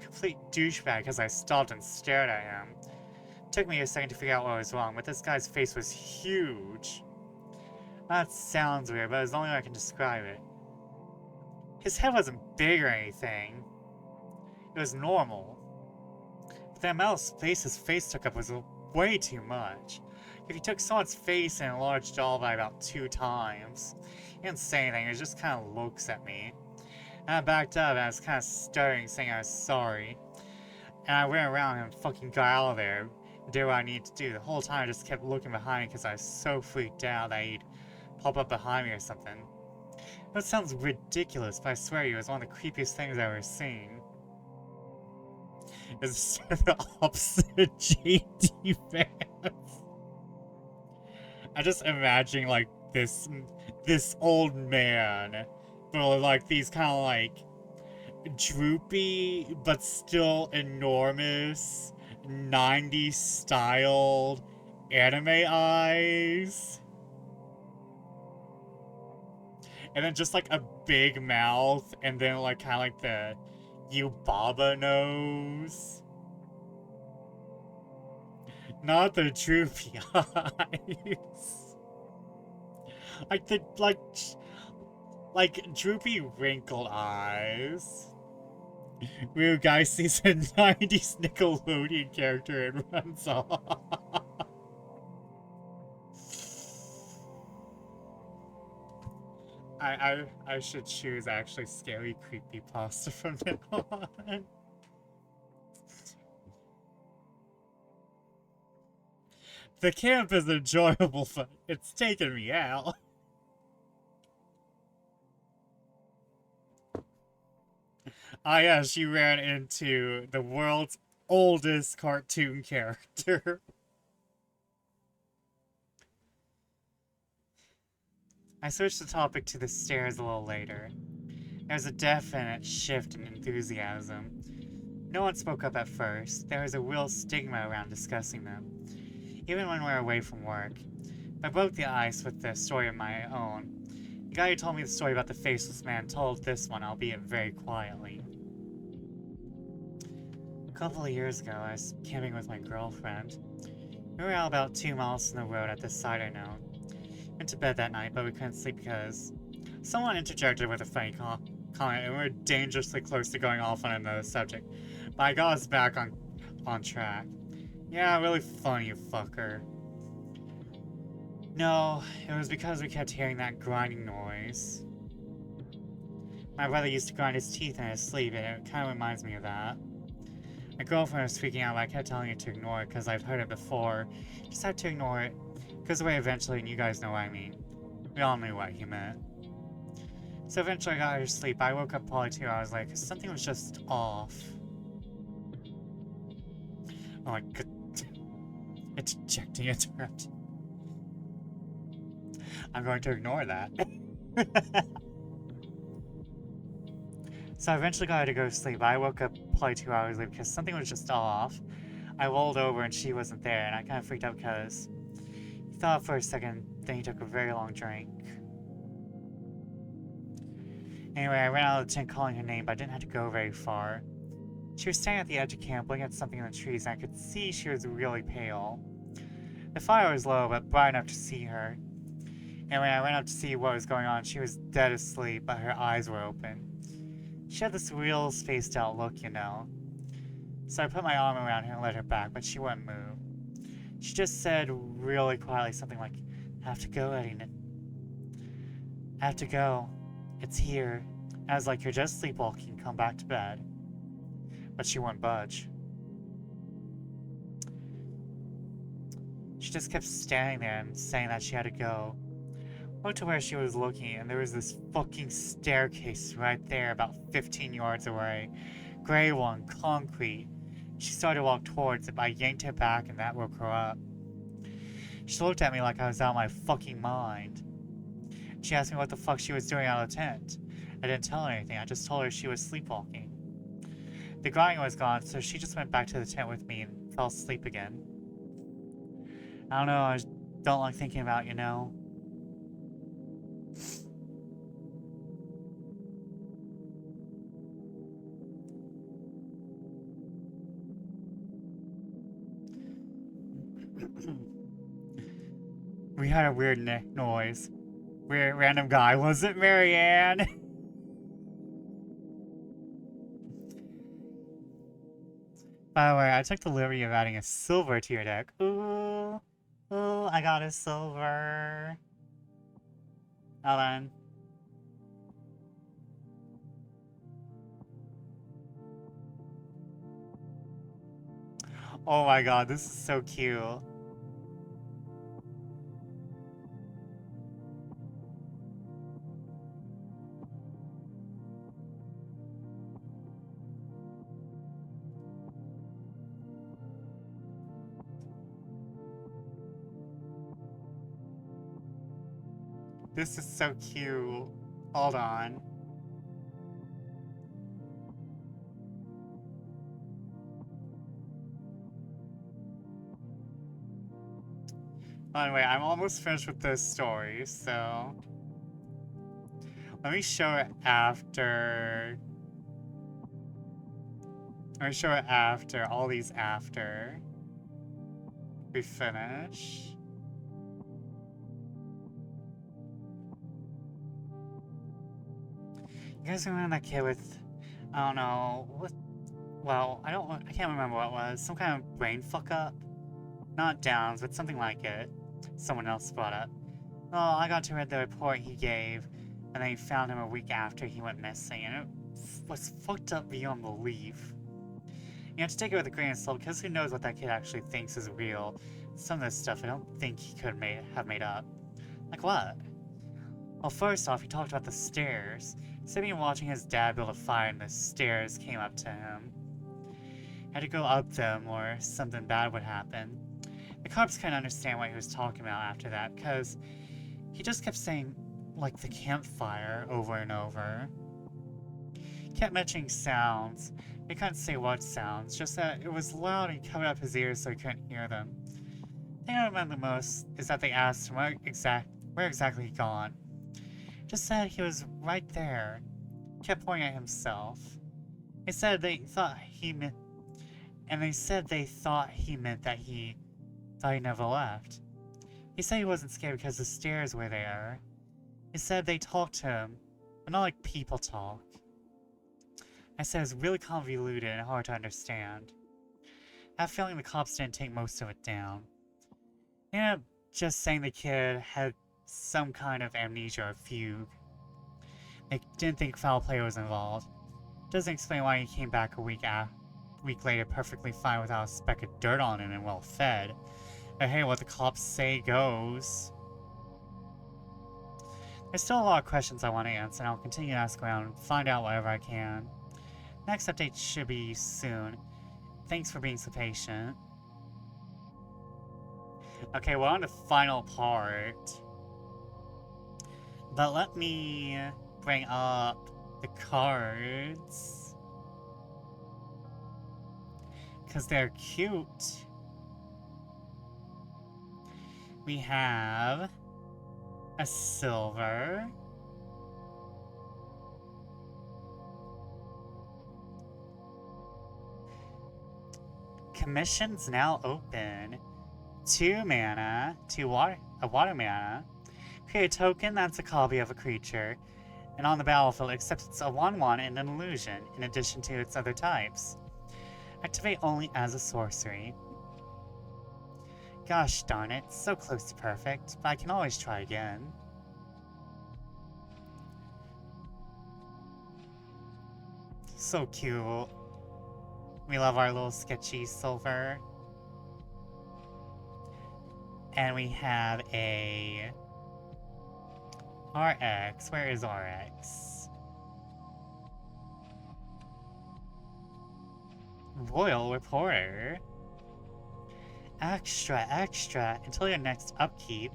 a complete douchebag because I stopped and stared at him. It took me a second to figure out what was wrong, but this guy's face was huge. That sounds weird, but it's the only way I can describe it. His head wasn't big or anything. It was normal. But the amount of space his face took up was way too much. If he took someone's face and enlarged all by about 2 times. He didn't say anything, he just kind of looks at me. And I backed up and I was kind of stuttering, saying I was sorry. And I went around and fucking got out of there and did what I needed to do. The whole time I just kept looking behind me because I was so freaked out that he'd pop up behind me or something. That sounds ridiculous, but I swear you, it was one of the creepiest things I've ever seen. It's the opposite of JD fans. I just imagine like this old man, but like these kind of like droopy but still enormous 90s styled anime eyes. And then just like a big mouth, and then like kind of like the Yubaba nose. Not the droopy eyes. Like the like droopy wrinkled eyes. Real guy sees a 90s Nickelodeon character and runs off. I should choose actually scary creepypasta from now on. The camp is enjoyable, but it's taken me out. Ah yes, you ran into the world's oldest cartoon character. I switched the topic to the stairs a little later. There was a definite shift in enthusiasm. No one spoke up at first. There was a real stigma around discussing them, even when we were away from work. I broke the ice with the story of my own. The guy who told me the story about the faceless man told this one, albeit very quietly. A couple of years ago, I was camping with my girlfriend. We were out about 2 miles from the road at this site I know. Went to bed that night, but we couldn't sleep because someone interjected with a funny comment, and we were dangerously close to going off on another subject. But I got us back on track. Yeah, really funny, you fucker. No, it was because we kept hearing that grinding noise. My brother used to grind his teeth in his sleep, and it kind of reminds me of that. My girlfriend was freaking out, but I kept telling her to ignore it because I've heard it before. Just had to ignore it. Goes away eventually, and you guys know what I mean. We all knew what he meant. So eventually I got her to sleep. I woke up probably 2 hours late because something was just off. Oh my god. Interjecting interrupt. I'm going to ignore that. So I eventually got her to go to sleep. I woke up probably 2 hours late because something was just off. I rolled over and she wasn't there, and I kind of freaked out because he thought for a second, then he took a very long drink. Anyway, I ran out of the tent calling her name, but I didn't have to go very far. She was standing at the edge of camp, looking at something in the trees, and I could see she was really pale. The fire was low, but bright enough to see her. And when I ran up to see what was going on, she was dead asleep, but her eyes were open. She had this real spaced out look, you know. So I put my arm around her and led her back, but she wouldn't move. She just said really quietly something like, "I have to go, Eddie. I have to go. It's here." I was like, "You're just sleepwalking. Come back to bed." But she wouldn't budge. She just kept standing there and saying that she had to go. I looked to where she was looking, and there was this fucking staircase right there, about 15 yards away. Gray one, concrete. She started to walk towards it, but I yanked her back, and that woke her up. She looked at me like I was out of my fucking mind. She asked me what the fuck she was doing out of the tent. I didn't tell her anything, I just told her she was sleepwalking. The grinding was gone, so she just went back to the tent with me and fell asleep again. I don't know, I just don't like thinking about, you know. We had a weird noise. Weird random guy, was it Marianne? By the way, I took the liberty of adding a silver to your deck. Ooh, ooh, I got a silver. Hold on. Oh my god, this is so cute. This is so cute. Hold on. Anyway, I'm almost finished with this story, so let me show it after. Let me show it after, all these after we finish. You guys remember that kid with, I don't know, what, well, I can't remember what it was. Some kind of brain fuck up? Not Downs, but something like it. Someone else brought up. Well, I got to read the report he gave, and they found him a week after he went missing, and it was fucked up beyond belief. You have to take it with a grain of salt, because who knows what that kid actually thinks is real. Some of this stuff I don't think he could have made up. Like what? Well, first off, he talked about the stairs. He said he was watching his dad build a fire and the stairs came up to him. He had to go up them or something bad would happen. The cops couldn't understand what he was talking about after that, because he just kept saying, like, the campfire over and over. He kept mentioning sounds. He couldn't say what sounds, just that it was loud and he covered up his ears so he couldn't hear them. The thing I remember the most is that they asked him where exactly he'd gone. Just said he was right there. Kept pointing at himself. They said they thought he meant, and they said they thought he meant that he thought he never left. He said he wasn't scared because the stairs were there. He said they talked to him, but not like people talk. I said it was really convoluted and hard to understand. I have a feeling the cops didn't take most of it down. They ended up just saying the kid had some kind of amnesia or fugue. They didn't think foul play was involved. Doesn't explain why he came back a week later perfectly fine without a speck of dirt on him and well fed. But hey, what the cops say goes. There's still a lot of questions I want to answer, and I'll continue to ask around and find out whatever I can. Next update should be soon. Thanks for being so patient. Okay, we're on the final part. But let me bring up the cards. because they're cute. We have a silver. Commissions now open. 2 mana, a water mana. Create a token that's a copy of a creature, and on the battlefield except it's a 1/1 and an illusion, in addition to its other types. Activate only as a sorcery. Gosh darn it, so close to perfect, but I can always try again. So cute. We love our little sketchy silver. And we have a RX. Where is RX? Royal Reporter. Extra, extra. Until your next upkeep,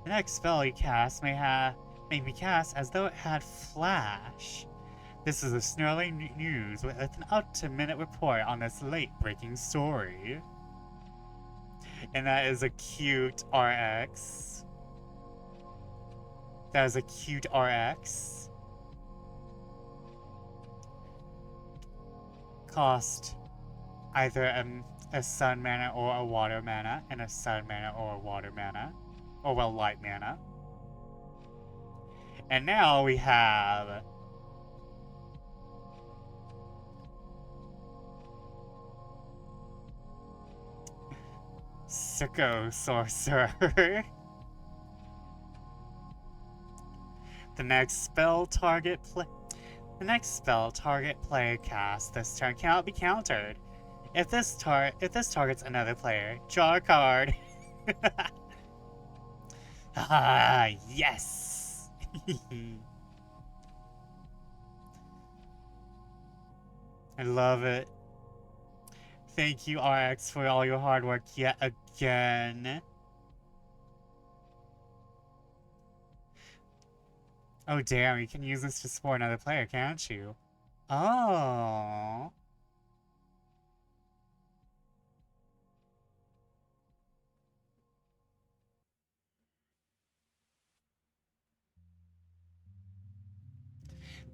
the next spell you cast may be cast as though it had flash. This is a snarling news with an up-to-minute report on this late-breaking story. And that is a cute RX. That is a cute RX. Cost either a sun mana or a water mana, and a sun mana or a water mana. Or, well, light mana. And now we have Sicko Sorcerer. The next spell target player casts this turn cannot be countered. If this targets another player, draw a card. Ah, yes. I love it. Thank you, RX, for all your hard work yet again. Oh, damn, you can use this to support another player, can't you? Oh.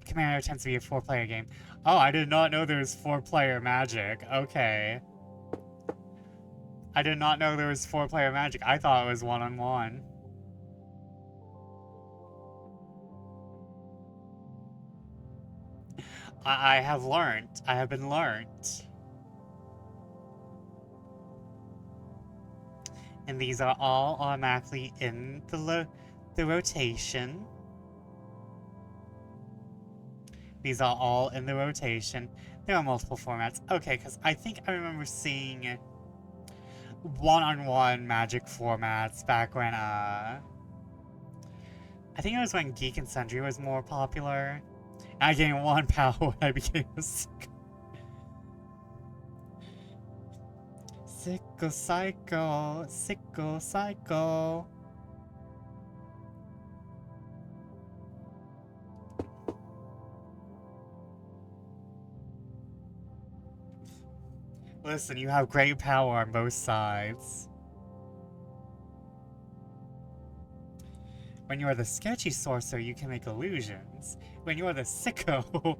Commander tends to be a 4-player game. Oh, I did not know there was 4-player Magic. Okay. I did not know there was 4-player Magic. I thought it was 1-on-1. I have learned. I have been learned. And these are all automatically in the rotation. These are all in the rotation. There are multiple formats. Okay, because I think I remember seeing 1-on-1 Magic formats back when, I think it was when Geek and Sundry was more popular. And I gained 1 power when I became a Sicko. Sicko Psycho. Sicko Psycho. Listen, you have great power on both sides. When you are the sketchy sorcerer, you can make illusions. When you are the sicko,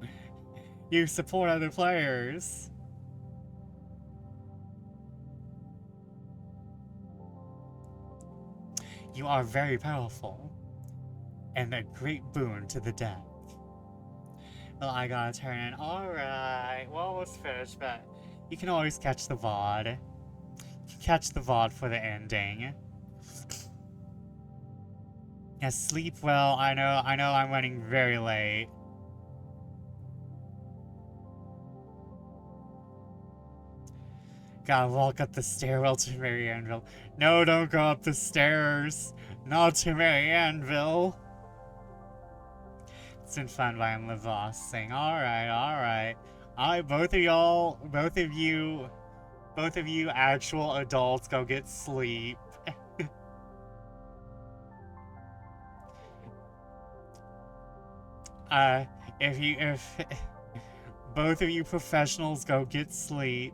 you support other players. You are very powerful, and a great boon to the deck. Well, I gotta turn in. Alright, well, almost finished, but you can always catch the VOD. You can catch the VOD for the ending. Yeah, sleep well. I know I'm running very late. Gotta walk up the stairwell to Mary Anville. No, don't go up the stairs. Not to Mary Anville. It's been fun by Live Lost saying, alright. Both of you actual adults go get sleep. if both of you professionals go get sleep.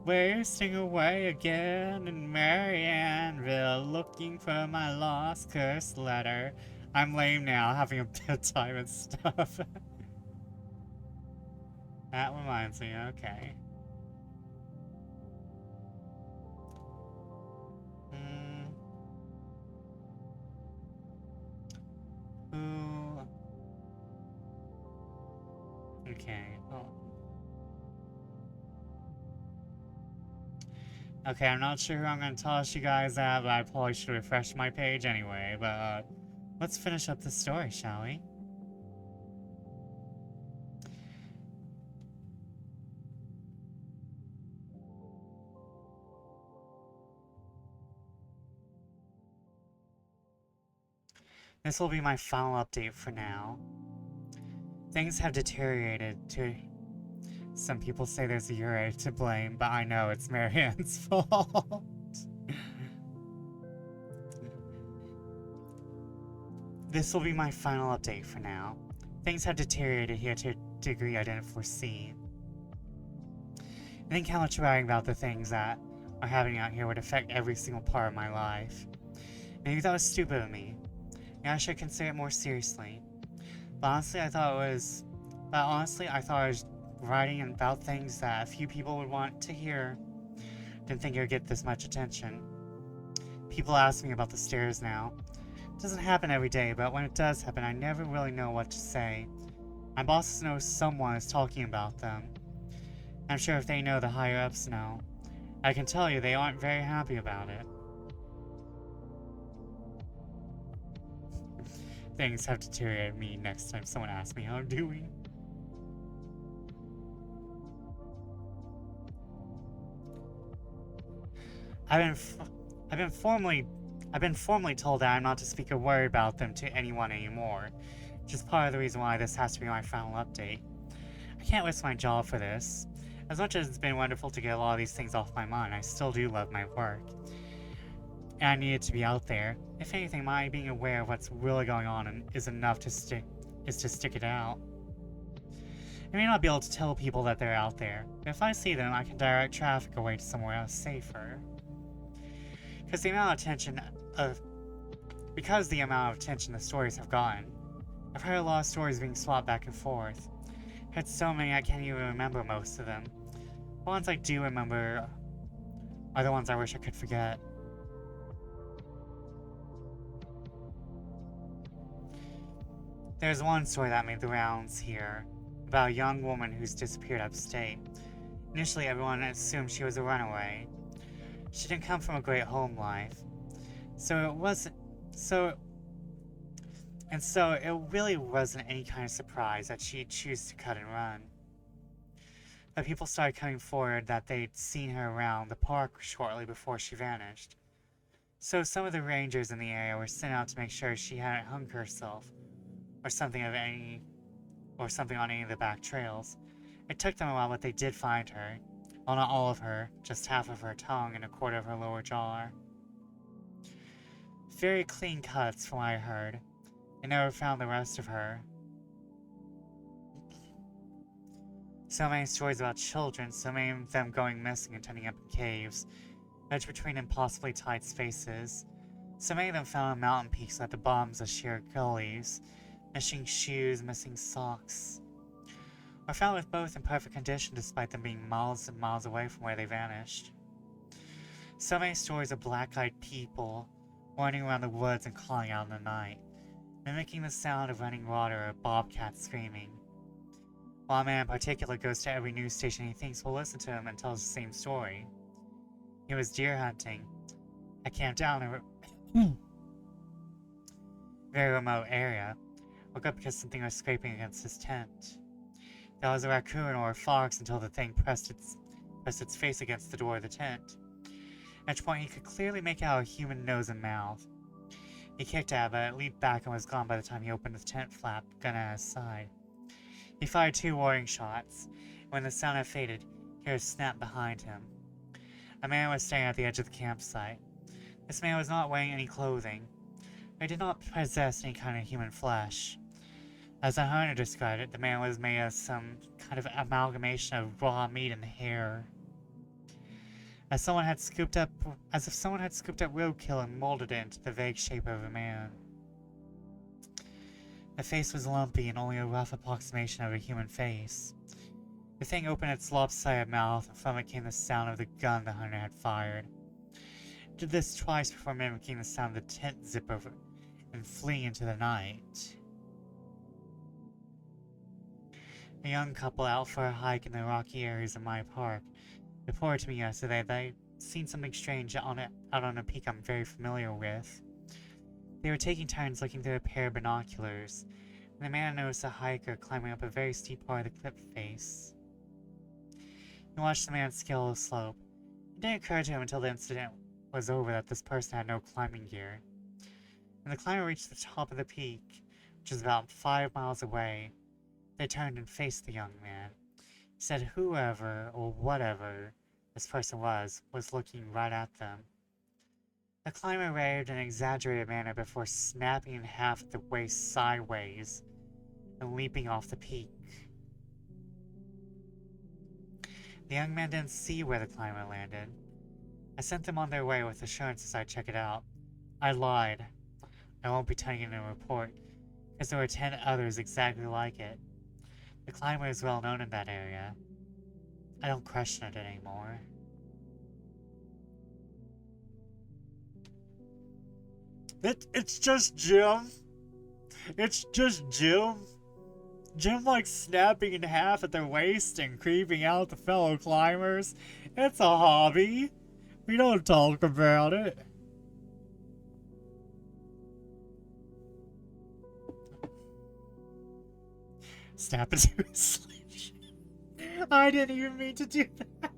Wasting away again in Marianneville, looking for my lost cursed letter. I'm lame now, having a bedtime and stuff. That reminds me, okay. Who? Okay, oh. Okay, I'm not sure who I'm gonna toss you guys at, but I probably should refresh my page anyway, but let's finish up the story, shall we? This will be my final update for now. Things have deteriorated to... Some people say there's a Ure to blame, but I know it's Marianne's fault. This will be my final update for now. Things have deteriorated here to a degree I didn't foresee. I think how much writing about the things that are happening out here would affect every single part of my life. Maybe that was stupid of me. Maybe I should consider it more seriously. But honestly, I thought I was writing about things that a few people would want to hear. Didn't think it would get this much attention. People ask me about the stairs now. It doesn't happen every day, but when it does happen, I never really know what to say. My bosses know someone is talking about them. I'm sure if they know, the higher-ups know. I can tell you they aren't very happy about it. Things have deteriorated me next time someone asks me how I'm doing. I've been formally told that I'm not to speak a word about them to anyone anymore, which is part of the reason why this has to be my final update. I can't risk my job for this. As much as it's been wonderful to get a lot of these things off my mind, I still do love my work. And I need it to be out there. If anything, my being aware of what's really going on is enough to stick it out. I may not be able to tell people that they're out there, but if I see them, I can direct traffic away to somewhere else safer. Because the amount of attention the stories have gotten. I've heard a lot of stories being swapped back and forth. I've heard so many I can't even remember most of them. The ones I do remember are the ones I wish I could forget. There's one story that made the rounds here, about a young woman who's disappeared upstate. Initially, everyone assumed she was a runaway. She didn't come from a great home life, so it really wasn't any kind of surprise that she'd choose to cut and run. But people started coming forward that they'd seen her around the park shortly before she vanished. So some of the rangers in the area were sent out to make sure she hadn't hung herself, or something on any of the back trails. It took them a while, but they did find her. Well, not all of her, just half of her tongue and a quarter of her lower jaw. Very clean cuts from what I heard. They never found the rest of her. So many stories about children, so many of them going missing and ending up in caves, wedged between impossibly tight spaces. So many of them found on mountain peaks at the bottoms of sheer gullies, missing shoes, missing socks. Or found with both in perfect condition despite them being miles and miles away from where they vanished. So many stories of black-eyed people wandering around the woods and calling out in the night, mimicking the sound of running water or a bobcat screaming. While a man in particular goes to every news station he thinks will listen to him and tells the same story. He was deer hunting. I camped out in a very remote area. Woke up because something was scraping against his tent. There was a raccoon or a fox until the thing pressed its face against the door of the tent, at which point he could clearly make out a human nose and mouth. He kicked at it, but it leaped back and was gone by the time he opened the tent flap, gun at his side. He fired 2 warning shots, and when the sound had faded, he heard a snap behind him. A man was standing at the edge of the campsite. This man was not wearing any clothing. He did not possess any kind of human flesh. As the hunter described it, the man was made of some kind of amalgamation of raw meat and hair. as if someone had scooped up roadkill and molded it into the vague shape of a man. The face was lumpy and only a rough approximation of a human face. The thing opened its lopsided mouth, and from it came the sound of the gun the hunter had fired. It did this twice before mimicking the sound of the tent zipper and fleeing into the night. A young couple out for a hike in the rocky areas of my park reported to me yesterday that they'd seen something strange out on a peak I'm very familiar with. They were taking turns looking through a pair of binoculars, and the man noticed a hiker climbing up a very steep part of the cliff face. He watched the man scale the slope. It didn't occur to him until the incident was over that this person had no climbing gear. When the climber reached the top of the peak, which was about 5 miles away, they turned and faced the young man. He said whoever or whatever this person was looking right at them. The climber raved in an exaggerated manner before snapping in half at the waist sideways and leaping off the peak. The young man didn't see where the climber landed. I sent them on their way with assurances I'd check it out. I lied. I won't be turning in a report, because there were 10 others exactly like it. The climber is well known in that area. I don't question it anymore. It's just Jim. It's just Jim. Jim likes snapping in half at their waist and creeping out the fellow climbers. It's a hobby. We don't talk about it. Snap into his sleeve. I didn't even mean to do that.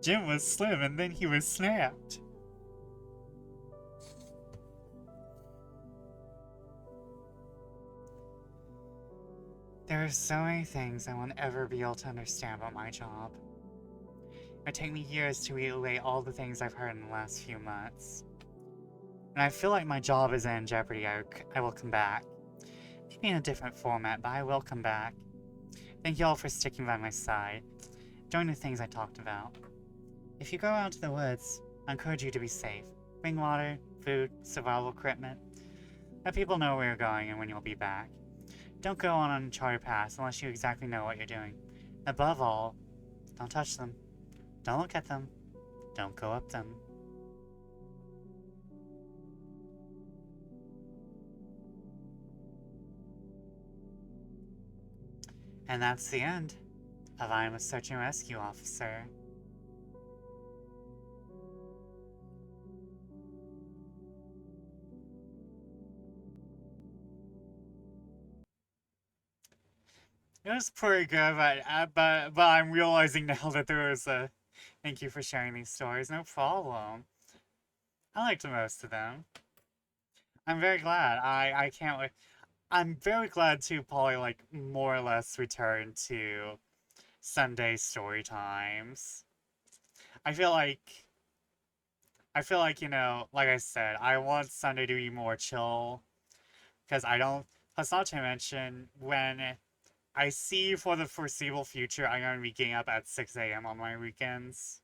Jim was slim and then he was snapped. There are so many things I won't ever be able to understand about my job. It would take me years to relay all the things I've heard in the last few months. When I feel like my job is in jeopardy, I will come back. Maybe in a different format, but I will come back. Thank you all for sticking by my side, doing the things I talked about. If you go out to the woods, I encourage you to be safe. Bring water, food, survival equipment. Let people know where you're going and when you'll be back. Don't go on uncharted paths unless you exactly know what you're doing. Above all, don't touch them. Don't look at them. Don't go up them. And that's the end of I Am a Search and Rescue Officer. It was pretty good, but I'm realizing now that there was a... Thank you for sharing these stories, no problem. I liked most of them. I'm very glad. I can't wait. I'm very glad to probably, like, more or less return to Sunday story times. I feel like, you know, like I said, I want Sunday to be more chill. Because I don't... Plus, not to mention, when I see for the foreseeable future, I'm going to be getting up at 6 a.m. on my weekends.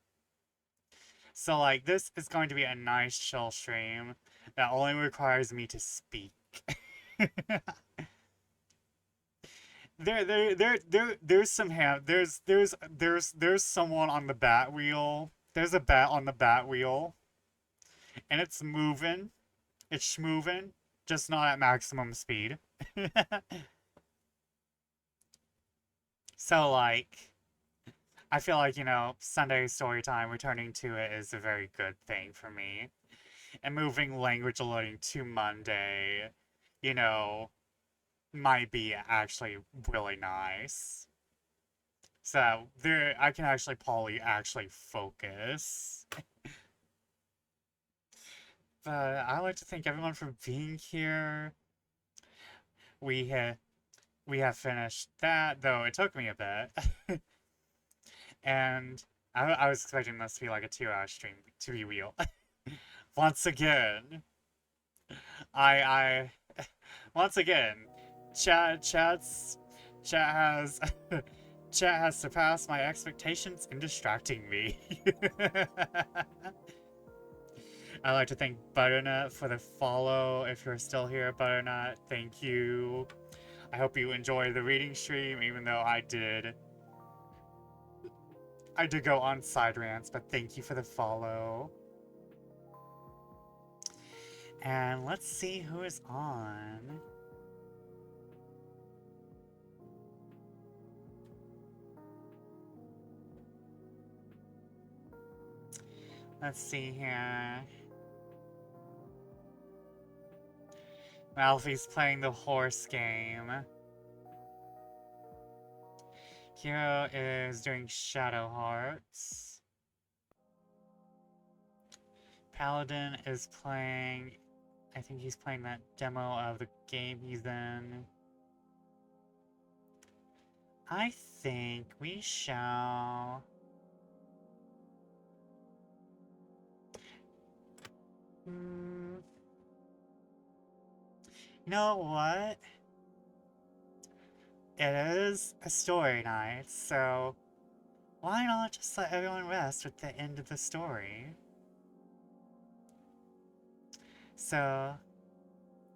So, like, this is going to be a nice chill stream that only requires me to speak. There's some there's someone on the bat wheel. There's a bat on the bat wheel. And it's moving. It's schmoving. Just not at maximum speed. So, like, I feel like, you know, Sunday story time, returning to it is a very good thing for me. And moving language learning to Monday, you know, might be actually really nice. So, there, I can actually probably actually focus. But I'd like to thank everyone for being here. We have finished that, though it took me a bit. And I was expecting this to be like a 2-hour stream, to be real. Once again, I once again, chat has chat has surpassed my expectations in distracting me. I'd like to thank Butternut for the follow. If you're still here, Butternut, thank you. I hope you enjoy the reading stream, even though I did go on side rants, but thank you for the follow. And let's see who is on. Let's see here. Malphie's playing the horse game. Hero is doing Shadow Hearts. Paladin is playing... I think he's playing that demo of the game he's in. I think we shall... You know what? It is a story night, so why not just let everyone rest with the end of the story? So,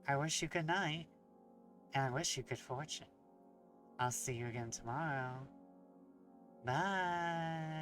I wish you good night, and I wish you good fortune. I'll see you again tomorrow. Bye!